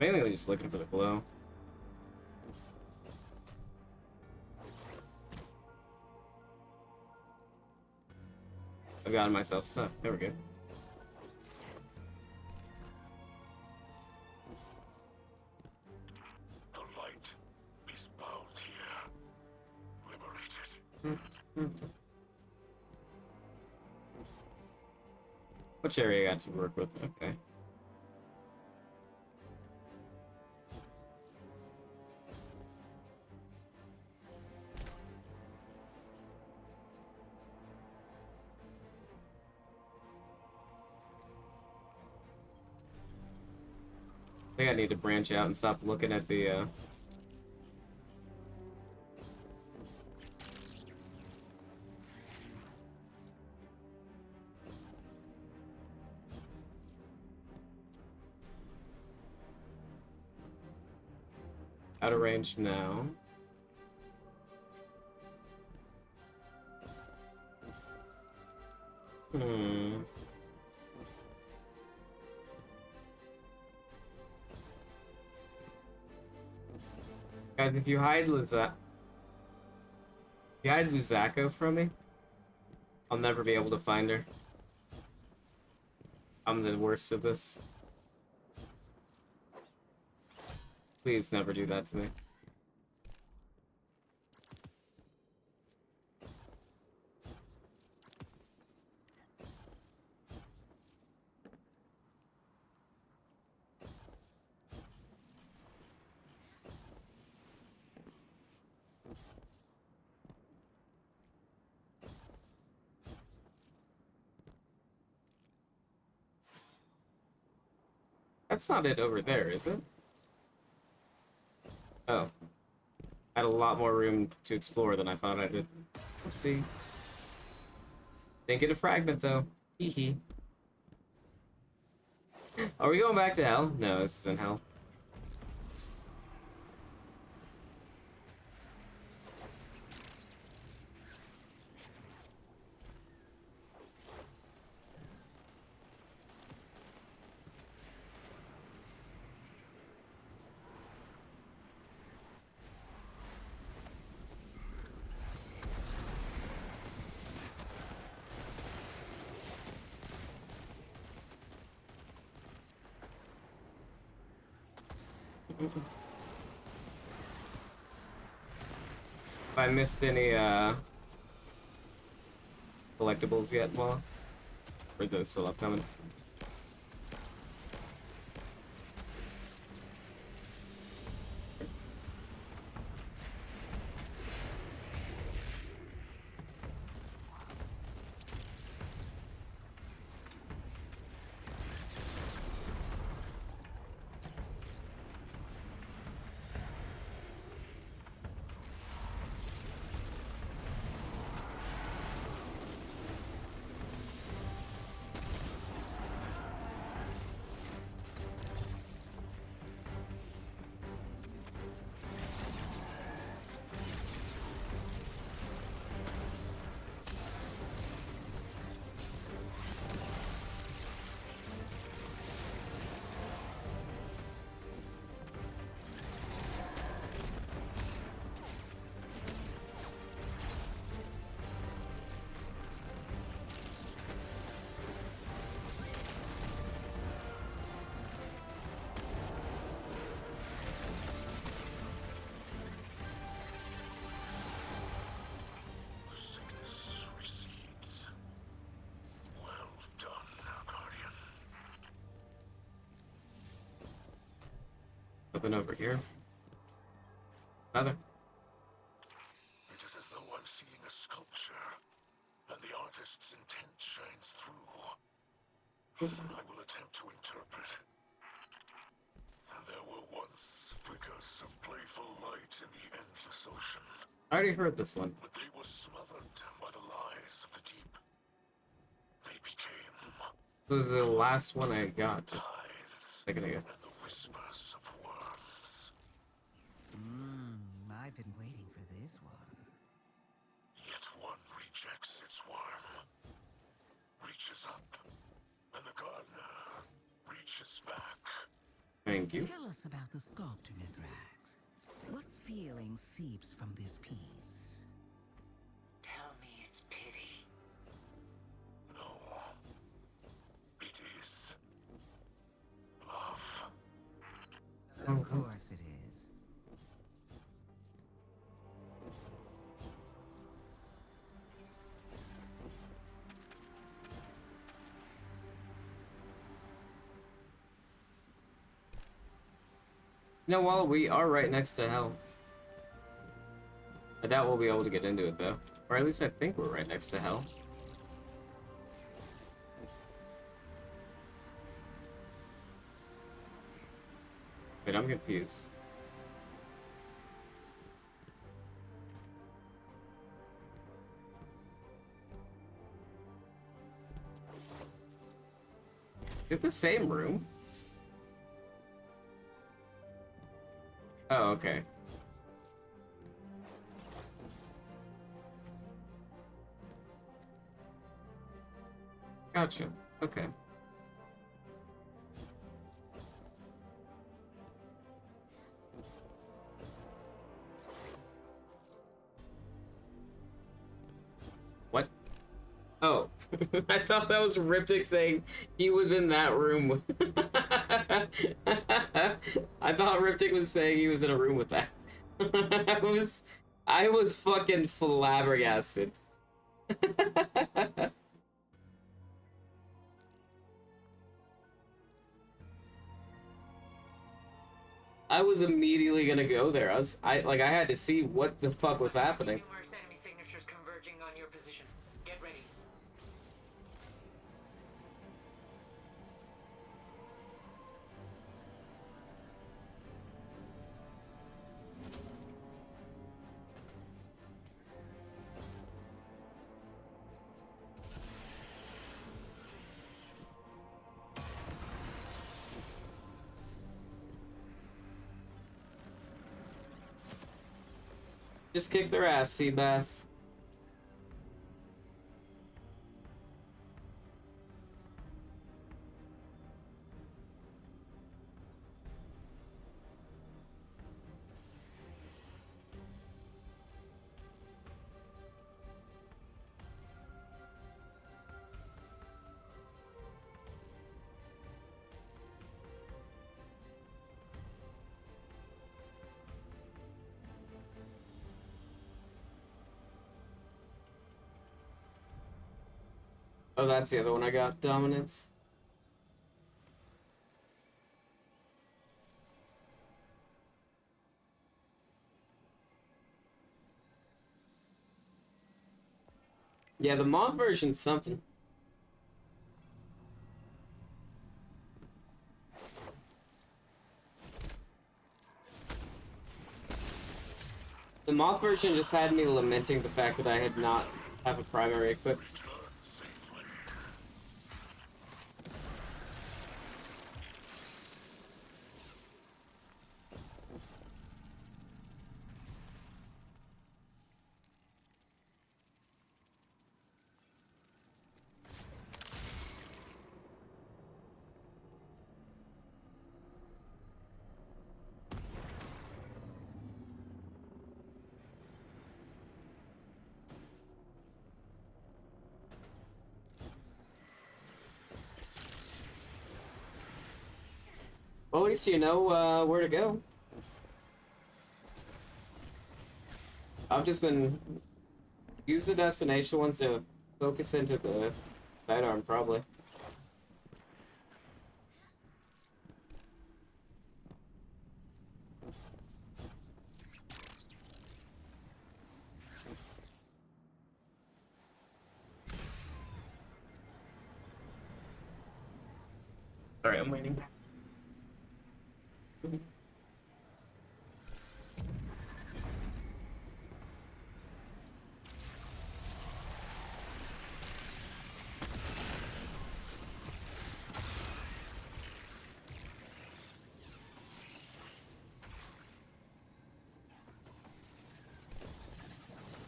Mainly just looking for the glow. I've gotten myself stuck. There we go.
The light is bound here. Liberated.
Which area I got to work with? Okay. I think I need to branch out and stop looking at the out of range now. Guys, if you hide Luzako from me, I'll never be able to find her. I'm the worst of this. Please never do that to me. That's not it over there, is it? Oh. I had a lot more room to explore than I thought I did. We'll see. Didn't get a fragment, though. Hee hee. Are we going back to hell? No, this isn't hell. If I missed any collectibles yet, Walla? Or those still upcoming?
The sickness recedes. Well done, Guardian.
Something over here. Another.
It is as though I'm seeing a sculpture, and the artist's intent shines through. I will attempt to interpret. There were once flickers of playful light in the endless ocean,
I already heard this one.
but they were smothered by the lies of the deep. They became
This is the last one I got just a
tithes
second ago.
and the whispers of worms.
I've been waiting for this one.
Yet one rejects its worm, reaches up, and the gardener reaches back.
Thank you.
Tell us about the sculptor, Mithrax. What feeling seeps from this piece?
Tell me it's pity.
No, it is love.
Of course it is.
You know, while we are right next to hell. I doubt we'll be able to get into it though. Or at least I think we're right next to hell. Wait, I'm confused. Is it the same room? Oh, okay. Gotcha. Okay. What? Oh. I thought that was Riptych saying he was in that room with... I thought Riptych was saying he was in a room with that. I was fucking flabbergasted. I was immediately gonna go there. I had to see what the fuck was happening.
Numerous enemy signatures converging on your position. Get ready.
Just kick their ass, Seabass. Oh, that's the other one I got. Dominance. Yeah, the mod version's something. The moth version just had me lamenting the fact that I had not have a primary equipped. Well, at least you know where to go. I've just been use the destination ones to focus into the sidearm, probably. Sorry, I'm waiting.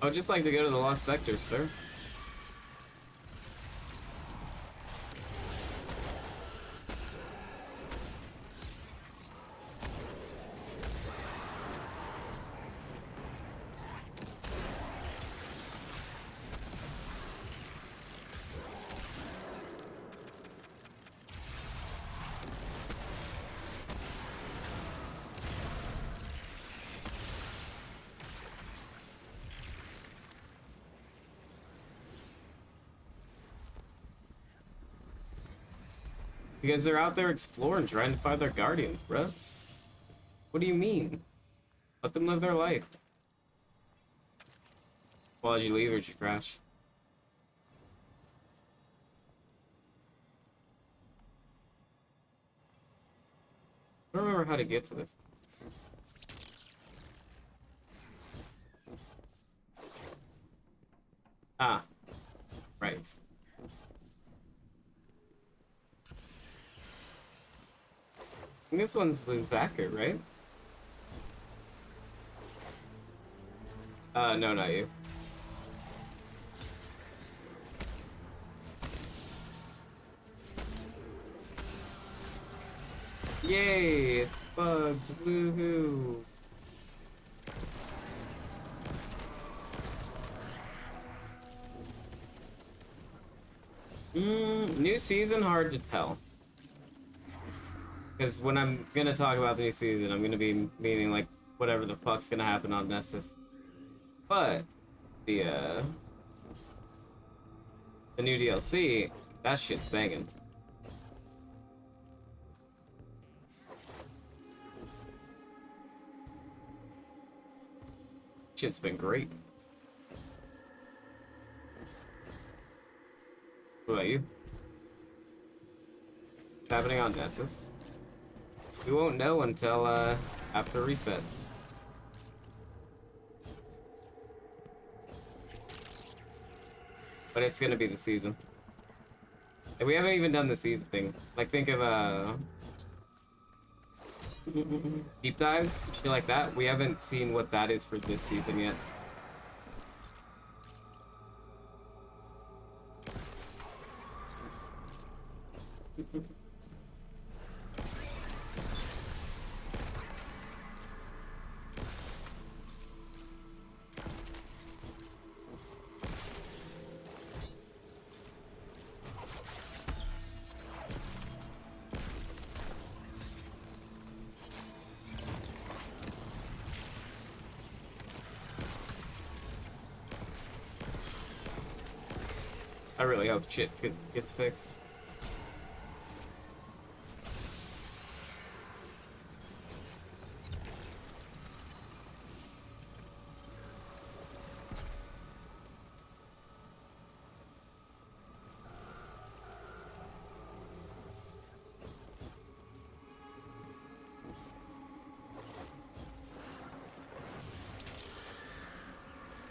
I would just like to go to the Lost Sector, sir. Because they're out there exploring, trying to find their guardians, bro. What do you mean? Let them live their life. Well, did you leave or did you crash? I don't remember how to get to this. Ah. Right. I think this one's the Zacker, right? No, not you. Yay, it's bugged. Woohoo. New season, hard to tell. Because when I'm gonna talk about the new season, I'm gonna be meaning like whatever the fuck's gonna happen on Nessus. But the new DLC, that shit's banging. Shit's been great. What about you? What's happening on Nessus? We won't know until after reset. But it's gonna be the season. And we haven't even done the season thing. Like, think of deep dives, shit like that. We haven't seen what that is for this season yet. I really hope shit gets fixed.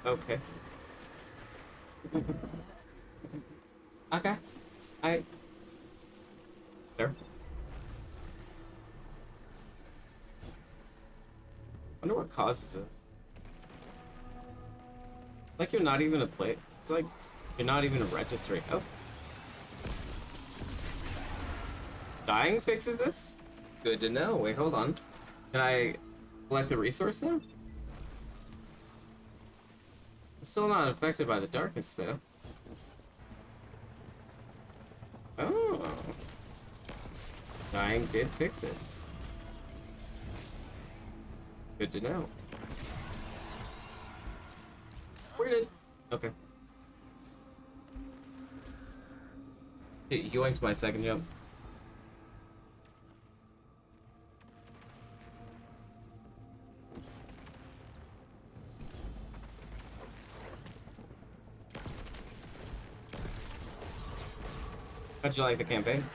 Okay. Okay. There. Wonder what causes it. Like you're not even a play. It's like you're not even registering. Oh. Dying fixes this? Good to know. Wait, hold on. Can I collect the resource now? I'm still not affected by the darkness though. Oh. Dying did fix it. Good to know. Where did... Okay. It yoinked my second jump. How'd you like the campaign?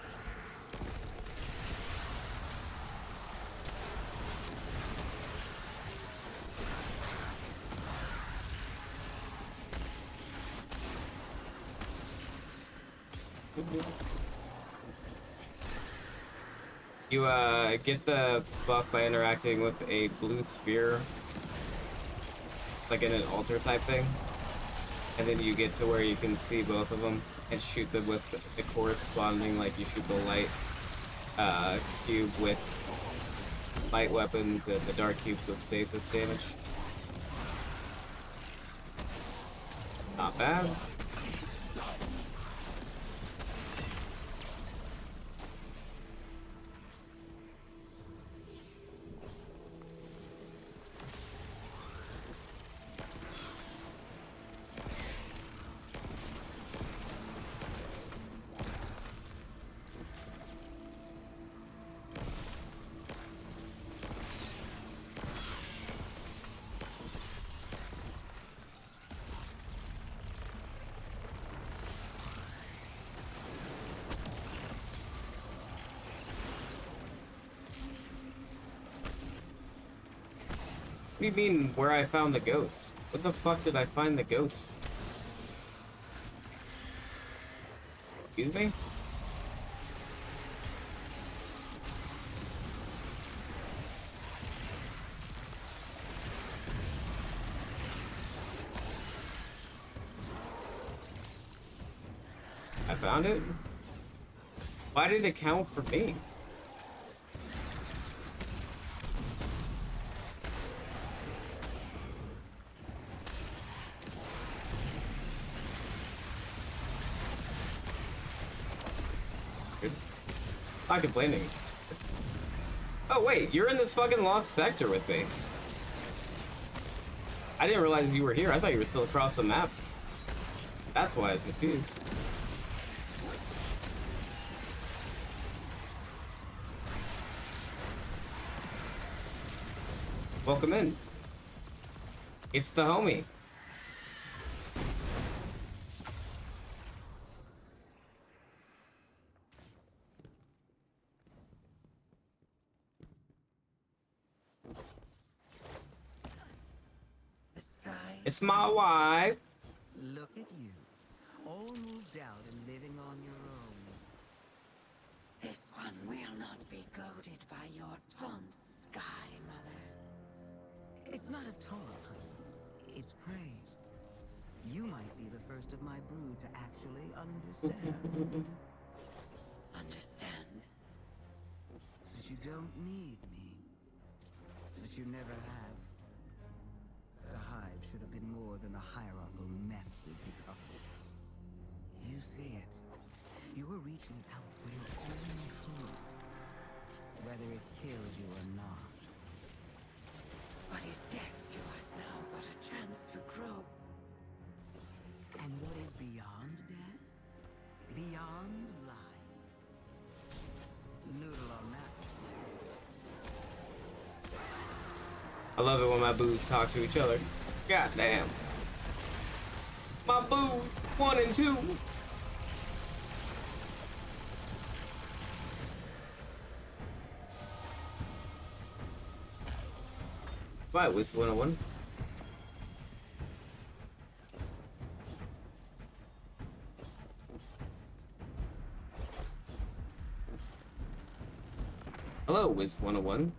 You get the buff by interacting with a blue sphere, like in an altar type thing, and then you get to where you can see both of them and shoot them with the corresponding, like you shoot the light cube with light weapons and the dark cubes with stasis damage. Not bad. What do you mean, where I found the ghost? What the fuck did I find the ghost? Excuse me? I found it? Why did it count for me? Not complaining. Oh wait, you're in this fucking lost sector with me. I didn't realize you were here. I thought you were still across the map. That's why I was confused. Welcome in. It's the homie. It's my wife.
Look at you, all moved out and living on your own.
This one will not be goaded by your taunts, Sky Mother.
It's not a taunt, it's praise. You might be the first of my brood to actually understand.
Understand?
That you don't need me. That you never have. The Hive should have been more than the hierarchical mess we've become. You see it. You are reaching out for your own truth. Whether it kills you or not.
What is death to us now got a chance to grow.
And what is beyond death?
I love it when my boos talk to each other. God damn. My boos, 1 and 2. Right, Wiz 101. Hello, Wiz 101.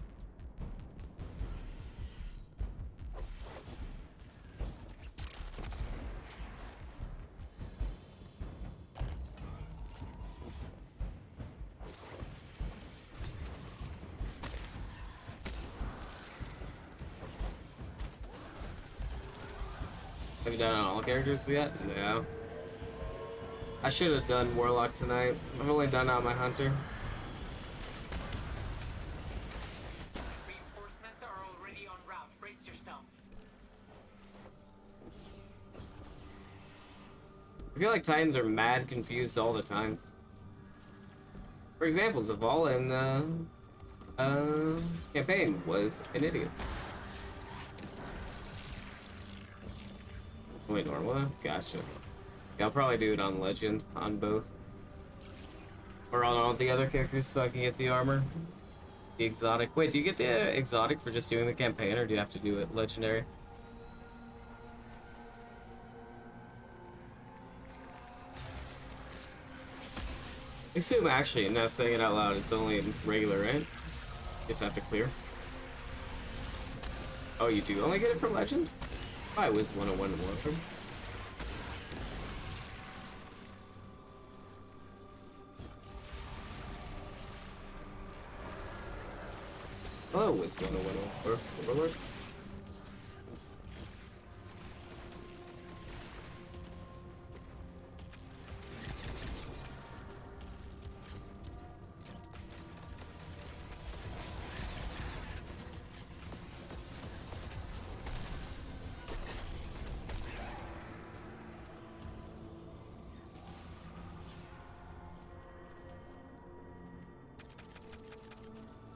Have you done all characters yet? No. I should have done Warlock tonight. I've only done out my Hunter.
Reinforcements are already en route. Brace yourself.
I feel like Titans are mad confused all the time. For example, Zavala in the campaign was an idiot. Wait, normal? Gotcha. Yeah, I'll probably do it on Legend, on both. Or on all the other characters so I can get the armor. The exotic. Wait, do you get the exotic for just doing the campaign, or do you have to do it legendary? I assume actually, now saying it out loud, it's only regular, right? Just have to clear. Oh, you do only get it for Legend? I was 101 and welcome. Hello, Wiz 101 Overlord.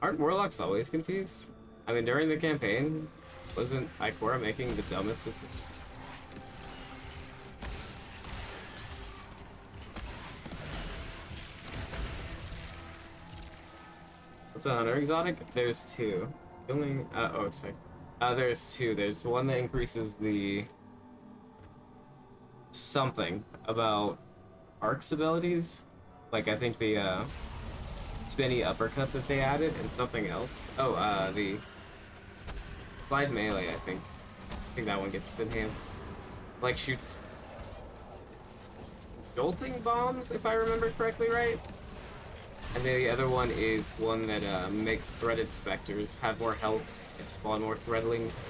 Aren't Warlocks always confused? I mean, during the campaign, wasn't Ikora making the dumbest system? What's a Hunter exotic? There's two. The only, oh, sorry. There's two. There's one that increases the something about Ark's abilities. Like, I think the, spinny uppercut that they added, and something else. Oh, the slide melee, I think. I think that one gets enhanced. Like, shoots jolting bombs, if I remember correctly, right? And the other one is one that makes threaded specters have more health and spawn more threadlings.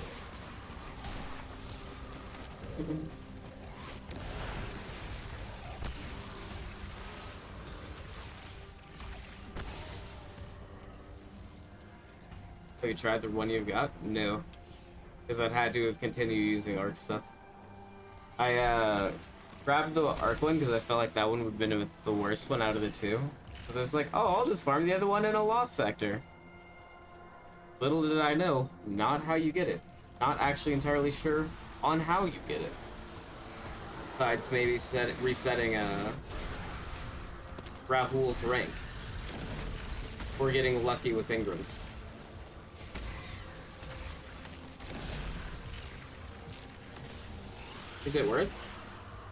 Have you tried the one you've got? No. Because I'd had to have continued using Arc stuff. I grabbed the Arc one because I felt like that one would have been the worst one out of the two. Because I was like, oh, I'll just farm the other one in a lost sector. Little did I know, not how you get it. Not actually entirely sure on how you get it. Besides maybe resetting Rahul's rank. Or getting lucky with Ingram's. Is it worth?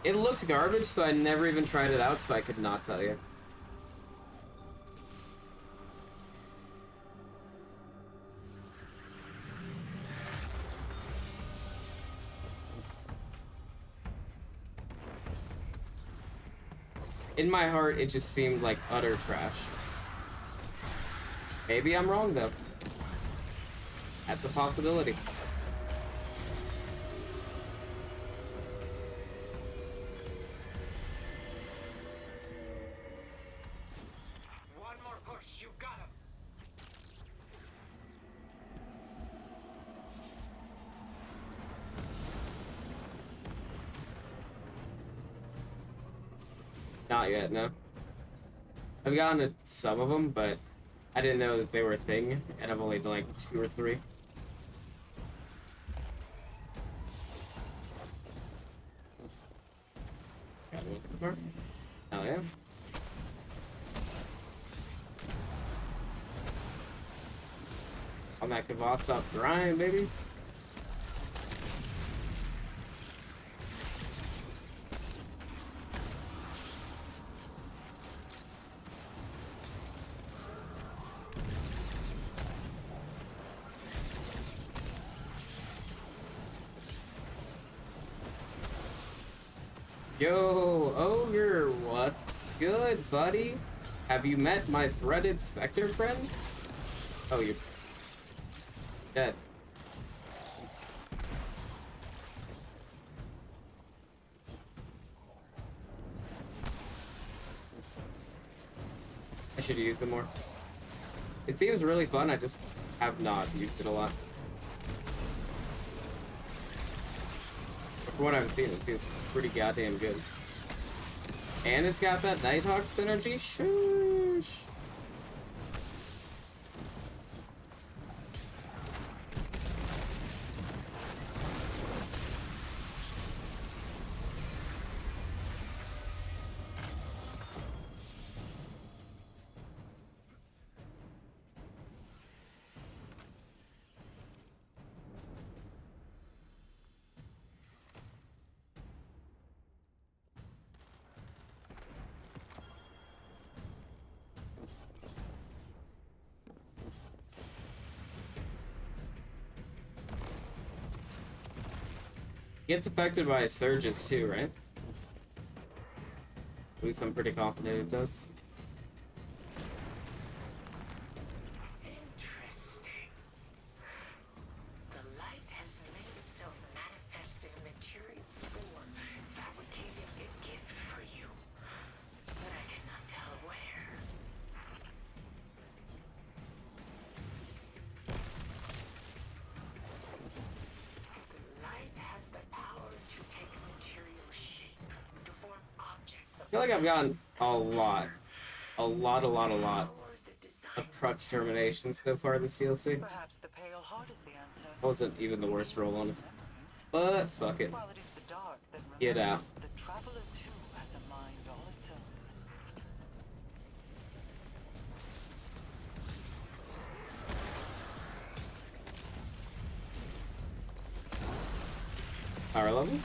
It looked garbage, so I never even tried it out, so I could not tell you. In my heart, it just seemed like utter trash. Maybe I'm wrong, though. That's a possibility. Not yet, no. I've gotten to some of them, but I didn't know that they were a thing, and I've only done like 2 or 3. Hell yeah. On that Kavasov grind, baby. Yo, Ogre, what's good, buddy? Have you met my threaded specter friend? Oh, you're dead. I should use them more. It seems really fun, I just have not used it a lot. For what I've seen, it seems pretty goddamn good. And it's got that Nighthawk synergy? Shoosh! Gets affected by surges too, right? At least I'm pretty confident it does.
Interesting. The light has made itself manifest in material form, fabricating a gift for you. But I cannot tell where.
I feel like I've gotten a lot of Crux terminations so far this DLC.
Perhaps the Pale Heart is the answer.
Wasn't even the worst roll, honestly. But fuck it.
While it is the dark that
Get out.
remembers, the Traveler too has a mind all its own.
Power level?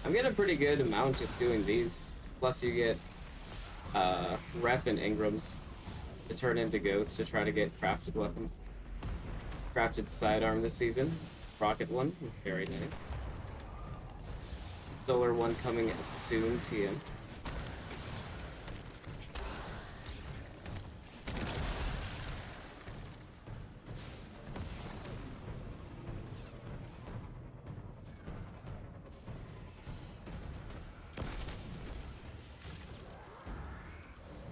I'm getting a pretty good amount just doing these. Plus you get rep and Ingrams to turn into ghosts to try to get crafted weapons. Crafted sidearm this season. Rocket one, very nice. Solar one coming soon, TM.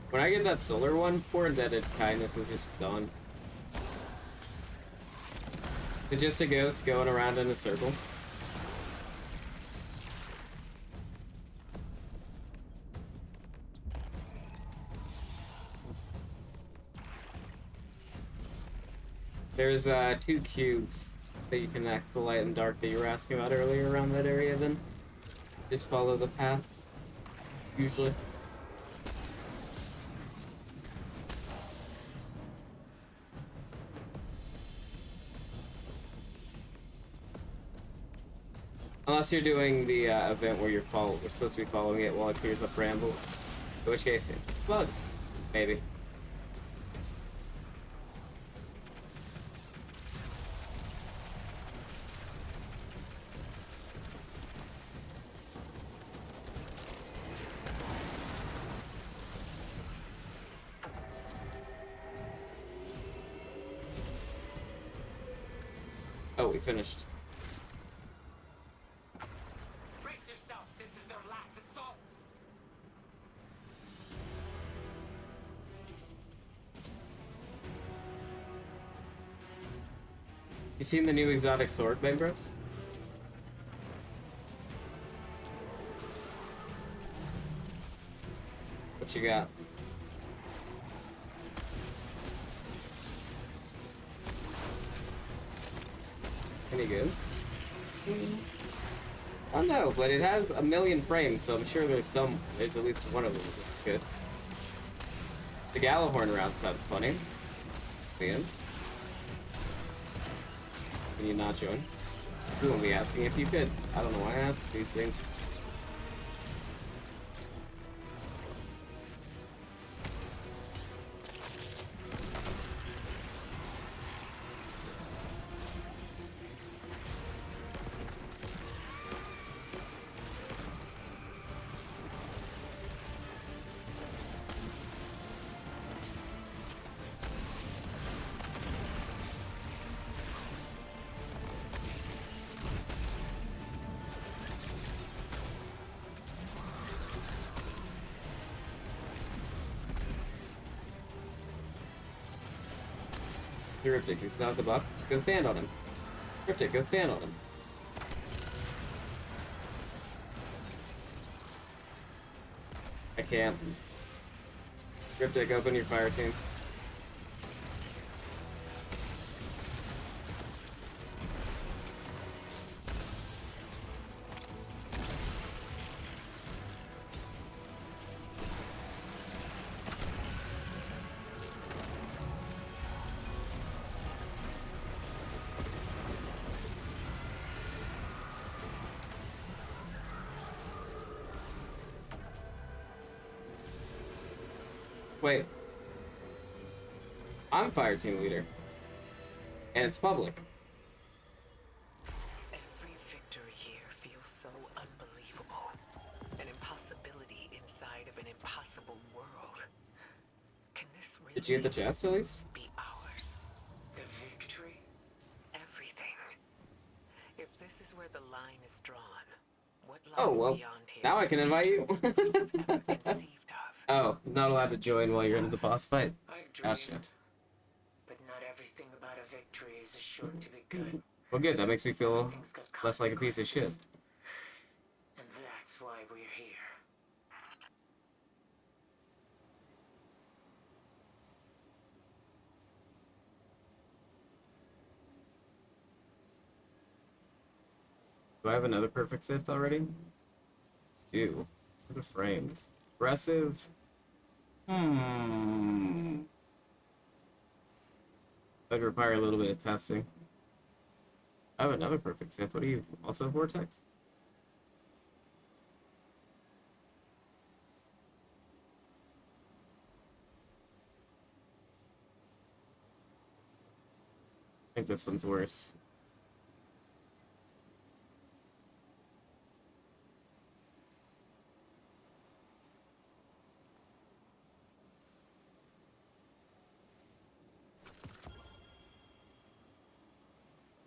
When I get that solar one, poor Indebted Kindness is just done. It's just a ghost going around in a circle. There's 2 cubes that you can connect the light and dark that you were asking about earlier around that area, then just follow the path, usually. Unless you're doing the event where you're supposed to be following it while it clears up brambles. In which case, it's bugged. Maybe. Oh, we finished. You seen the new exotic sword, Bangros? What you got? Any good? I don't know, but it has 1,000,000 frames, so I'm sure there's at least one of them that's good. The Gallahorn route sounds funny. Liam. Can you not join? You won't be asking if you could. I don't know why I ask these things. Cryptic, he's not the buff. Go stand on him. Cryptic, go stand on him. I can't. Cryptic, open your fire team. Wait. I'm fire team leader. And it's public.
Every victory here feels so unbelievable. An impossibility inside of an impossible world. Can this really
Did you get the chest at least?
be ours? The victory? Everything. If this is where the line is drawn, what lies
Oh, well,
beyond here
now I
is
can invite you.
ever conceived of.
Oh, not allowed to join while you're in the boss fight.
I've
Gotcha.
dreamed, but not everything about a victory is assured to be good.
Well, good. That makes me feel
Everything's got
less like a piece of shit.
consequences. And that's why we're here.
Do I have another perfect fifth already? Ew. Look at the frames. Aggressive. That'd require a little bit of testing. I have another perfect fifth. What are you? Also Vortex? I think this one's worse.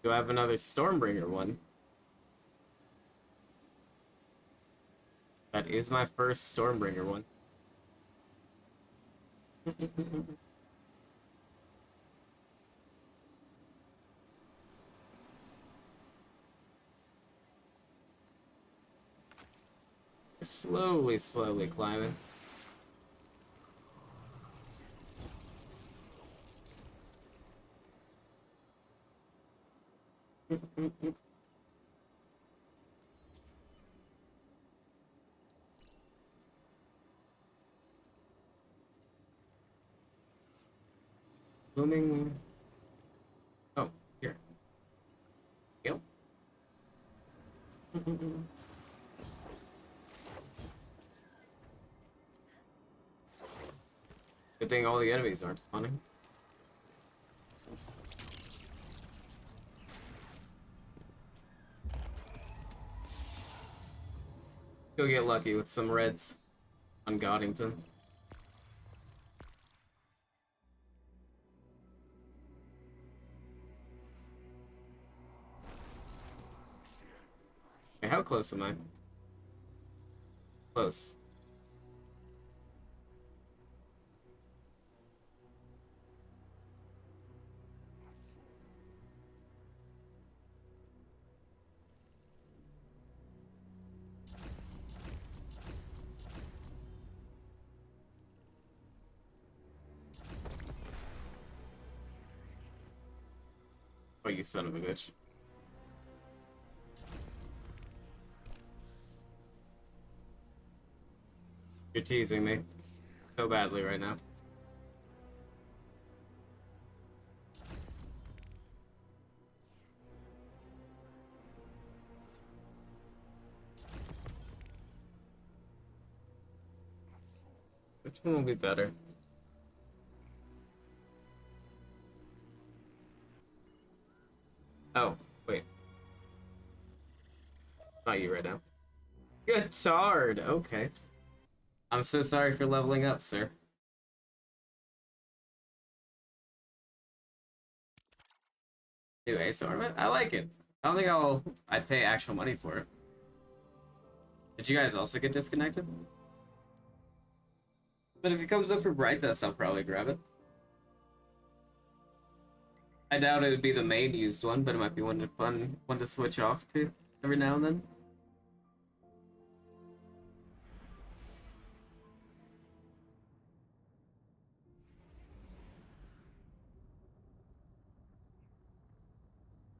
Do I have another Stormbringer one? That is my first Stormbringer one. Slowly climbing. Blooming. Oh, here. Yep. Good thing all the enemies aren't spawning. Go get lucky with some reds on Goddington. Hey, how close am I? Close. Oh, you son of a bitch. You're teasing me so badly right now. Which one will be better? Oh, wait. Not you right now. Guitard! Okay. I'm so sorry for leveling up, sir. New Ace Ornament? I like it. I don't think I'd pay actual money for it. Did you guys also get disconnected? But if it comes up for Bright Dust, I'll probably grab it. I doubt it would be the main used one, but it might be one to switch off to every now and then.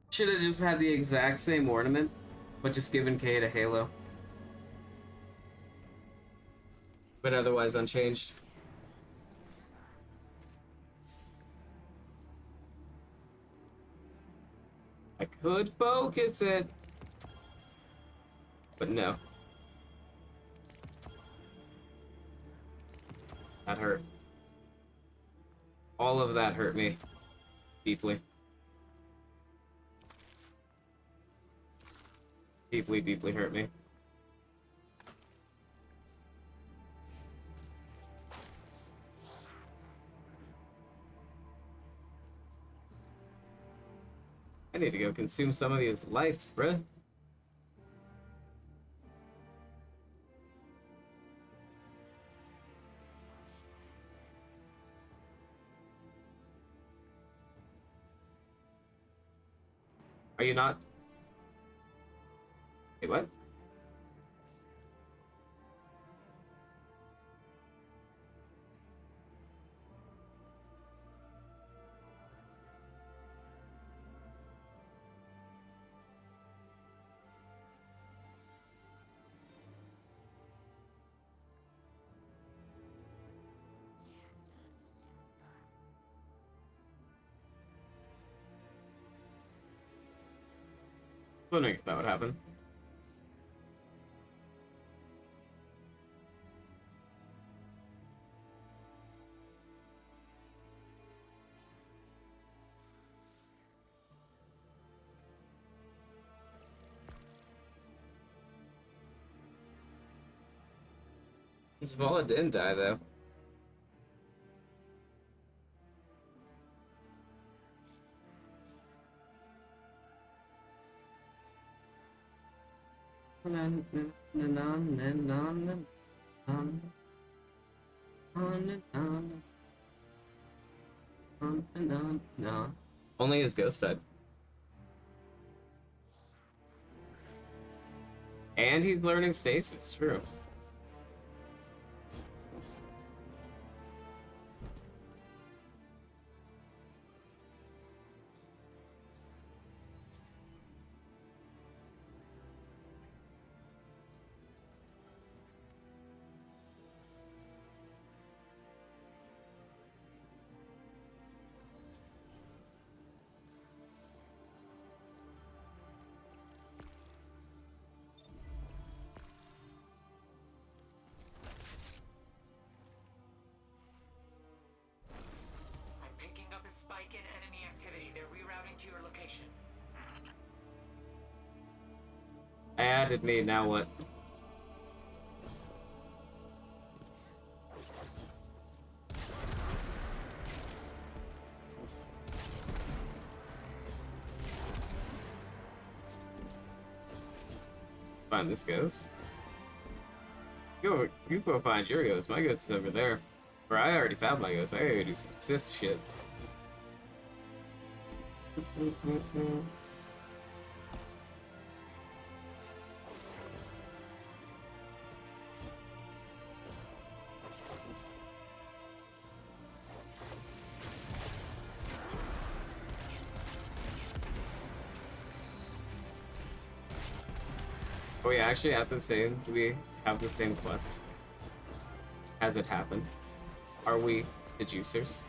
Should have just had the exact same ornament, but just given Cade a halo. But otherwise unchanged. I could focus it, but no. That hurt. All of that hurt me deeply. Deeply, deeply hurt me. I need to go consume some of these lights, bruh. Are you not? Wait, what? Wondering if that would happen. Zavala didn't die, though. Only his ghost died. And he's learning stasis, true.
Spike in enemy activity. They're rerouting to your location.
I added me, now what? Find this ghost. You go find your ghost. My ghost is over there. Or I already found my ghost. I gotta go do some sis shit. Are we actually at the same? Do we have the same quest? Has it happened? Are we the juicers?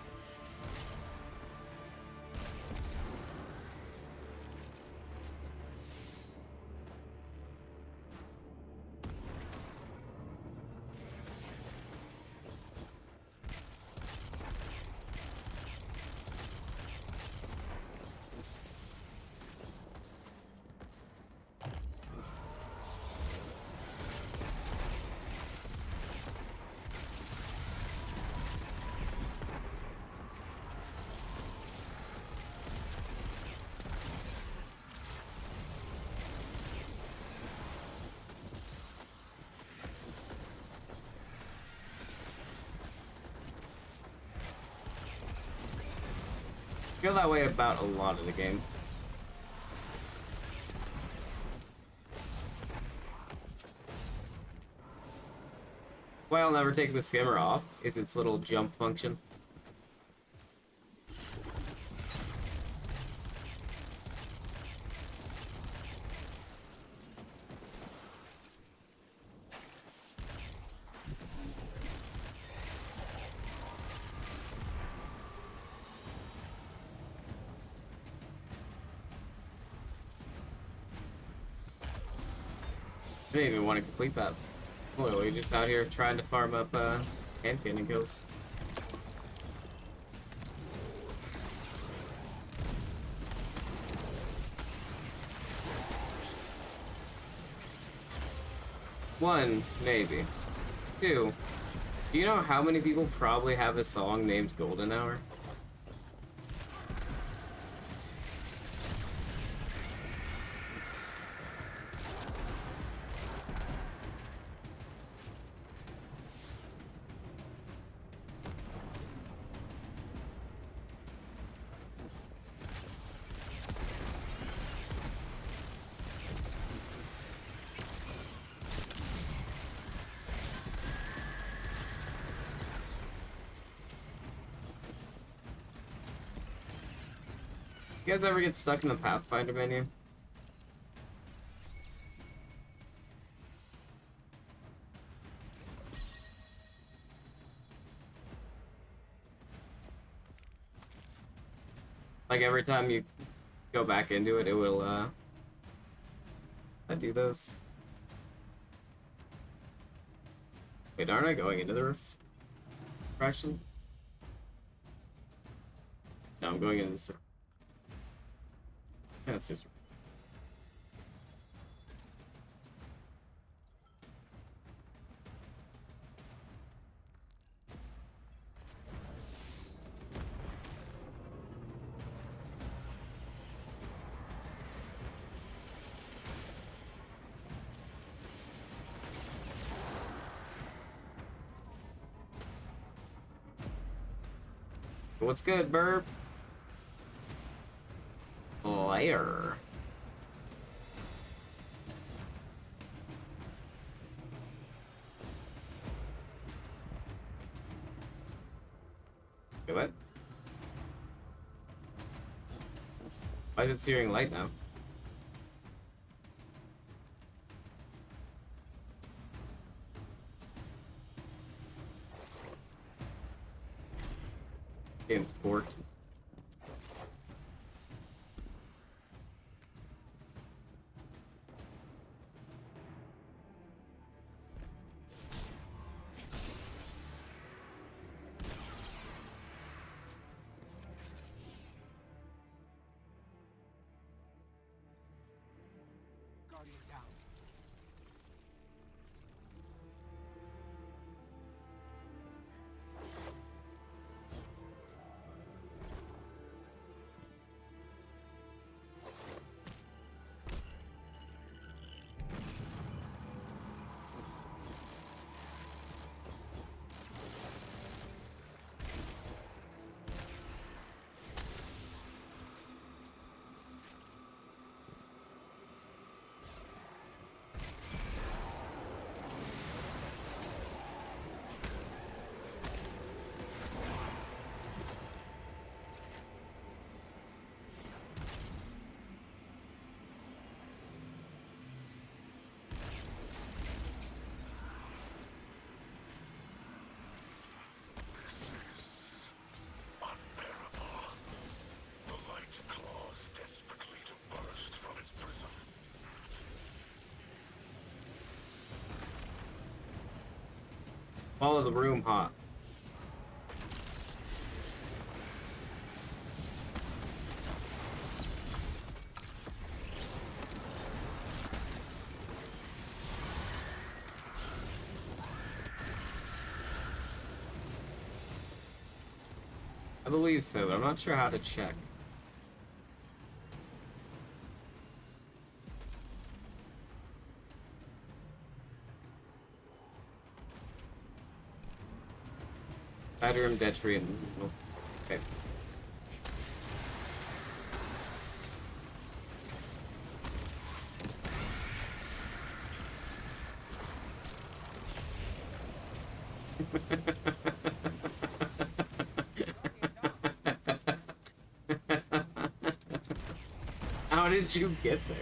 I feel that way about a lot of the game. Why I'll never take the skimmer off is its little jump function. I didn't even want to complete that. Boy, we're just out here trying to farm up hand cannon kills. One, maybe. Two, do you know how many people probably have a song named Golden Hour? You guys ever get stuck in the Pathfinder menu? Like every time you go back into it, it will I do those. Wait, aren't I going into the refraction? No, I'm going into the... That's just... What's good, Burp? Layer. Wait, what? Why is it searing light now? Game's porked.
Guardian down.
Follow the room, hot. I believe so, but I'm not sure how to check. Batterum Detrian. Okay. How did you get there?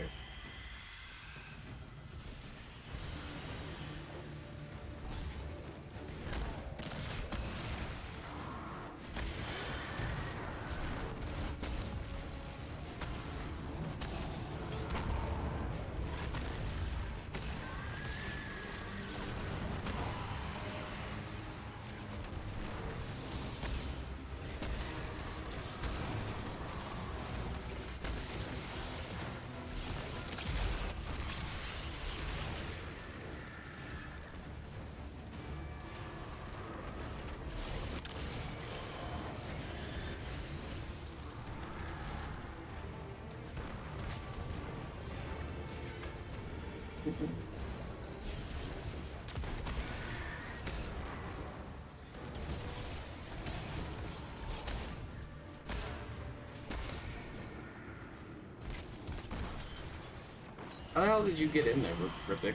How the hell did you get in there, Riptic?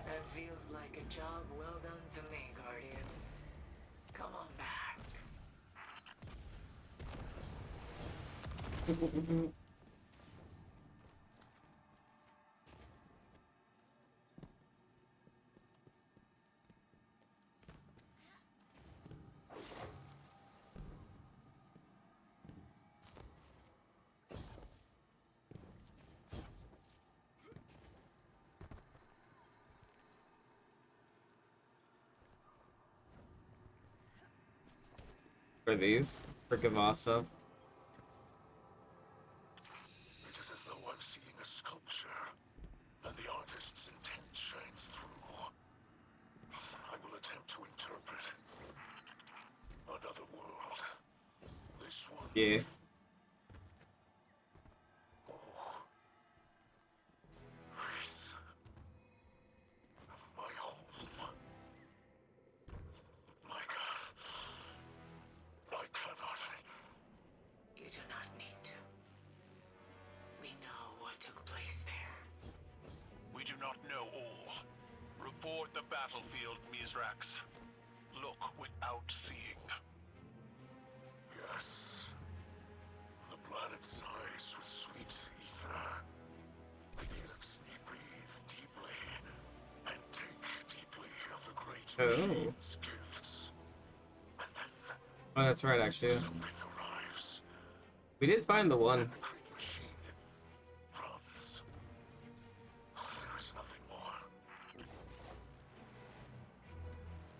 That feels like a job well done to me, Guardian. Come on back.
For these? For Gavasa?
It is as though I'm seeing a sculpture, and the artist's intent shines through. I will attempt to interpret another world. This one.
Yeah.
Reese. My home. Micah. I cannot.
You do not need to. We know what took place there.
We do not know all. Report the battlefield, Mizrax. Look without seeing.
Yes. The planet sighs with sweet ether. The Elixni breathe deeply and take deeply of the great machine's gifts. And then
Oh, that's right, actually.
something arrives.
We did find the one.
And the great machine runs. There is nothing more.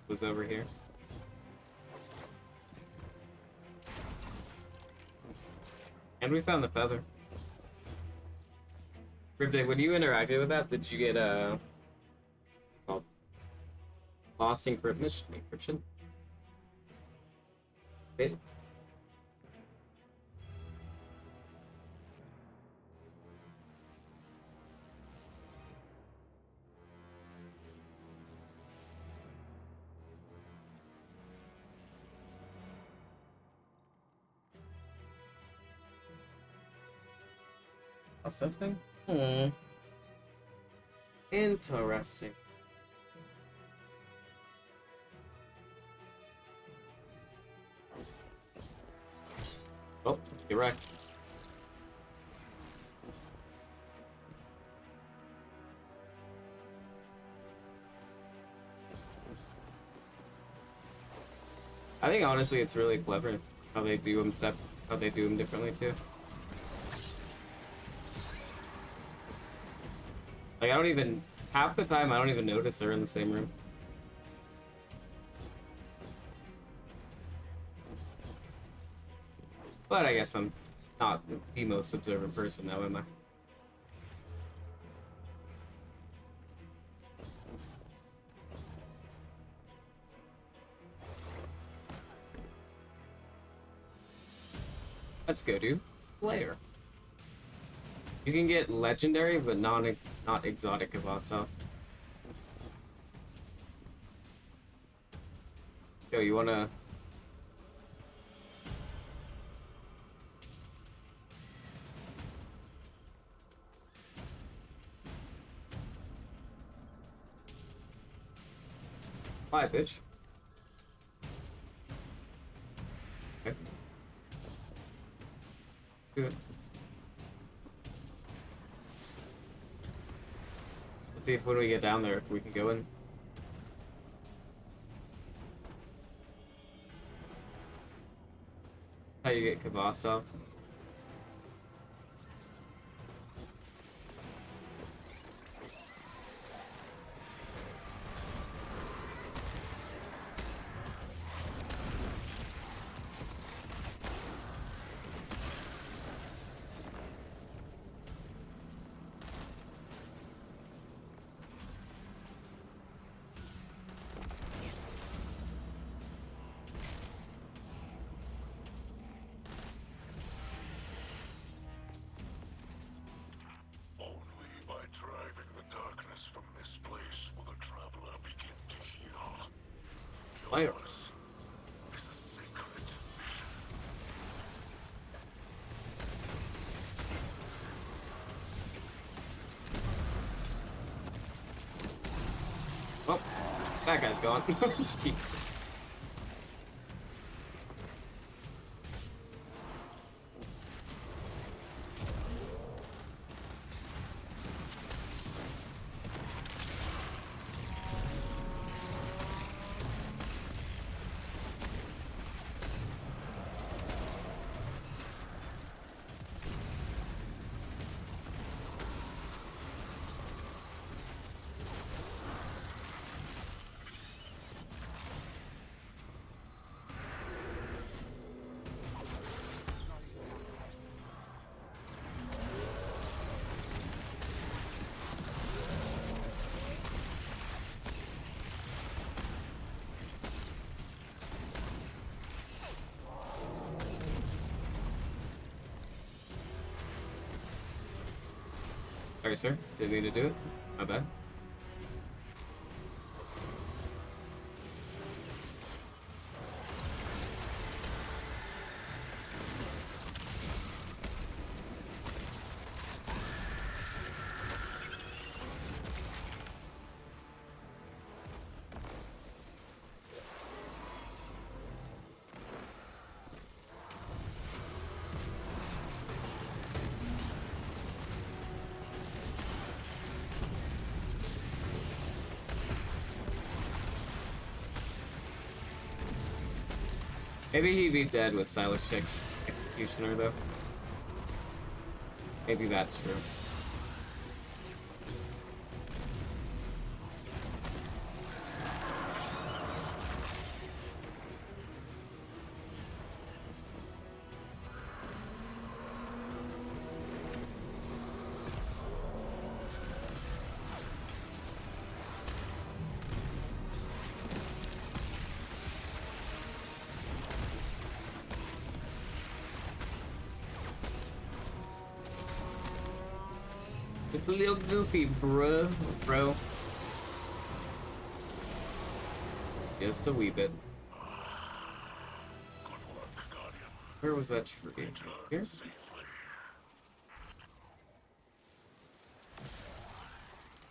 Was over here. And we found the feather. Ripday, when you interacted with that, did you get well, lost encryption? It. Something? Interesting. Oh, you're right. I think honestly it's really clever how they do them how they do them differently too. Like I don't even half the time I don't even notice they're in the same room. But I guess I'm not the most observant person now, am I? Let's go, dude. Slayer. You can get legendary, but not exotic Kvasov. Yo, you wanna? Bye, bitch. Okay. Good. Let's see if when we get down there, if we can go in. How you get Kvasov.
Only by driving the darkness from this place will the traveler begin to heal.
Fire.
Yours is a sacred mission.
Oh, that guy's gone. Jeez. Sorry, sir. Didn't mean to do it. My bad. Maybe he'd be dead with Stylistic Executioner, though. Maybe that's true. It's a little goofy, bro. Just a wee bit. Where was that tree? Here?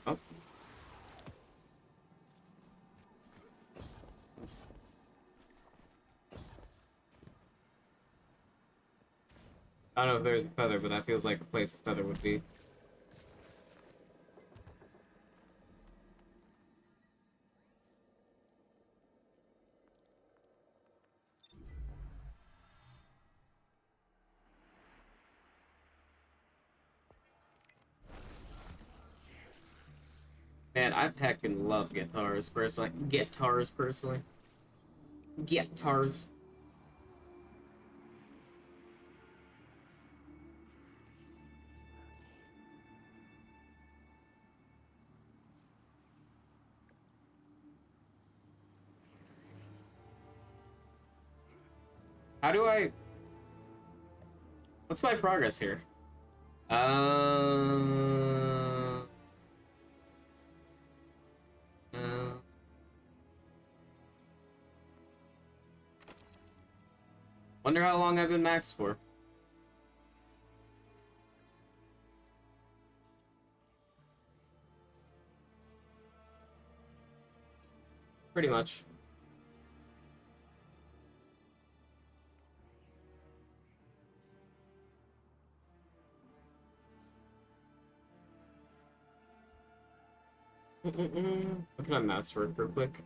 Oh. I don't know if there's a feather, but that feels like a place a feather would be. Man, I heckin' love guitars personally. Guitars personally. Guitars. How do I... What's my progress here? Wonder how long I've been maxed for. Pretty much. What can I master it real quick?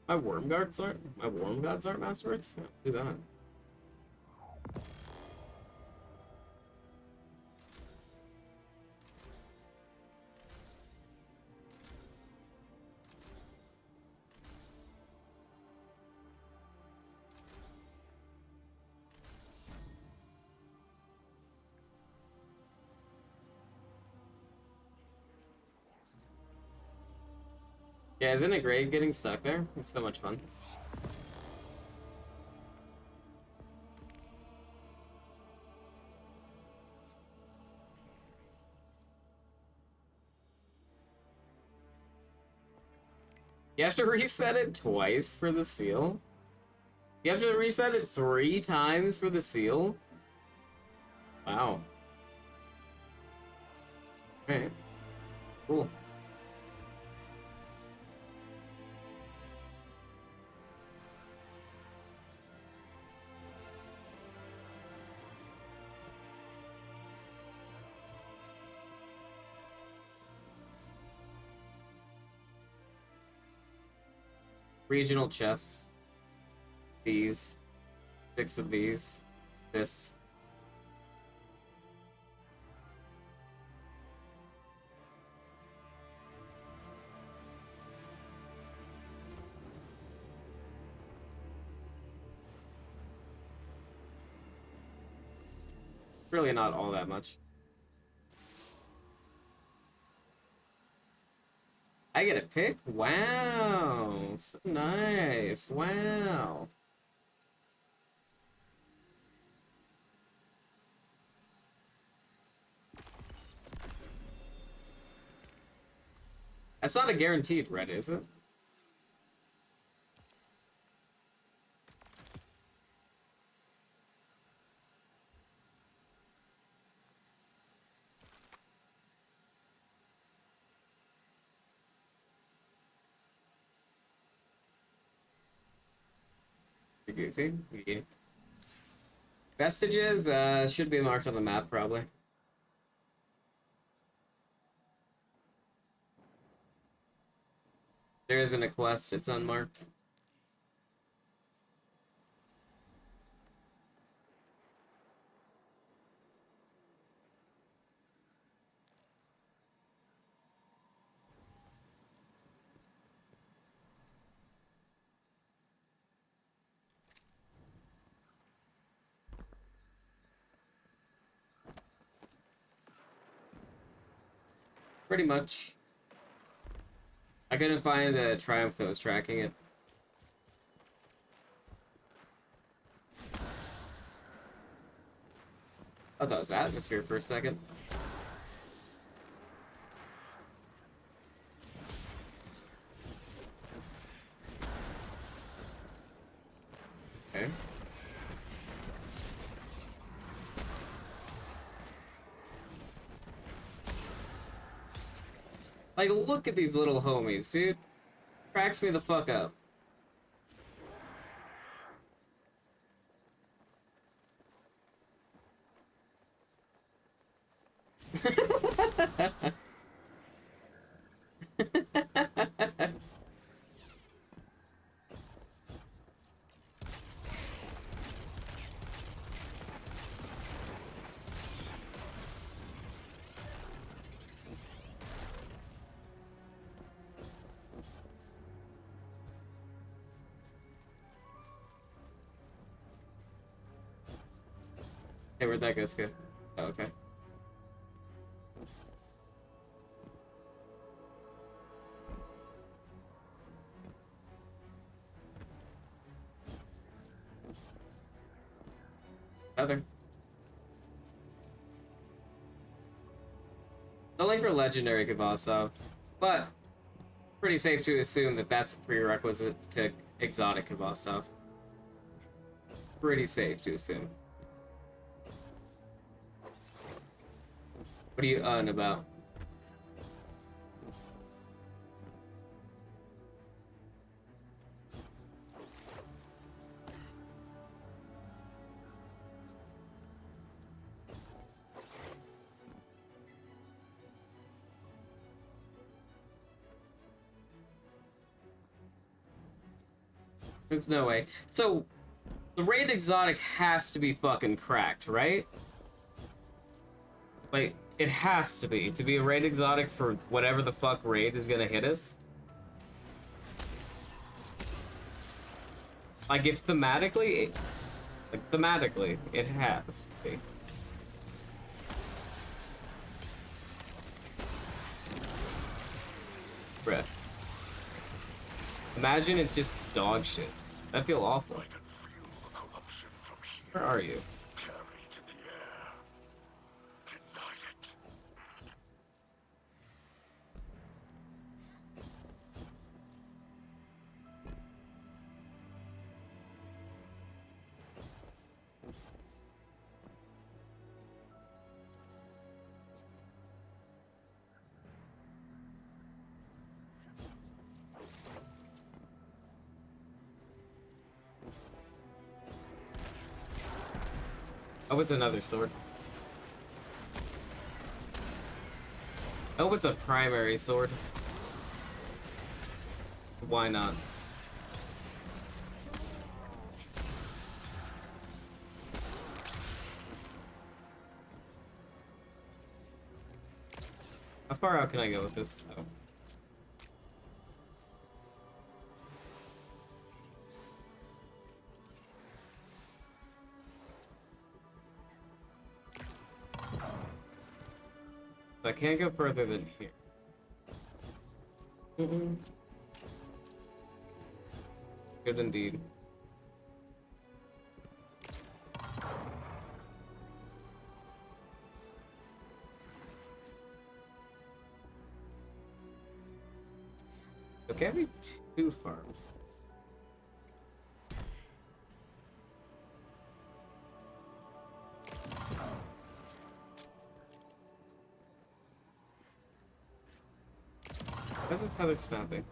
My worm guards aren't masterworks? Yeah, do that. Yeah, isn't it great getting stuck there? It's so much fun. You have to reset it twice for the seal? You have to reset it 3 times for the seal? Wow. Alright. Cool. Regional chests. These. 6 of these. This. Really not all that much. I get a pick? Wow. So nice. Wow. That's not a guaranteed red, is it? Goofy. Yeah. Vestiges should be marked on the map probably. There isn't a quest, it's unmarked. Pretty much. I couldn't find a Triumph that was tracking it. I thought that was atmosphere for a second. Okay. Like, look at these little homies, dude. Cracks me the fuck up. Hey, where'd that ghost go? Oh, okay. Other. Only for legendary Kvasov, but pretty safe to assume that that's a prerequisite to exotic Kvasov. Pretty safe to assume. What are you about? There's no way. So, the raid exotic has to be fucking cracked, right? Like, it has to be a raid exotic for whatever the fuck raid is gonna hit us. Like, if thematically, it has to be. Bruh. Imagine it's just dog shit. I feel awful. Where are you? Oh, it's another sword. Oh, it's a primary sword. Why not? How far out can I go with this? Oh. I can't go further than here. Good indeed. It can't be too far. Why's the tether snapping?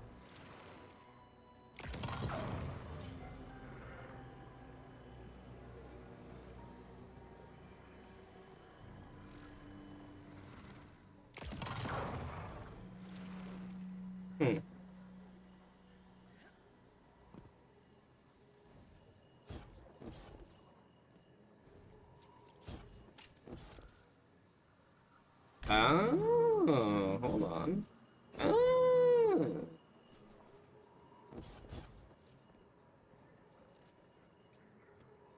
Oh, hold on. Oh.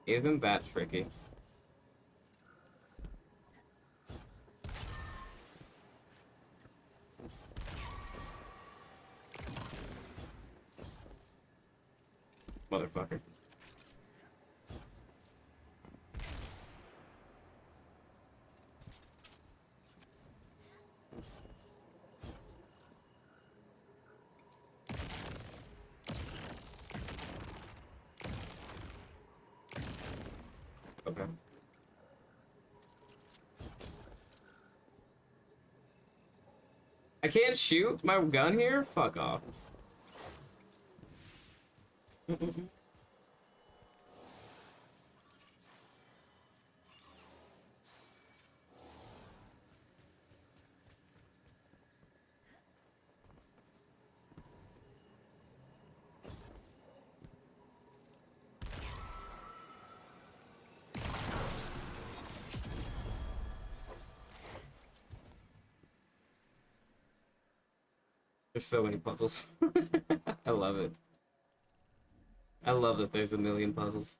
Isn't that tricky? Motherfucker. Okay. I can't shoot my gun here? Fuck off. There's so many puzzles. I love it. I love that there's a million puzzles.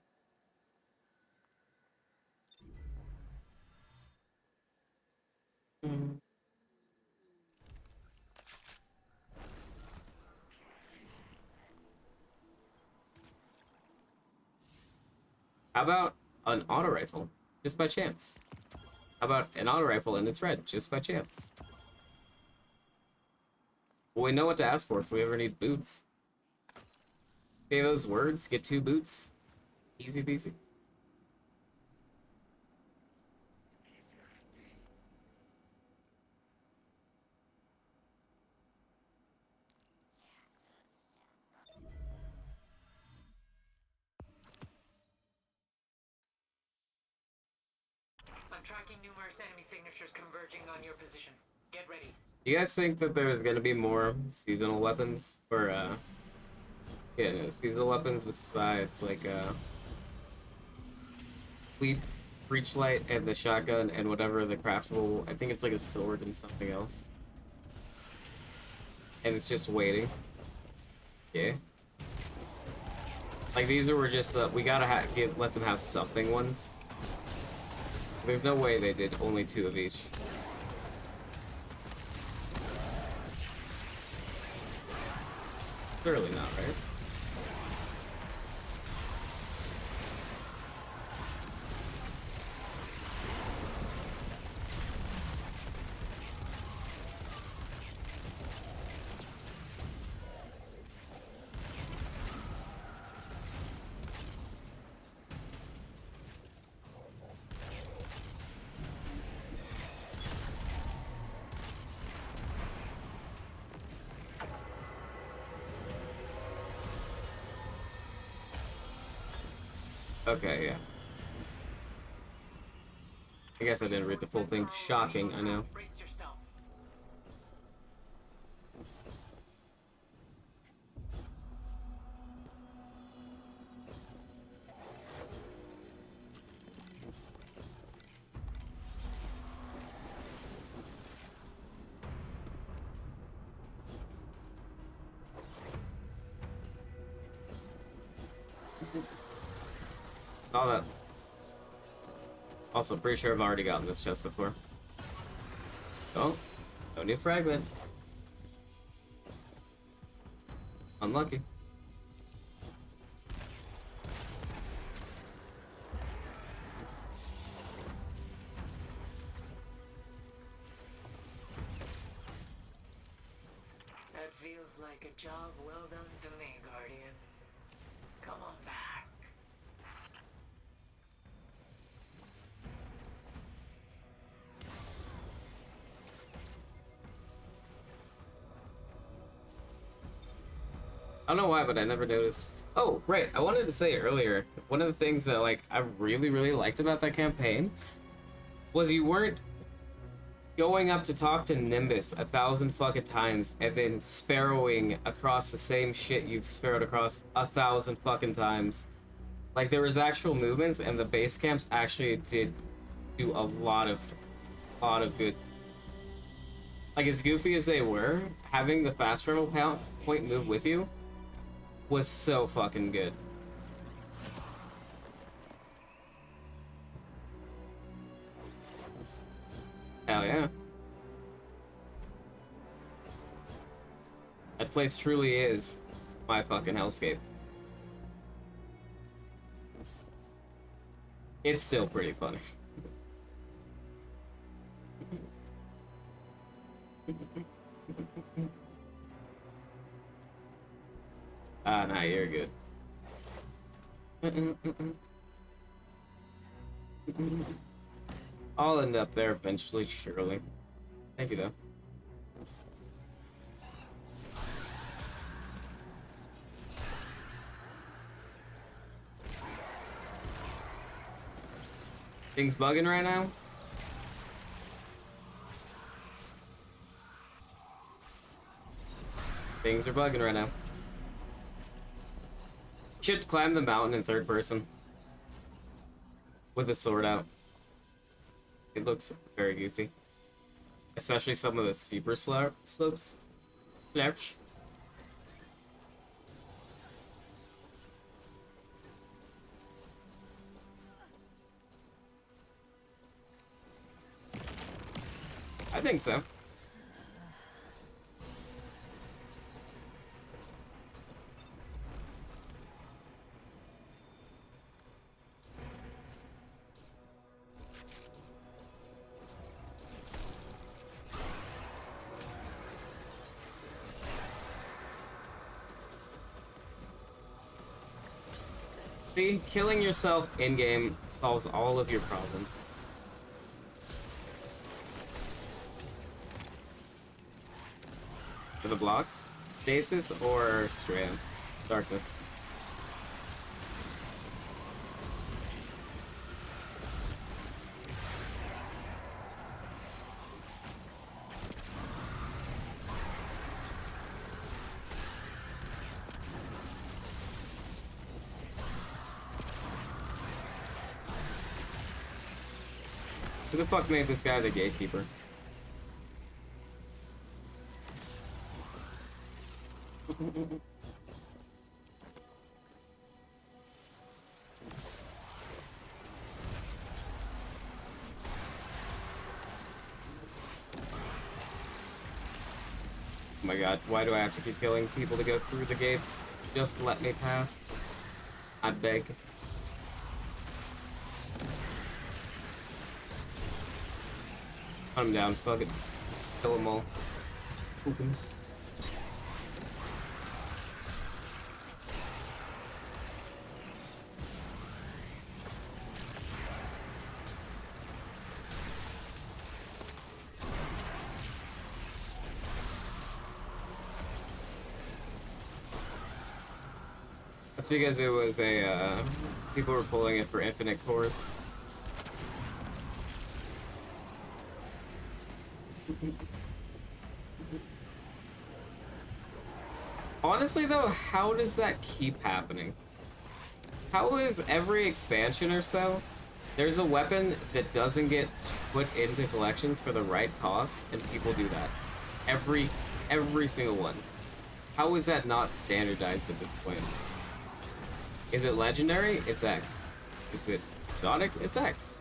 How about an auto rifle? Just by chance. How about an auto rifle and it's red? Just by chance. Well, we know what to ask for if we ever need boots. Say those words, get 2 boots. Easy peasy.
I'm tracking numerous enemy signatures converging on your position. Get ready.
Do you guys think that there's gonna be more seasonal weapons? Or, yeah, no, seasonal weapons besides, like, Fleet Breachlight and the shotgun and whatever the craftable... I think it's like a sword and something else. And it's just waiting. Yeah. Like, these were just the... We gotta let them have something ones. There's no way they did only 2 of each. Surely not, right? Okay, yeah. I guess I didn't read the full thing. Shocking, I know.
Brace yourself.
All that. Also, pretty sure I've already gotten this chest before. Oh, no new fragment. Unlucky.
That feels like a job well done to me, Guardian. Come on back.
I don't know why, but I never noticed. Oh, right. I wanted to say earlier, one of the things that, like, I really, really liked about that campaign was you weren't going up to talk to Nimbus 1,000 fucking times and then sparrowing across the same shit you've sparrowed across 1,000 fucking times. Like, there was actual movements, and the base camps actually did do a lot of good. Like, as goofy as they were, having the fast travel point move with you was so fucking good. Hell yeah. That place truly is my fucking hellscape. It's still pretty funny. Nah, you're good. I'll end up there eventually, surely. Thank you, though. Things bugging right now? Things are bugging right now. Should climb the mountain in third person with a sword out. It looks very goofy, especially some of the steeper slopes. Fletch. I think so. See, killing yourself in-game solves all of your problems. For the blocks? Stasis or Strand? Darkness. Who the fuck made this guy the gatekeeper? Oh my god, why do I have to keep killing people to go through the gates? Just let me pass. I beg. Hunt him down, fuck it. Kill them all. Poopums. That's because it was a, people were pulling it for infinite cores. Honestly though, how does that keep happening? How is every expansion or so, there's a weapon that doesn't get put into collections for the right cost, and people do that. Every single one. How is that not standardized at this point? Is it legendary? It's X. Is it exotic? It's X.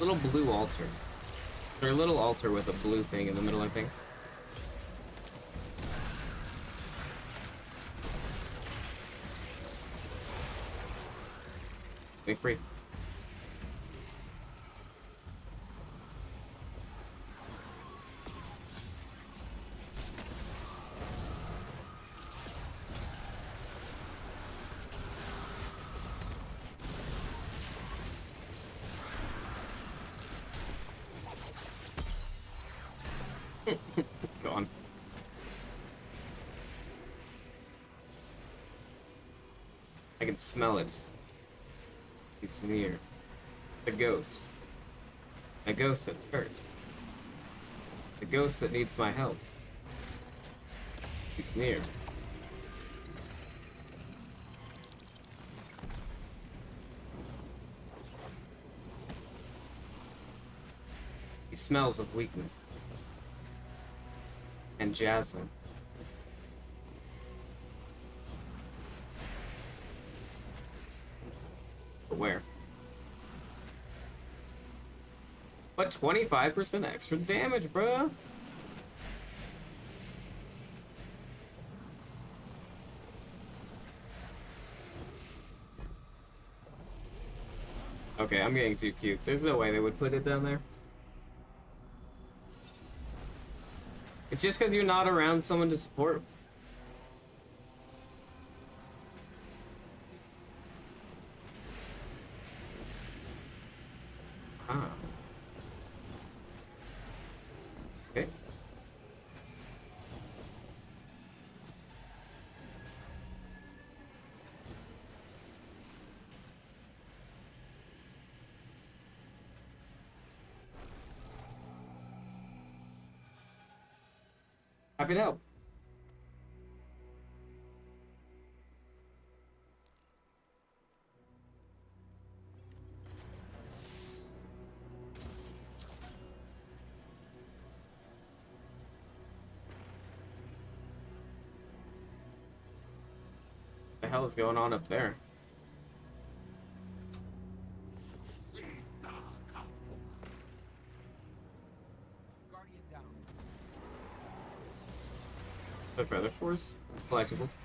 Little blue altar. Or a little altar with a blue thing in the middle, I think. Be free. Gone. I can smell it. He's near. The ghost. A ghost that's hurt. The ghost that needs my help. He's near. He smells of weakness. And jasmine. But where? But 25% extra damage, bruh. Okay, I'm getting too cute. There's no way they would put it down there. It's just because you're not around someone to support. Ah. Okay. Happy to help. The hell is going on up there?
Guardian down.
The Feather Force collectibles.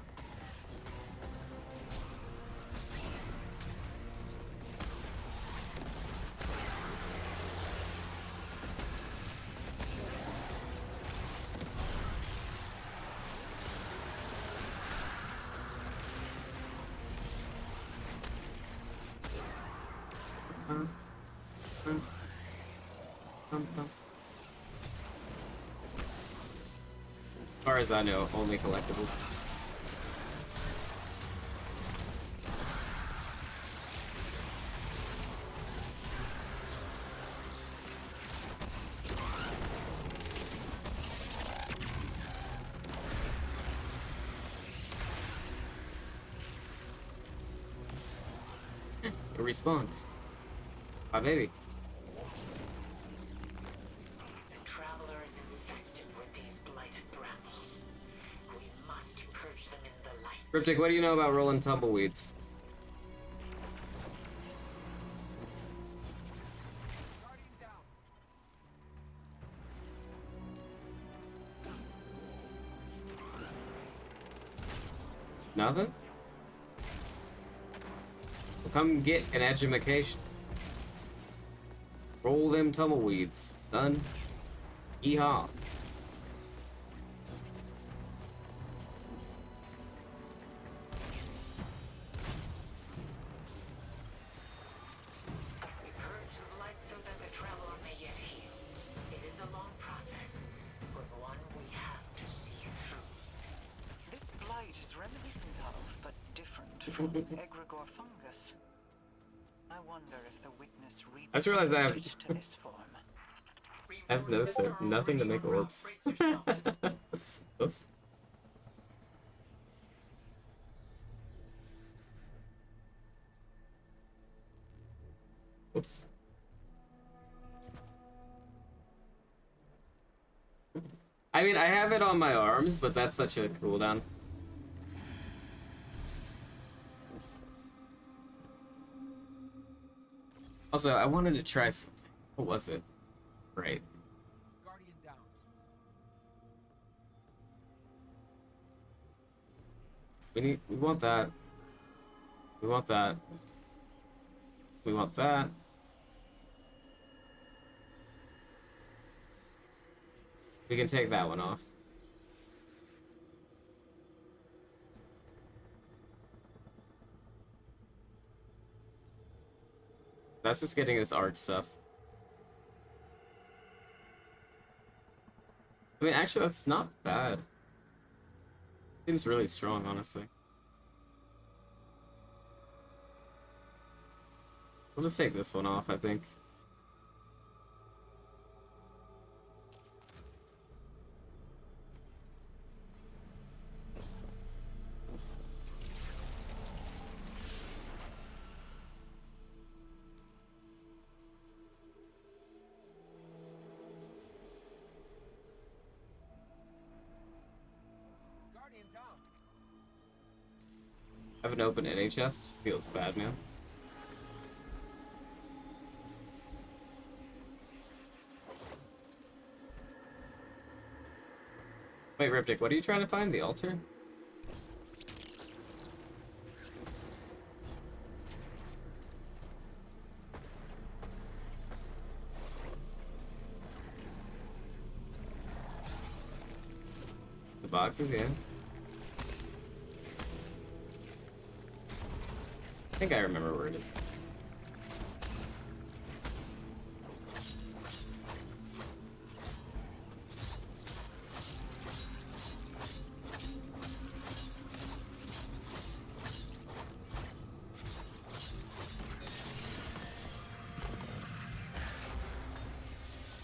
As far as I know, only collectibles. It respawned. My baby.
The Traveler is infested with these blighted brambles. We must purge them in the light.
Cryptic, what do you know about rolling tumbleweeds?
Guardian down.
Nothing? Well, come get an edumacation. Roll them tumbleweeds, son. Yeehaw.
We purge the light so that the Traveler may yet heal. It is a long process, but one we have to see through.
This blight is reminiscent of, but different from egregore fungus. I wonder if the witness
I just realized I have-
reproduced to this form.
I have no nothing to make orbs. Oops. Oops. I mean, I have it on my arms, but that's such a cooldown. Also, I wanted to try something. What was it? Right.
Guardian down.
We want that. We want that. We want that. We can take that one off. That's just getting this art stuff. I mean, actually, that's not bad. Seems really strong, honestly. We'll just take this one off, I think.
Guardian down.
I haven't opened any chests. Feels bad, man. Wait, Riptic, what are you trying to find? The altar? The boxes, yeah. I think I remember where it is.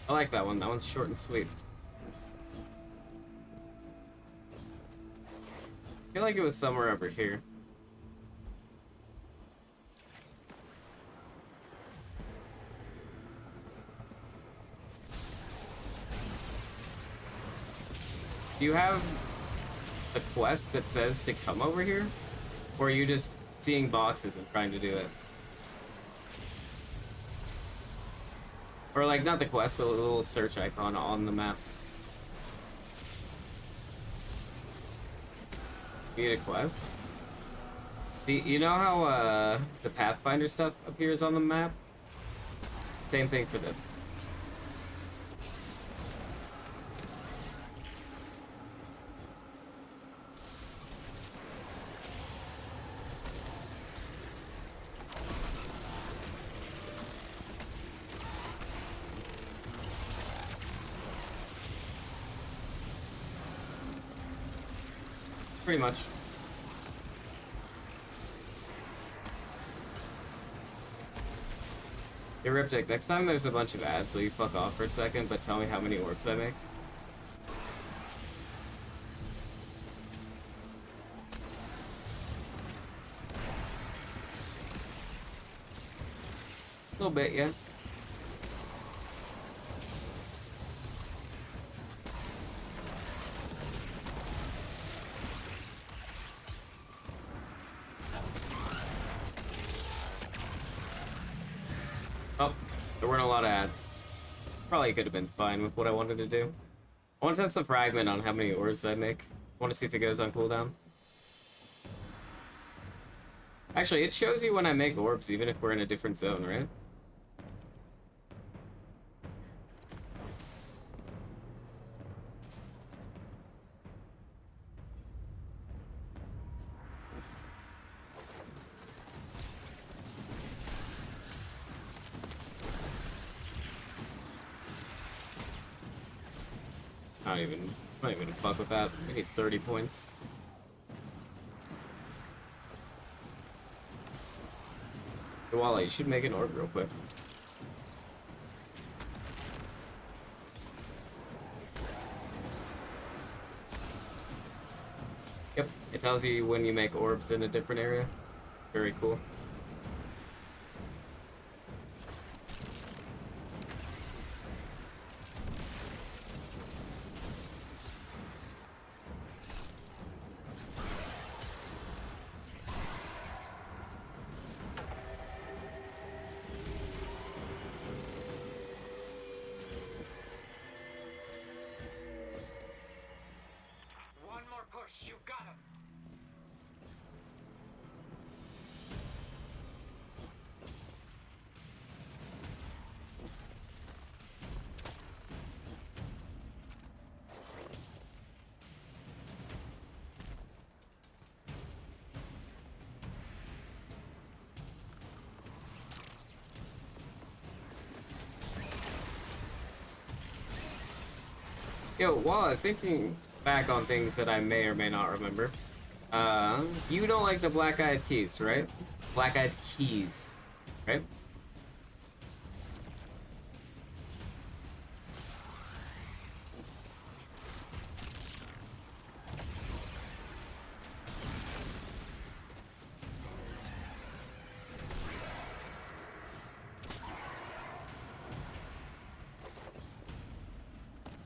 I like that one. That one's short and sweet. I feel like it was somewhere over here. Do you have a quest that says to come over here? Or are you just seeing boxes and trying to do it? Or like, not the quest, but a little search icon on the map. You get a quest? You know how the Pathfinder stuff appears on the map? Same thing for this. Pretty much. Hey, Riptych, next time there's a bunch of ads, will you fuck off for a second, but tell me how many orbs I make? A little bit, yeah. Oh, there weren't a lot of ads. Probably could have been fine with what I wanted to do. I want to test the fragment on how many orbs I make. I want to see if it goes on cooldown. Actually, it shows you when I make orbs, even if we're in a different zone, right? I'm not even gonna fuck with that. I need 30 points. Hey, Walla, you should make an orb real quick. Yep, it tells you when you make orbs in a different area. Very cool.
One more push, you've got him.
Yo, Walla, thinking back on things that I may or may not remember. You don't like the Black-Eyed Keys, right? Black-Eyed Keys, right?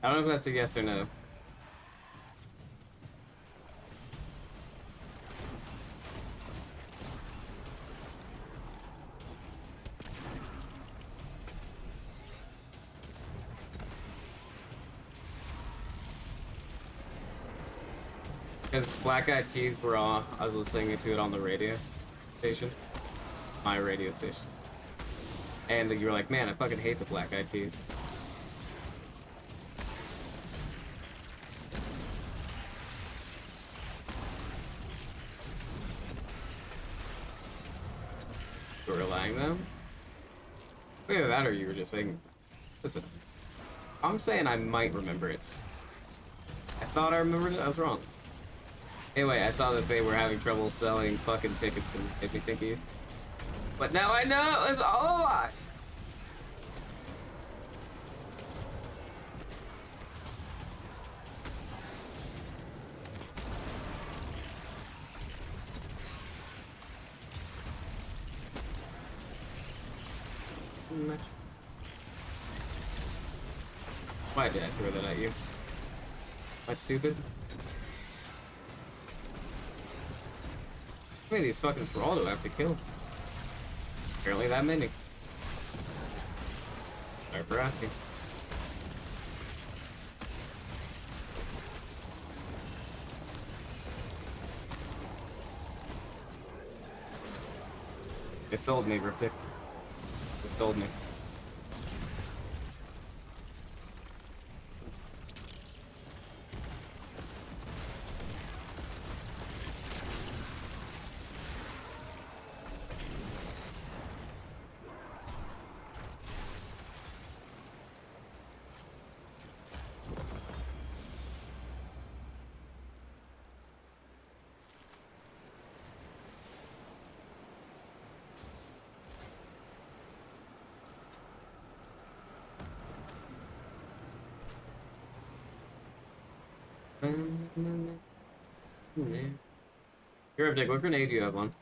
I don't know if that's a yes or no. Because Black Eyed Keys were on, I was listening to it on the radio station. My radio station. And you were like, man, I fucking hate the Black Eyed Keys. You were lying though? Either that or you were just saying, listen, I'm saying I might remember it. I thought I remembered it, I was wrong. Anyway, I saw that they were having trouble selling fucking tickets and made me think of you. But now I know it's all a lie. Much. Why did I throw that at you? That's stupid. How many of these fucking thrall do I have to kill? Apparently that many. Sorry for asking. They sold me, Riptic. They sold me. Here, Riptic, what grenade do you have on?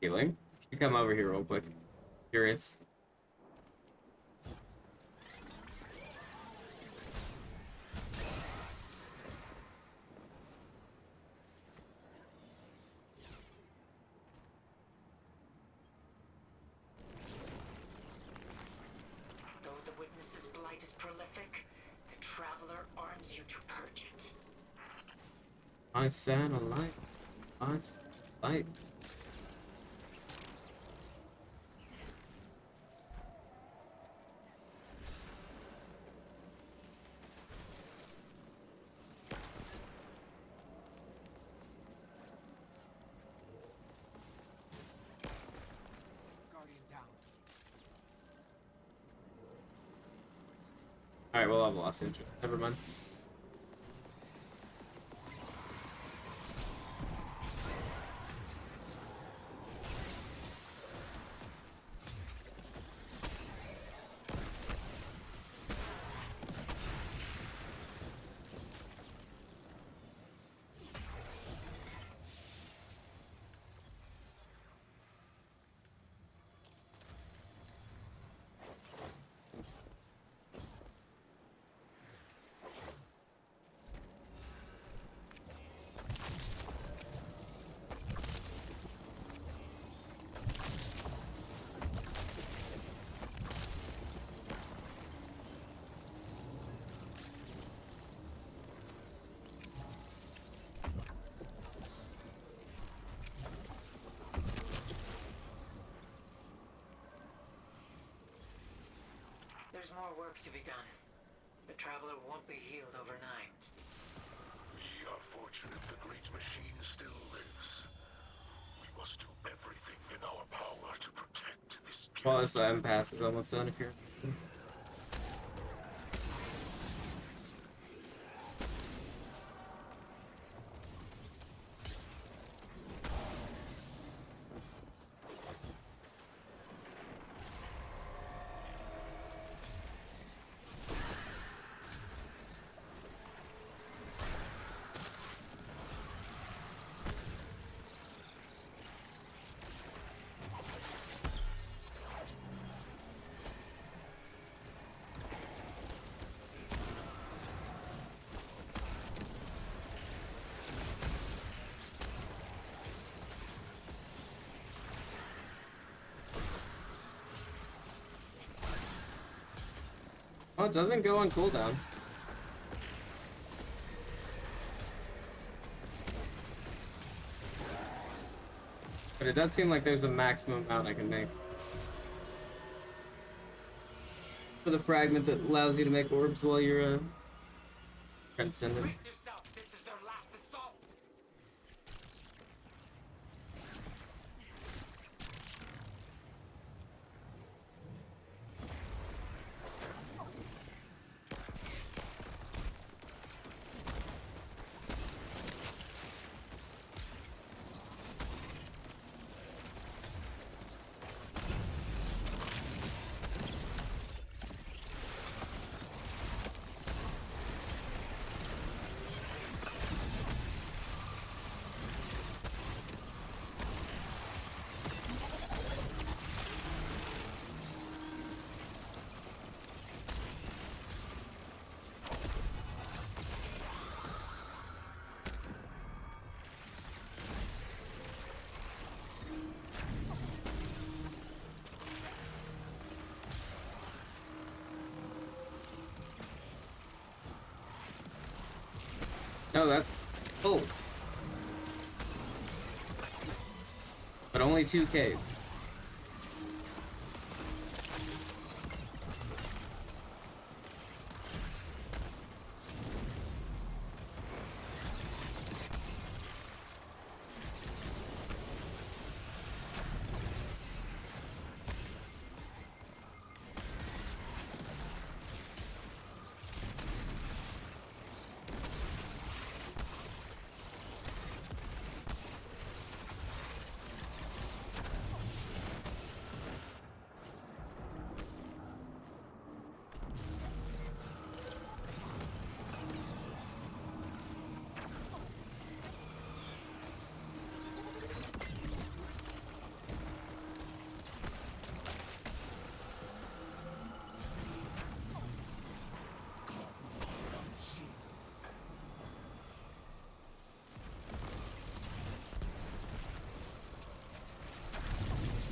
Healing? You come over here real quick. Curious.
Though the witness's blight is prolific, the traveler arms you to purge it.
I satellite. I satellite.
Guardian down.
Alright, well, I've lost interest. Never mind.
There's more work to be done. The traveler won't be healed overnight.
We are fortunate the great machine still lives. We must do everything in our power to protect this gift.
Well, this pass is almost done if you're... Oh, it doesn't go on cooldown. But it does seem like there's a maximum amount I can make. For the fragment that allows you to make orbs while you're transcendent.
Brace yourself, this is their last assault!
No, that's full. But only 2Ks.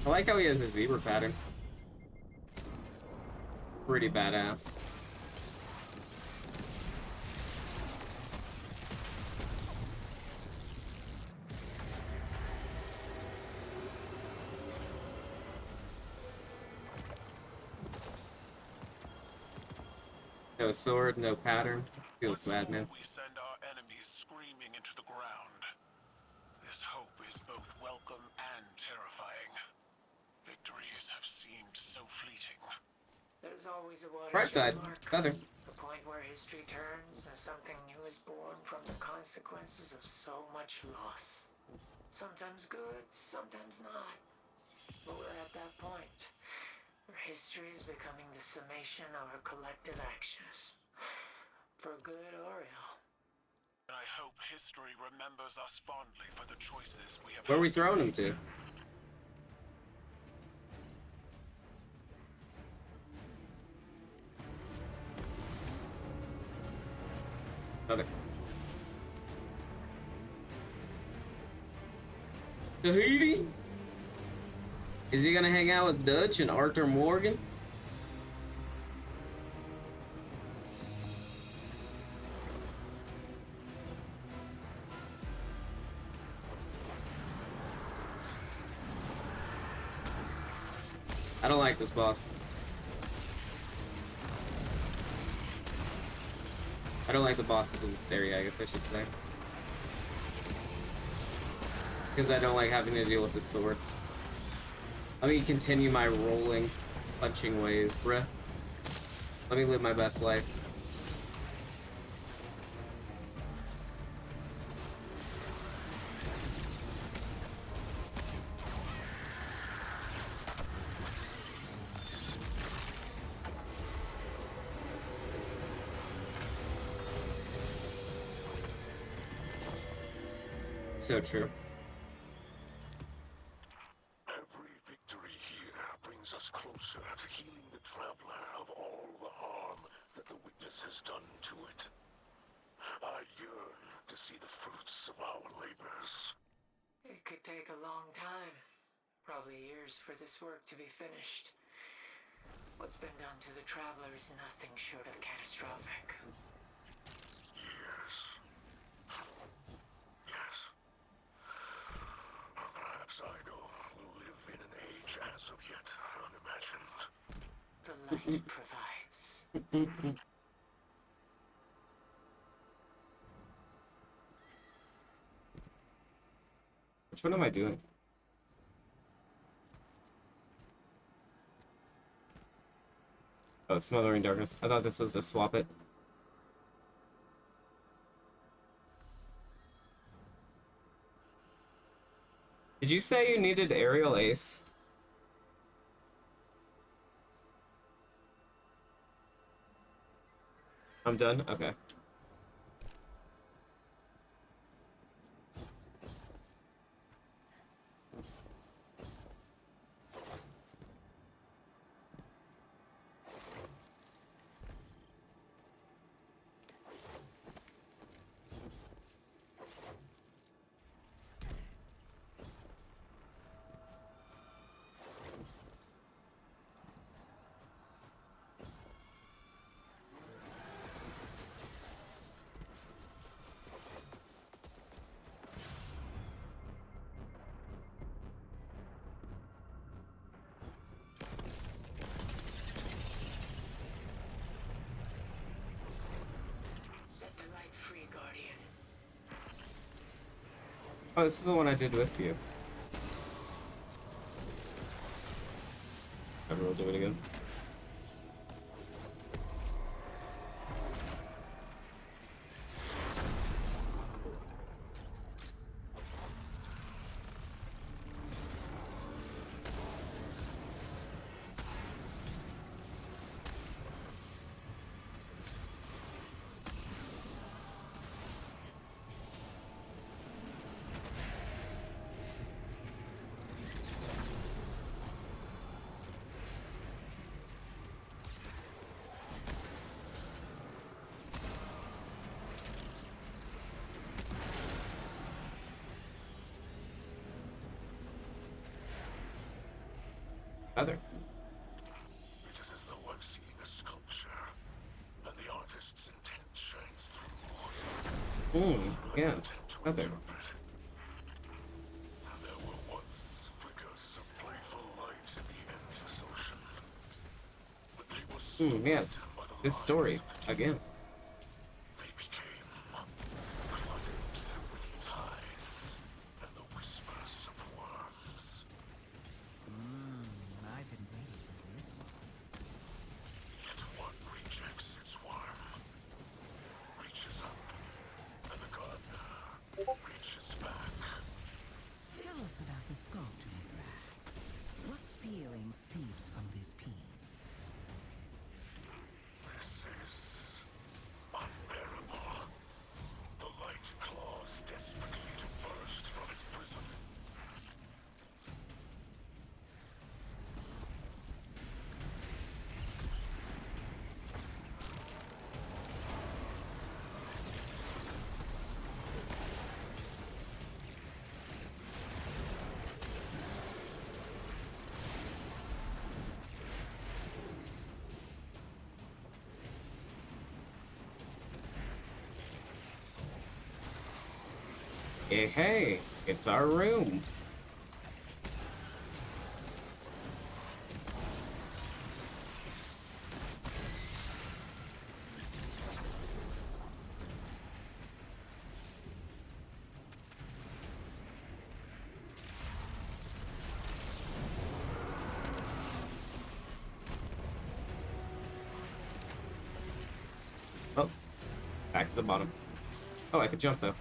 I like how he has a zebra pattern. Pretty badass. No sword, no pattern. Feels bad, man.
We send our enemies screaming into the ground. This hope is both welcome and terrifying. Victories have seemed so fleeting.
There's always a
Right side,
watershed mark.
feather.
The point where history turns and something new is born from the consequences of so much loss. Sometimes good, sometimes not. But we're at that point where history is becoming the summation of our collective actions. For good or ill.
And I hope history remembers us fondly for the choices we have
Where are we
had.
throwing him to? Feather. Tahiti? Is he gonna hang out with Dutch and Arthur Morgan? I don't like this boss. I don't like the bosses in this area, I guess I should say. Because I don't like having to deal with the sword. Let me continue my rolling, punching ways, bruh. Let me live my best life. So true.
Every victory here brings us closer to healing the Traveler of all the harm that the Witness has done to it. I yearn to see the fruits of our labors.
It could take a long time. Probably years for this work to be finished. What's been done to the Traveler is nothing short of catastrophic.
Years. Yes. Perhaps Ido will live in an age as of yet unimagined.
The light provides.
Which one am I doing? Oh, Smothering Darkness. I thought this was to swap it. Did you say you needed Aerial Ace? I'm done? Okay. Oh, this is the one I did with you. Never will do it again. Other.
It is as though I'm seeing a sculpture, and the artist's intent shines through.
Yes. Other.
There were once flickers of playful light in the endless ocean, but they were
Yes. This story again.
They became cluttered with tides and the whispers of worms.
I've been waiting for this one.
Yet one rejects its worm, reaches up, and the gardener reaches back.
Tell us about the sculpture, Drax. What feeling seeps from this piece?
This is unbearable. The light claws desperately to burst from its prison.
Hey, it's our room. Oh, back to the bottom. Oh, I could jump though.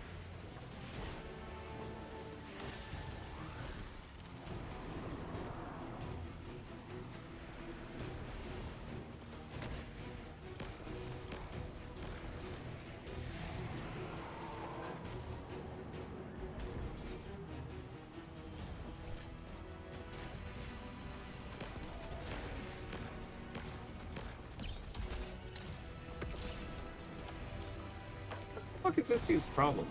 What the fuck is this dude's problem?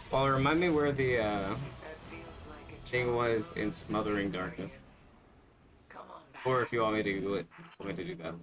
Well, remind me where the thing was in Smothering Darkness. Or if you want me to do it, want me to do that.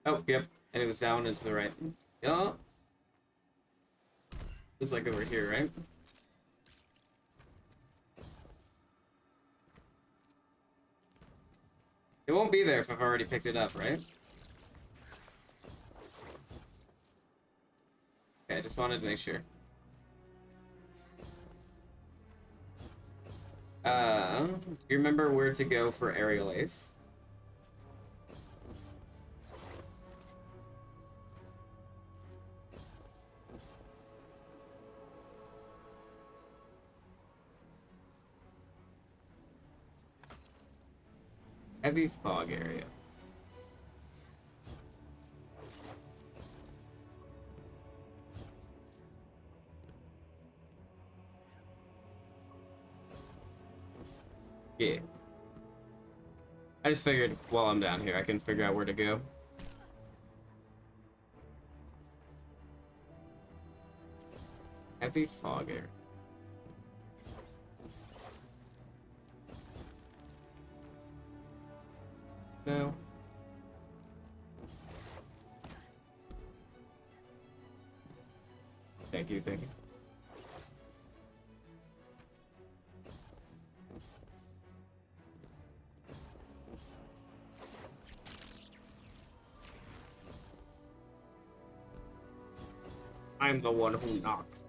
Oh, yep. And it was down and to the right. Yeah. It's like over here, right? It won't be there if I've already picked it up, right? Okay, I just wanted to make sure. Do you remember where to go for aerial ace? Heavy fog area. Yeah. I just figured while I'm down here, I can figure out where to go. Heavy fog area. No. Thank you, thank you. I'm the one who knocks.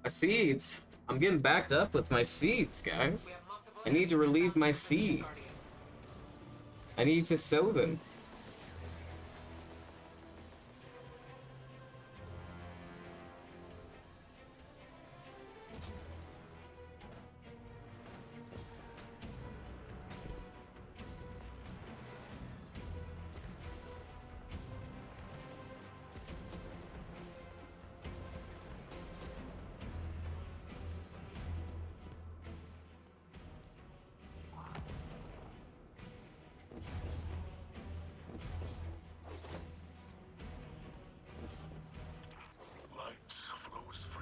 My seeds. I'm getting backed up with my seeds, guys. I need to relieve my seeds. I need to sow them.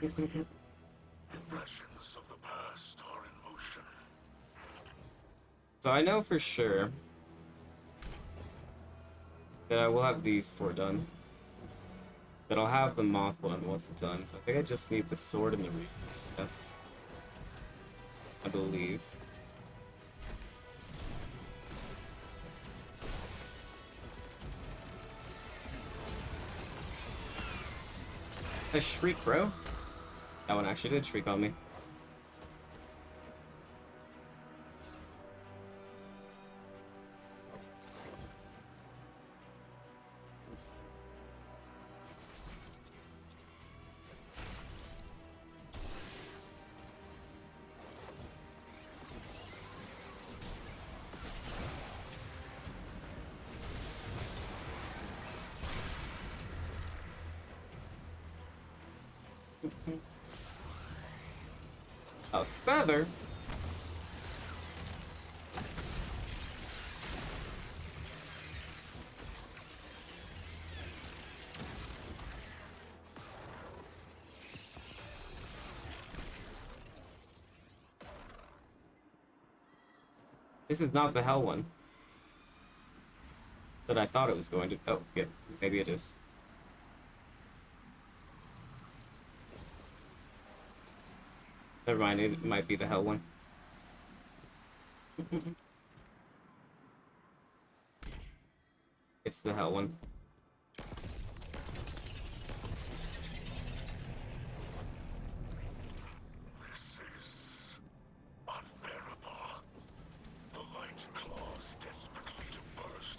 Impressions of the past are in motion.
So I know for sure that I will have these four done. That I'll have the moth one done. So I think I just need the sword and the wreath. That's, I believe. A shriek, bro. That one actually did shriek on me. A feather? This is not the hell one that I thought it was going to. Oh, yeah, maybe it is. Never mind, it might be the hell one. It's the hell one.
This is unbearable. The light claws desperately to burst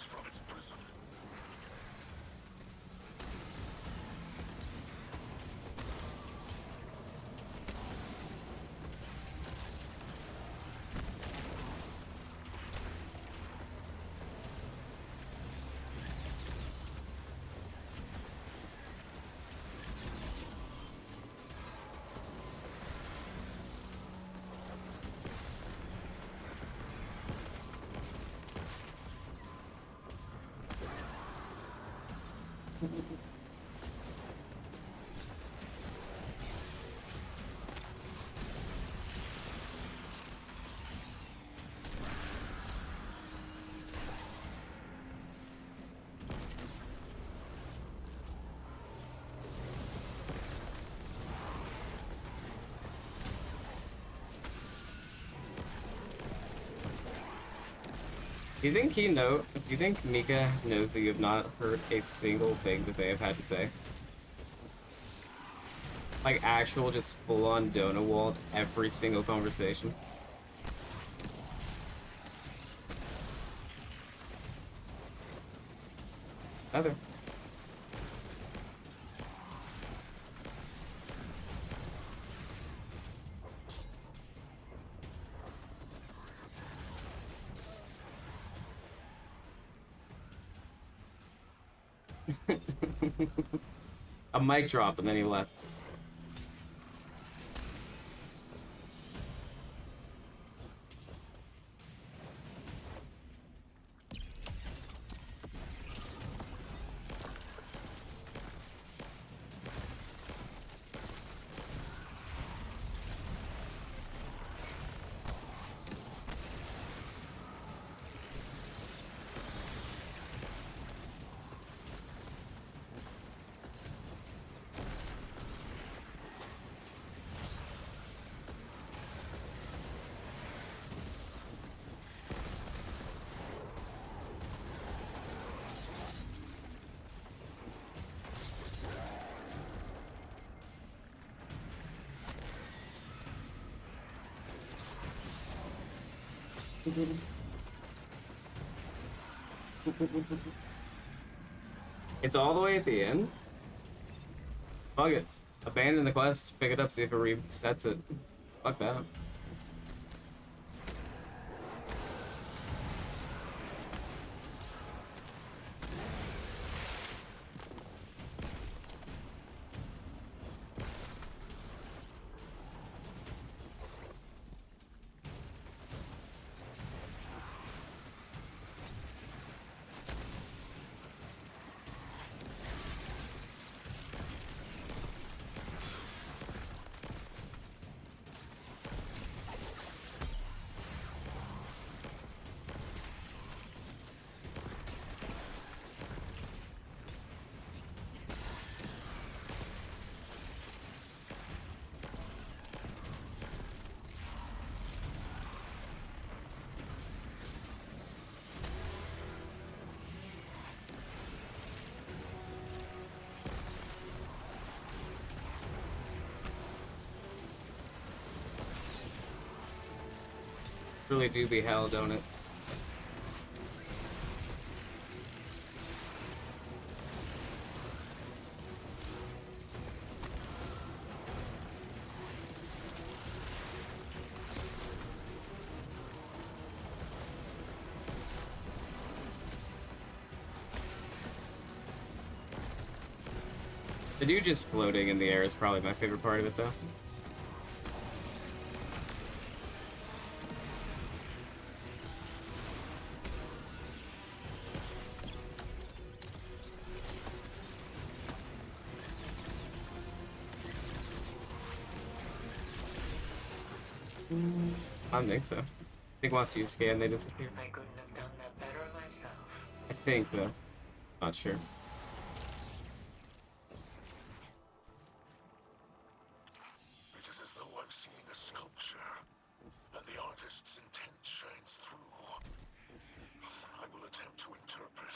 Do you think do you think Mika knows that you have not heard a single thing that they have had to say? Like actual just full-on Dona walled every single conversation. Heather. A mic drop and then he left. It's all the way at the end? Fuck it. Abandon the quest, pick it up, see if it resets it. Fuck that. Really do be hell, don't it? The dude just floating in the air is probably my favorite part of it, though. I don't think so. I think once you scan, they disappear.
I couldn't have done that better myself.
I think, though. Not sure.
It is as though I'm seeing a sculpture, and the artist's intent shines through. I will attempt to interpret.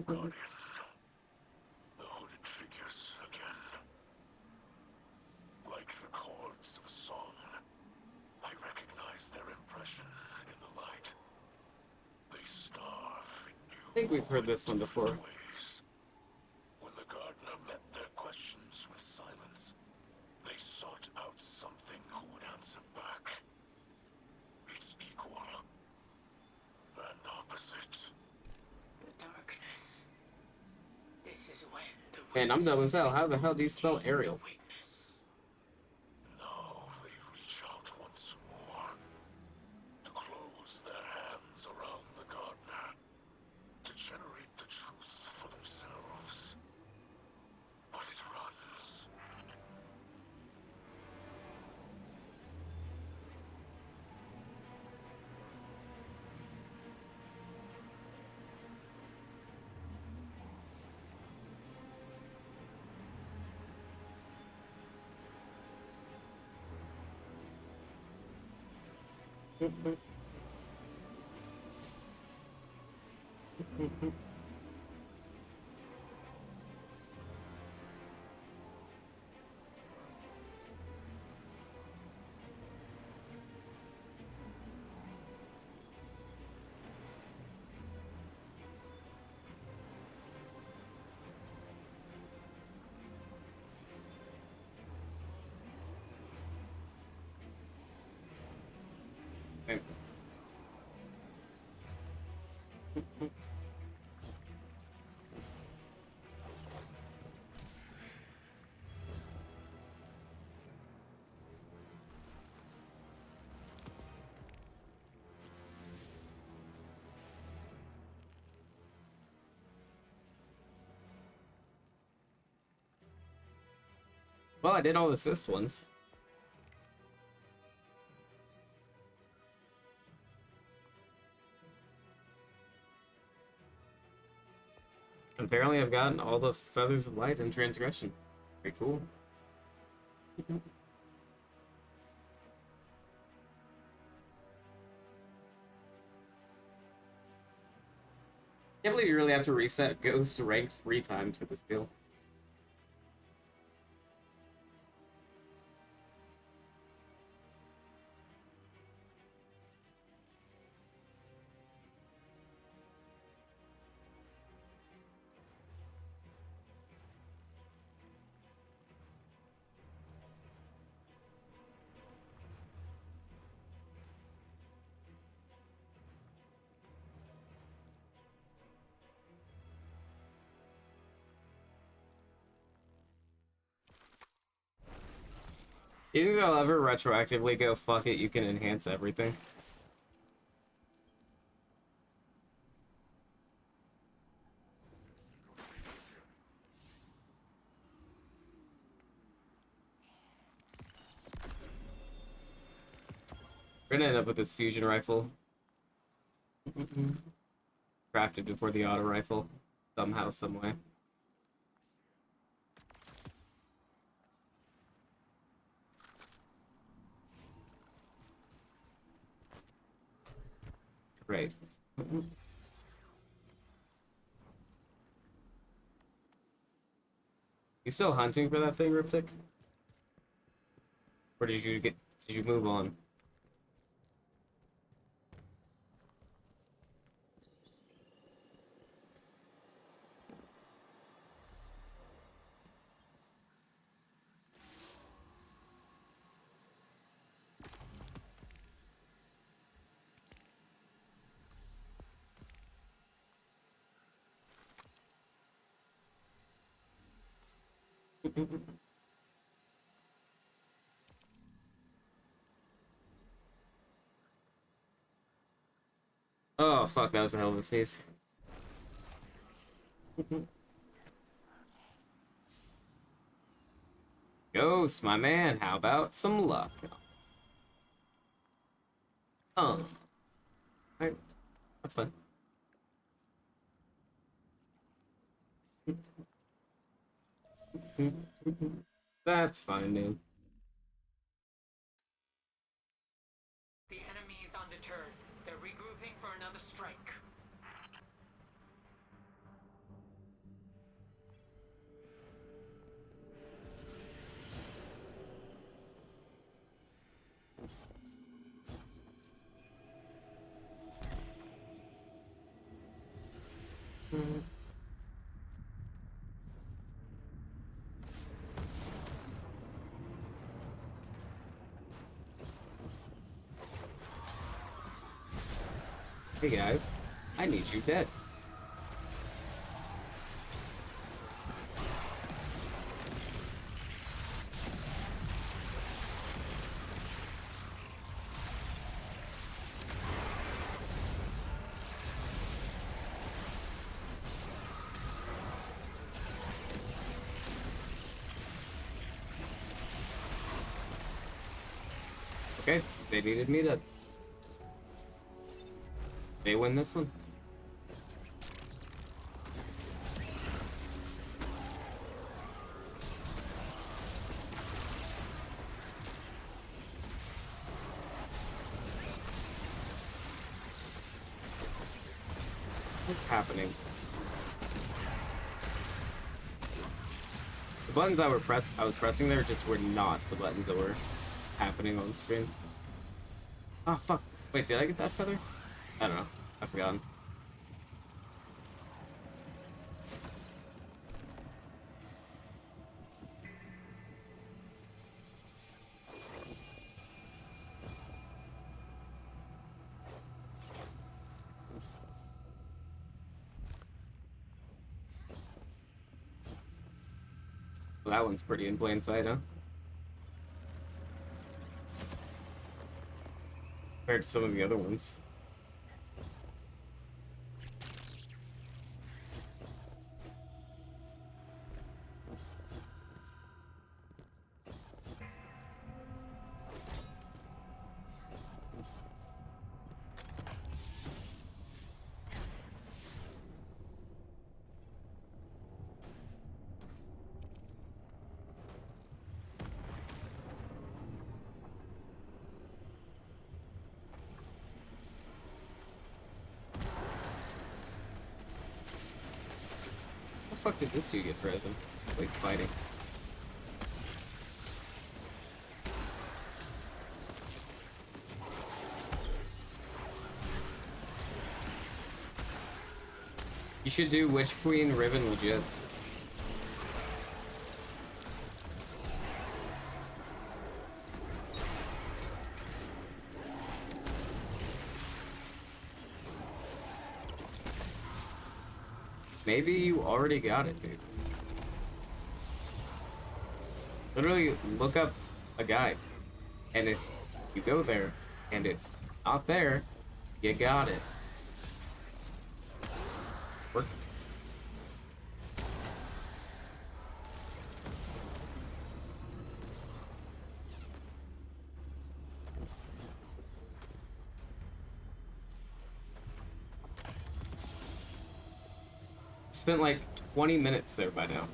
Guardian. The hooded figures again. Like the chords of a song, I recognize their impression in the light. They starve in new
I think we've heard this one before.
ways. When the gardener met their questions with silence, they sought out something who would answer back. Its equal and opposite.
The darkness. This is when the
Man, I'm dumb as hell. How the hell do you spell Ariel?
Now they reach out once more to close their hands around the gardener, to generate the truth for themselves.
Okay. Well, I did all the assist ones. Apparently, I've gotten all the Feathers of Light and Transgression. Very cool. Can't believe you really have to reset Ghost to rank 3 times for this deal. You think they'll ever retroactively go, fuck it, you can enhance everything? We're gonna end up with this fusion rifle. Crafted before the auto rifle. Somehow, someway. Great. You still hunting for that thing, Riptych? Or did you move on? Oh, fuck, that was a hell of a sneeze. Ghost, my man, how about some luck? Alright, that's fine. That's fine, man.
The enemy is undeterred. They're regrouping for another strike.
Hey guys, I need you dead. Okay, they needed me dead. They win this one. What's happening? The buttons I was pressing there just were not the buttons that were happening on screen. Oh fuck. Wait, did I get that feather? I don't know. I forgot. Well, that one's pretty in plain sight, huh? Compared to some of the other ones. How the fuck did this dude get frozen? At least fighting. You should do Witch Queen Riven legit. Maybe you already got it, dude. Literally look up a guide. And if you go there and it's not there, you got it. Work. Spent like 20 minutes there by now.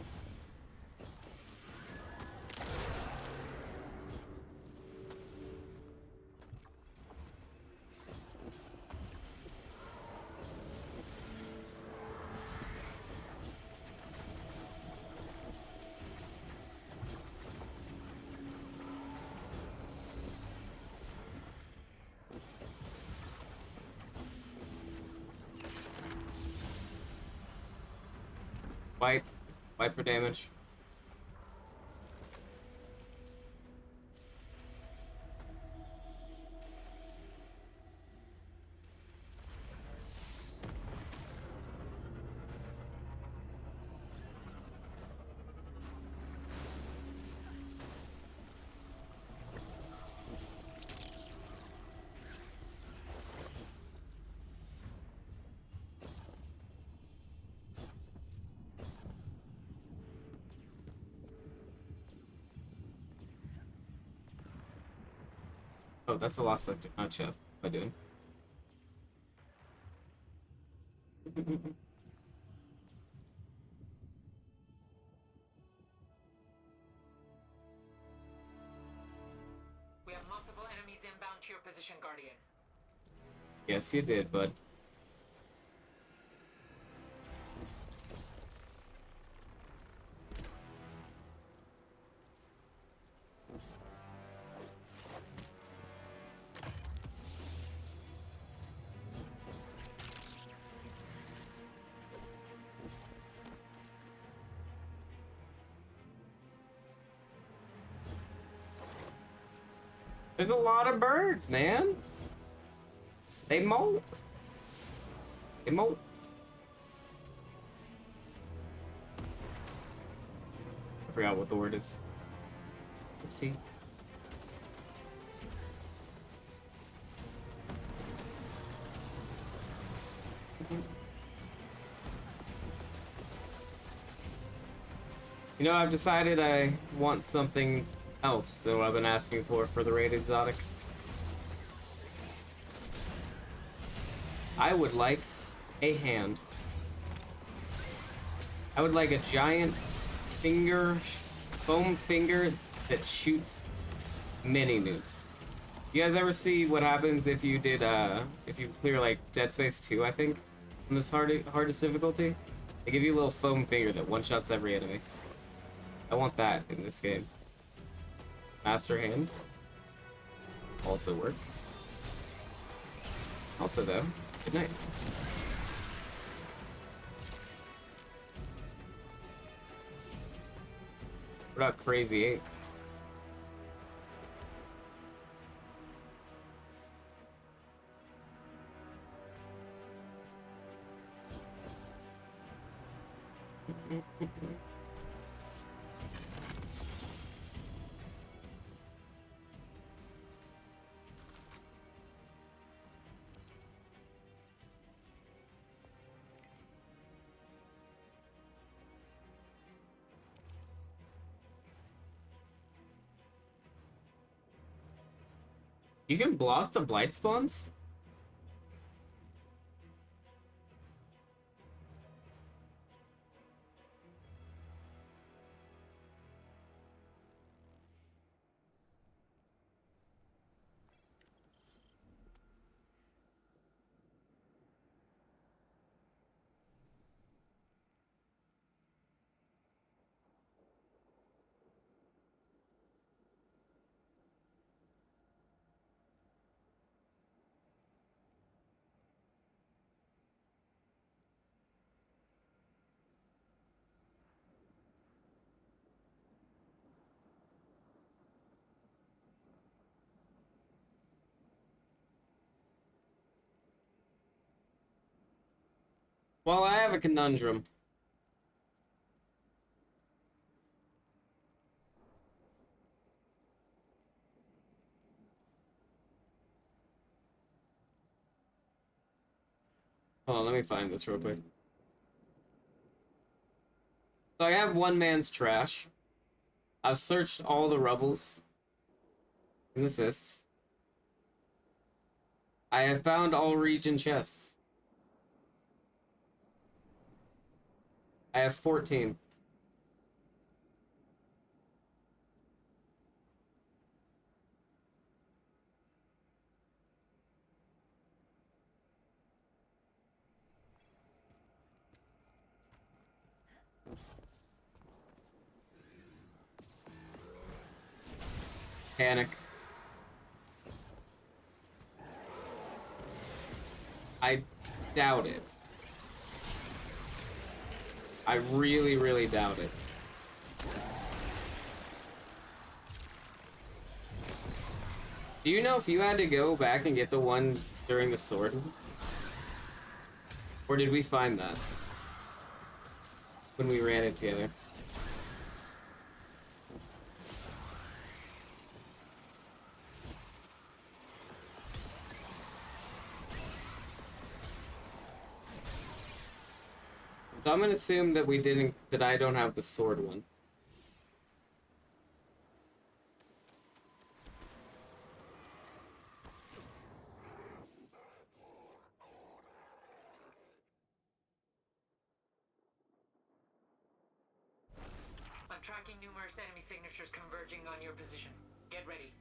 Fight for damage. Oh, that's a lost sector, not chest. What am I doing?
We have multiple enemies inbound to your position, Guardian.
Yes, you did, bud. There's a lot of birds, man. They molt. They molt. I forgot what the word is. Oopsie. You know, I've decided I want something else than what I've been asking for the raid exotic. I would like a hand. I would like a giant finger, foam finger that shoots mini nukes. You guys ever see what happens if you did, if you clear like Dead Space 2, I think? in this hardest difficulty. They give you a little foam finger that one-shots every enemy. I want that in this game. Master Hand. Also work. Also though, good night. What about Crazy 8? You can block the blight spawns? Well, I have a conundrum. Hold on, let me find this real quick. So I have one man's trash. I've searched all the rubbles and assists. I have found all region chests. I have 14. Panic. I doubt it. I really, really doubt it. Do you know if you had to go back and get the one during the sword? Or did we find that when we ran it together? So I'm gonna assume that we didn't, that I don't have the sword one.
I'm tracking numerous enemy signatures converging on your position. Get ready.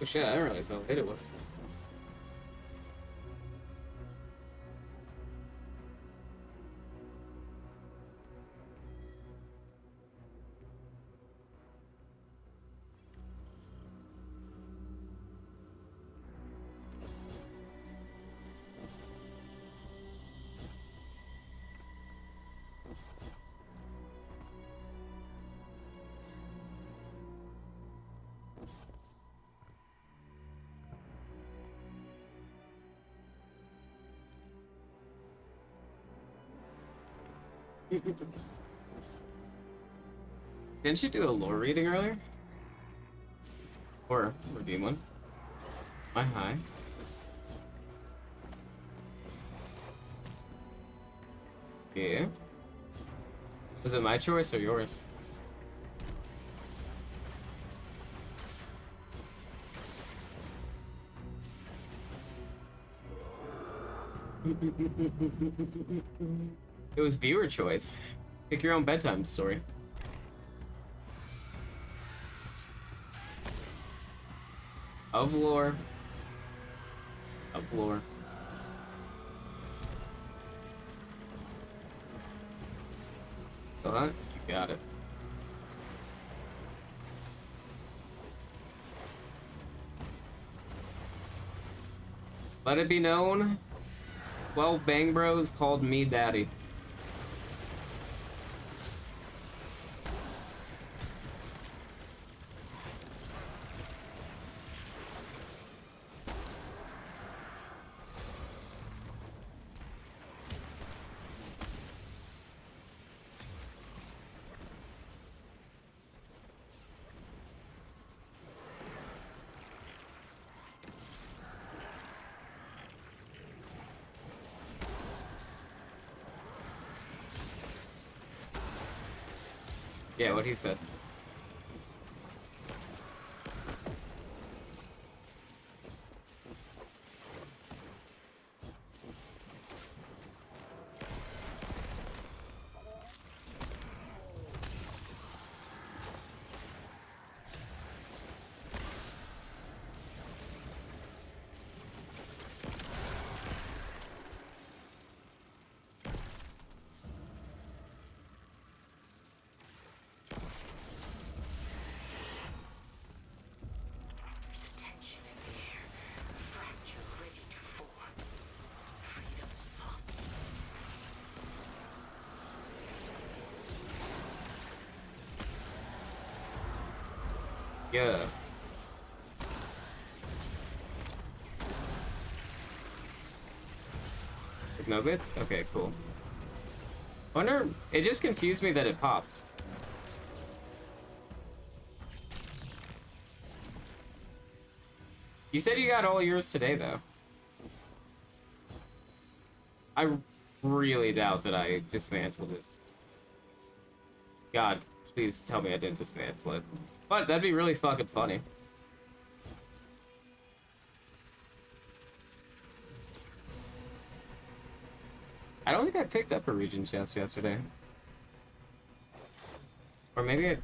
Oh shit, I didn't realize how late it was. Didn't you do a lore reading earlier? Or redeem one? My high. Yeah. Was it my choice or yours? It was viewer choice. Pick your own bedtime story. Of lore. Of lore. You got it. Let it be known, 12 Bang Bros called me daddy. Yeah, what he said. Yeah. Like no bits? Okay, cool. Wonder, it just confused me that it popped. You said you got all yours today, though. I really doubt that I dismantled it. God, please tell me I didn't dismantle it. But that'd be really fucking funny. I don't think I picked up a region chest yesterday. Or maybe I...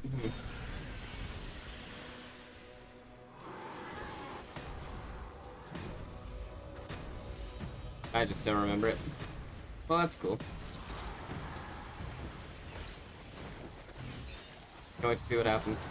I just don't remember it. Well, that's cool. Can't wait to see what happens.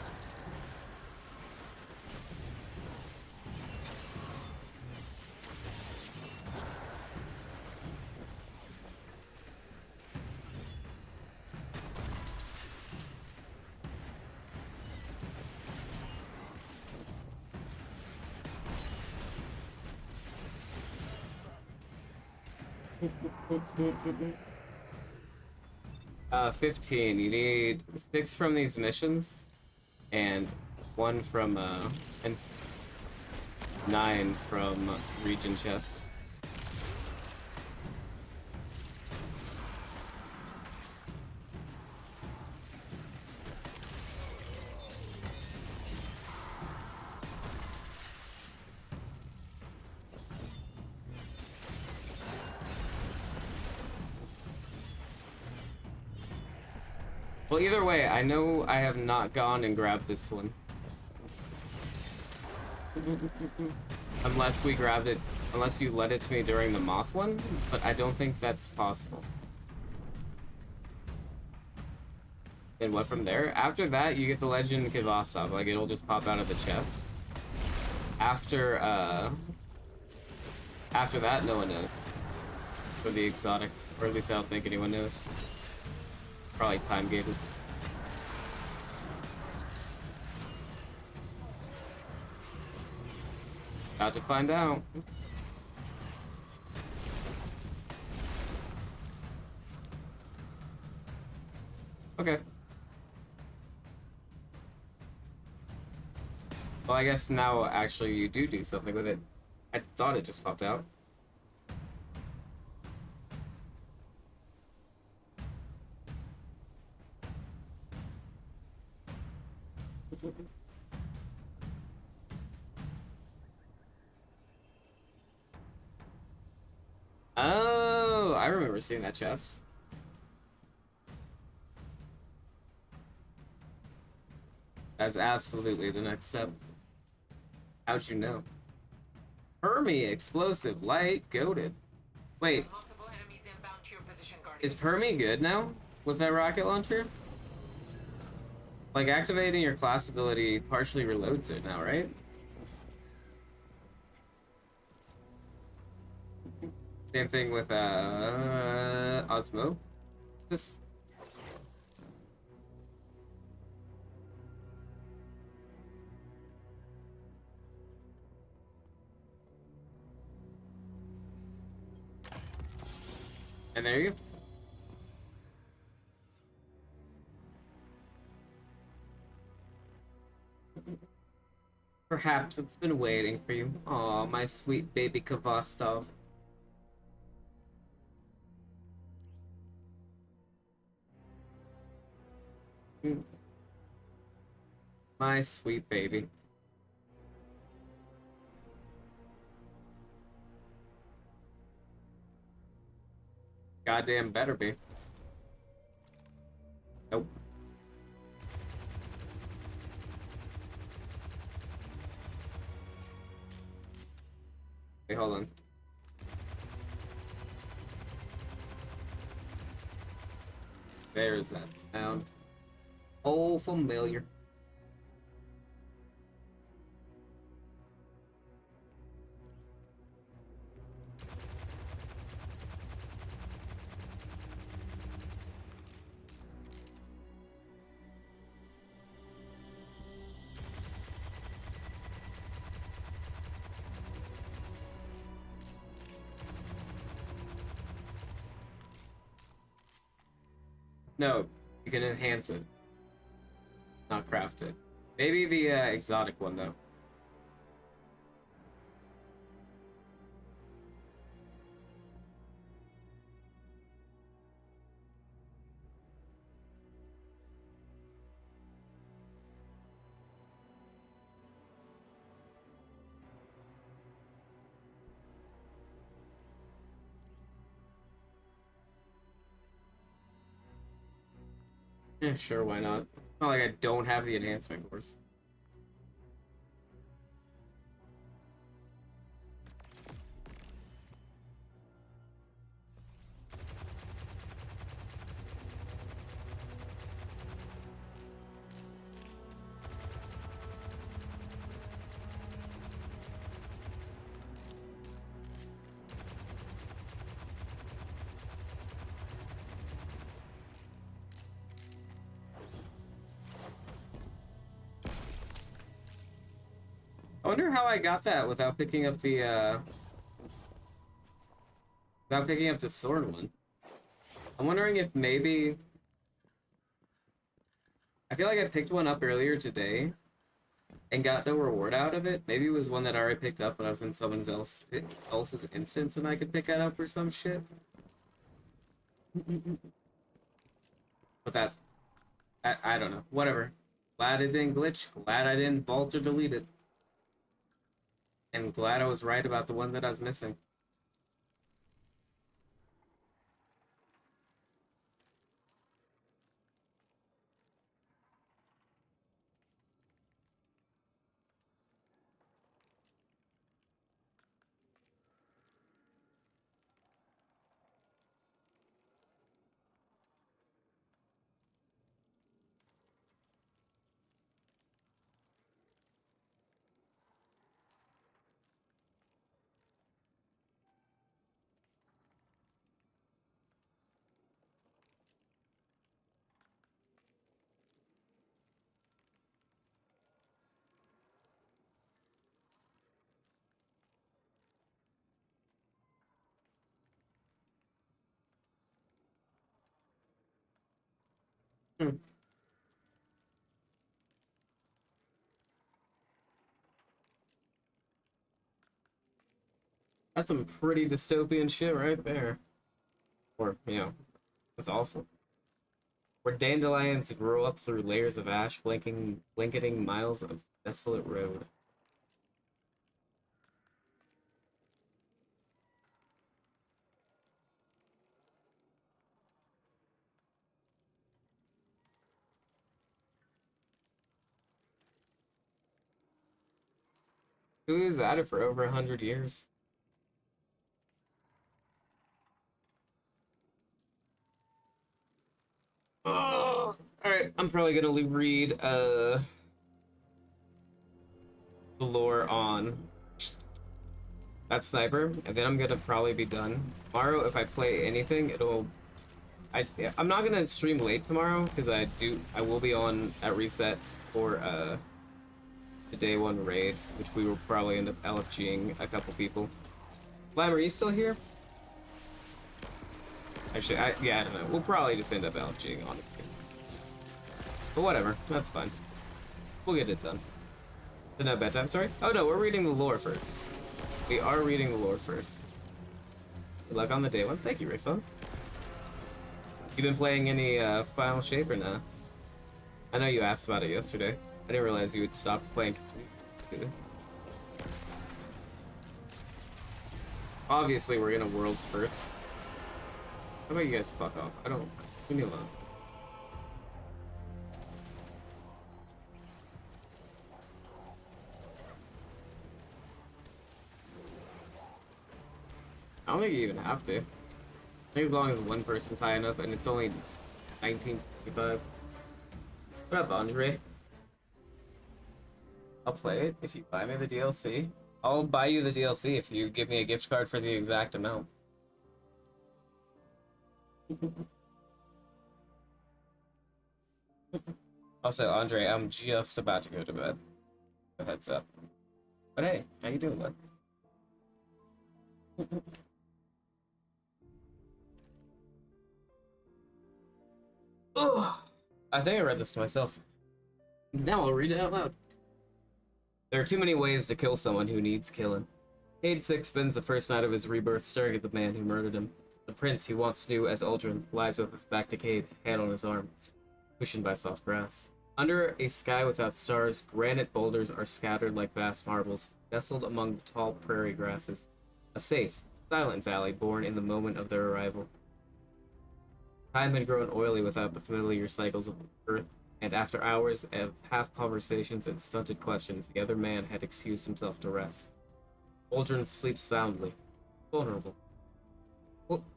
Uh, 15. You need 6 from these missions, and 1 from, and 9 from region chests. Well, either way, I know I have not gone and grabbed this one. Unless we grabbed it, unless you led it to me during the moth one, but I don't think that's possible. Then what from there? After that, you get the Legend Kivasov, like it'll just pop out of the chest. After that, no one knows. For the exotic, or at least I don't think anyone knows. Probably time gated. About to find out. Okay. Well, I guess now actually you do something with it. I thought it just popped out. Oh, I remember seeing that chest. That's absolutely the next step. How'd you know? Permy, explosive, light, goated. Wait. Is Permy good now with that rocket launcher? Like, activating your class ability partially reloads it now, right? Same thing with, Osmo. This... And there you go. Perhaps it's been waiting for you. Aw, my sweet baby Kvastov. My sweet baby. Goddamn better be. Nope. Wait, hold on. There's that sound. Oh, familiar. No, you can enhance it. Not craft it. Maybe the exotic one, though. Yeah, sure, why not? It's not like I don't have the enhancement course. I wonder how I got that without picking up the sword one. I'm wondering if maybe... I feel like I picked one up earlier today and got no reward out of it. Maybe it was one that I already picked up when I was in someone else's instance and I could pick that up or some shit. But that... I don't know. Whatever. Glad it didn't glitch. Glad I didn't vault or delete it. And glad I was right about the one that I was missing. Hmm. That's some pretty dystopian shit right there. Or, you know, it's awful. Where dandelions grow up through layers of ash, blanketing miles of desolate road. Who is at it for over 100 years? Alright, I'm probably gonna read the lore on that sniper, and then I'm gonna probably be done. Tomorrow, if I play anything, I'm not gonna stream late tomorrow, because I will be on at reset for the day one raid, which we will probably end up LFGing a couple people. Lime, are you still here? Actually, yeah, I don't know. We'll probably just end up LFGing, honestly. But whatever, that's fine. We'll get it done. So no bedtime, sorry? Oh no, we're reading the lore first. We are reading the lore first. Good luck on the day one. Thank you, Rickson. You been playing any Final Shape or nah? I know you asked about it yesterday. I didn't realize you would stop playing. Obviously, we're gonna Worlds first. How about you guys fuck off? Leave me alone. I don't think you even have to. I think as long as one person's high enough, and it's only 1965. What up, Andre? I'll play it if you buy me the DLC. I'll buy you the DLC if you give me a gift card for the exact amount. Also, Andre, I'm just about to go to bed. A heads up. But hey, how you doing, bud? Ugh. I think I read this to myself. Now I'll read it out loud. There are too many ways to kill someone who needs killing. Cayde Six spends the first night of his rebirth staring at the man who murdered him. The prince he once knew as Uldren lies with his back to Cayde, hand on his arm, cushioned by soft grass. Under a sky without stars, granite boulders are scattered like vast marbles, nestled among the tall prairie grasses. A safe, silent valley born in the moment of their arrival. Time had grown oily without the familiar cycles of Earth, and after hours of half-conversations and stunted questions, the other man had excused himself to rest. Uldren sleeps soundly, vulnerable.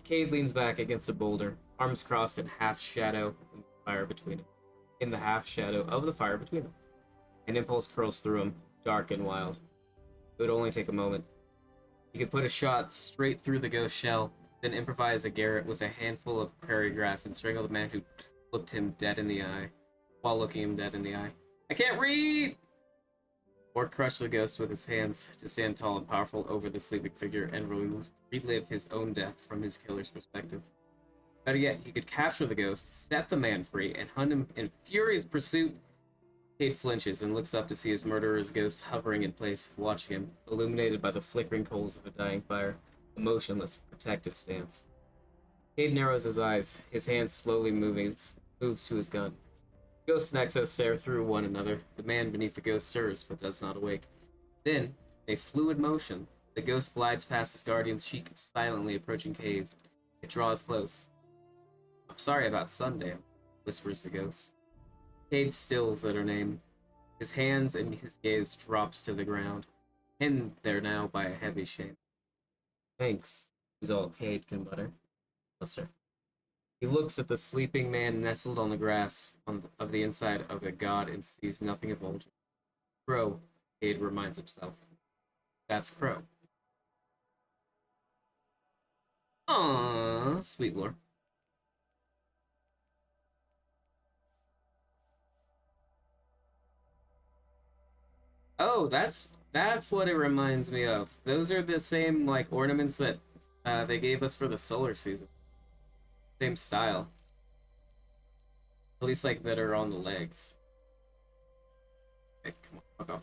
Cayde leans back against a boulder, arms crossed in half-shadow in the fire between them. In the half-shadow of the fire between them. An impulse curls through him, dark and wild. It would only take a moment. He could put a shot straight through the ghost shell, then improvise a garret with a handful of prairie grass and strangle the man who looked him dead in the eye, while looking him dead in the eye. I can't read! Or crush the ghost with his hands to stand tall and powerful over the sleeping figure and relive his own death from his killer's perspective. Better yet, he could capture the ghost, set the man free, and hunt him in furious pursuit. Cayde flinches and looks up to see his murderer's ghost hovering in place, watching him, illuminated by the flickering coals of a dying fire, a motionless, protective stance. Cayde narrows his eyes, his hand slowly moves to his gun. Ghost and Exo stare through one another. The man beneath the ghost stirs, but does not awake. Then, in a fluid motion, the ghost glides past his guardian's cheek, silently approaching Cayde. It draws close. I'm sorry about Sunday, whispers the ghost. Cayde stills at her name. His hands and his gaze drops to the ground, pinned there now by a heavy shame. Thanks, is all Cayde can mutter. No, sir. He looks at the sleeping man nestled on the grass of the inside of a god and sees nothing of Uldren. Crow, Cayde reminds himself. That's Crow. Aww, sweet lore. Oh, that's what it reminds me of. Those are the same like ornaments that they gave us for the solar season. Same style. At least like that are on the legs. Okay, come on, fuck off.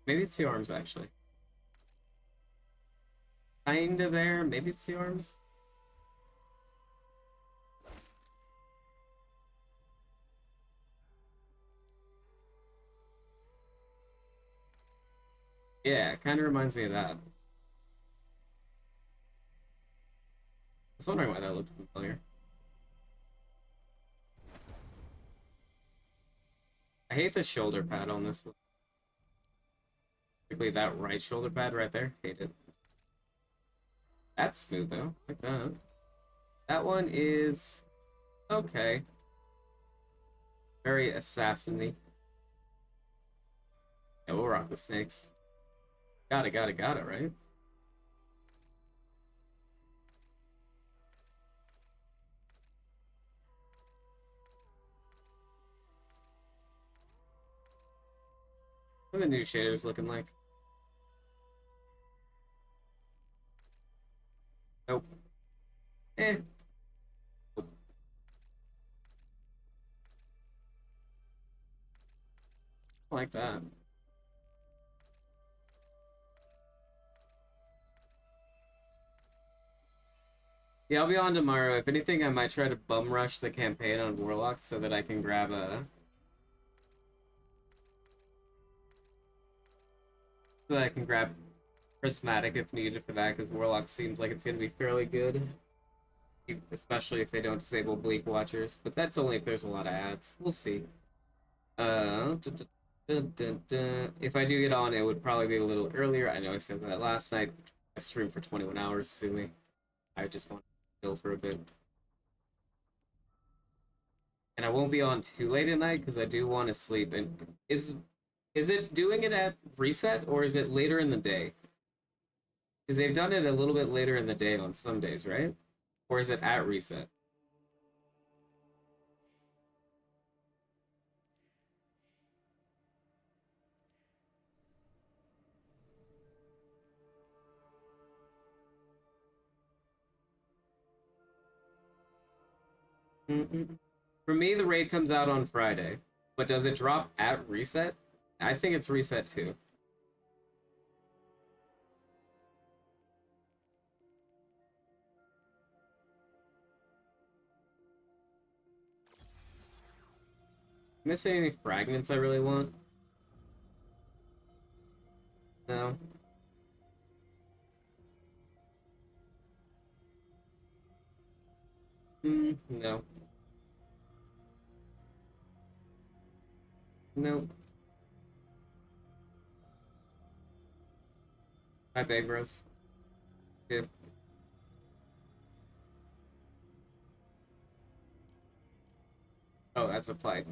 Maybe it's the arms actually. Kinda there, maybe it's the arms. Yeah, it kind of reminds me of that. I was wondering why that looked familiar. I hate the shoulder pad on this one. Particularly that right shoulder pad right there. Hate it. That's smooth though. Like that. That one is okay. Very assassin-y. Yeah, we'll rock the snakes. Got it, right? What are the new shaders looking like? Nope. Nope. I like that. Yeah, I'll be on tomorrow. If anything, I might try to bum rush the campaign on Warlock so that I can grab a... So that I can grab Prismatic if needed for that, because Warlock seems like it's going to be fairly good. Especially if they don't disable Bleak Watchers. But that's only if there's a lot of ads. We'll see. If I do get on, it would probably be a little earlier. I know I said that last night. I streamed for 21 hours, sue me. I just want to chill for a bit. And I won't be on too late at night because I do want to sleep. And is it doing it at reset or is it later in the day? Because they've done it a little bit later in the day on some days, right? Or is it at reset? For me, the raid comes out on Friday. But does it drop at reset? I think it's reset too. Missing any fragments I really want? No. No. Nope. Hi, Big Bros. Yeah. Oh, that's applied.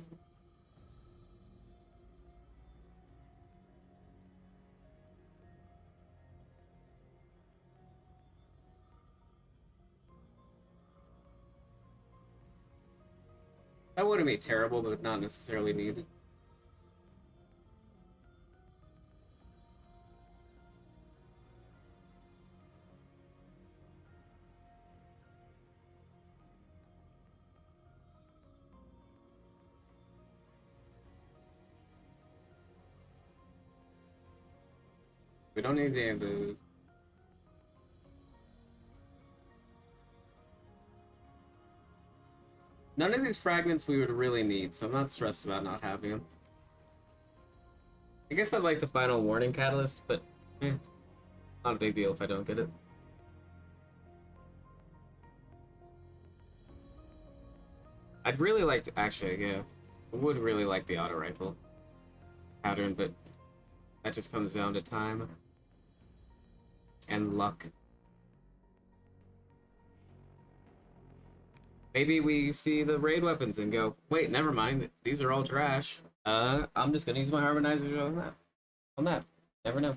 That wouldn't be terrible, but not necessarily needed. We don't need any of those. None of these fragments we would really need, so I'm not stressed about not having them. I guess I'd like the final warning catalyst, but not a big deal if I don't get it. I'd really like to, actually, yeah, I would really like the auto rifle pattern, but that just comes down to time and luck. Maybe we see the raid weapons and go, wait, never mind, these are all trash. I'm just gonna use my harmonizer on that. Never know.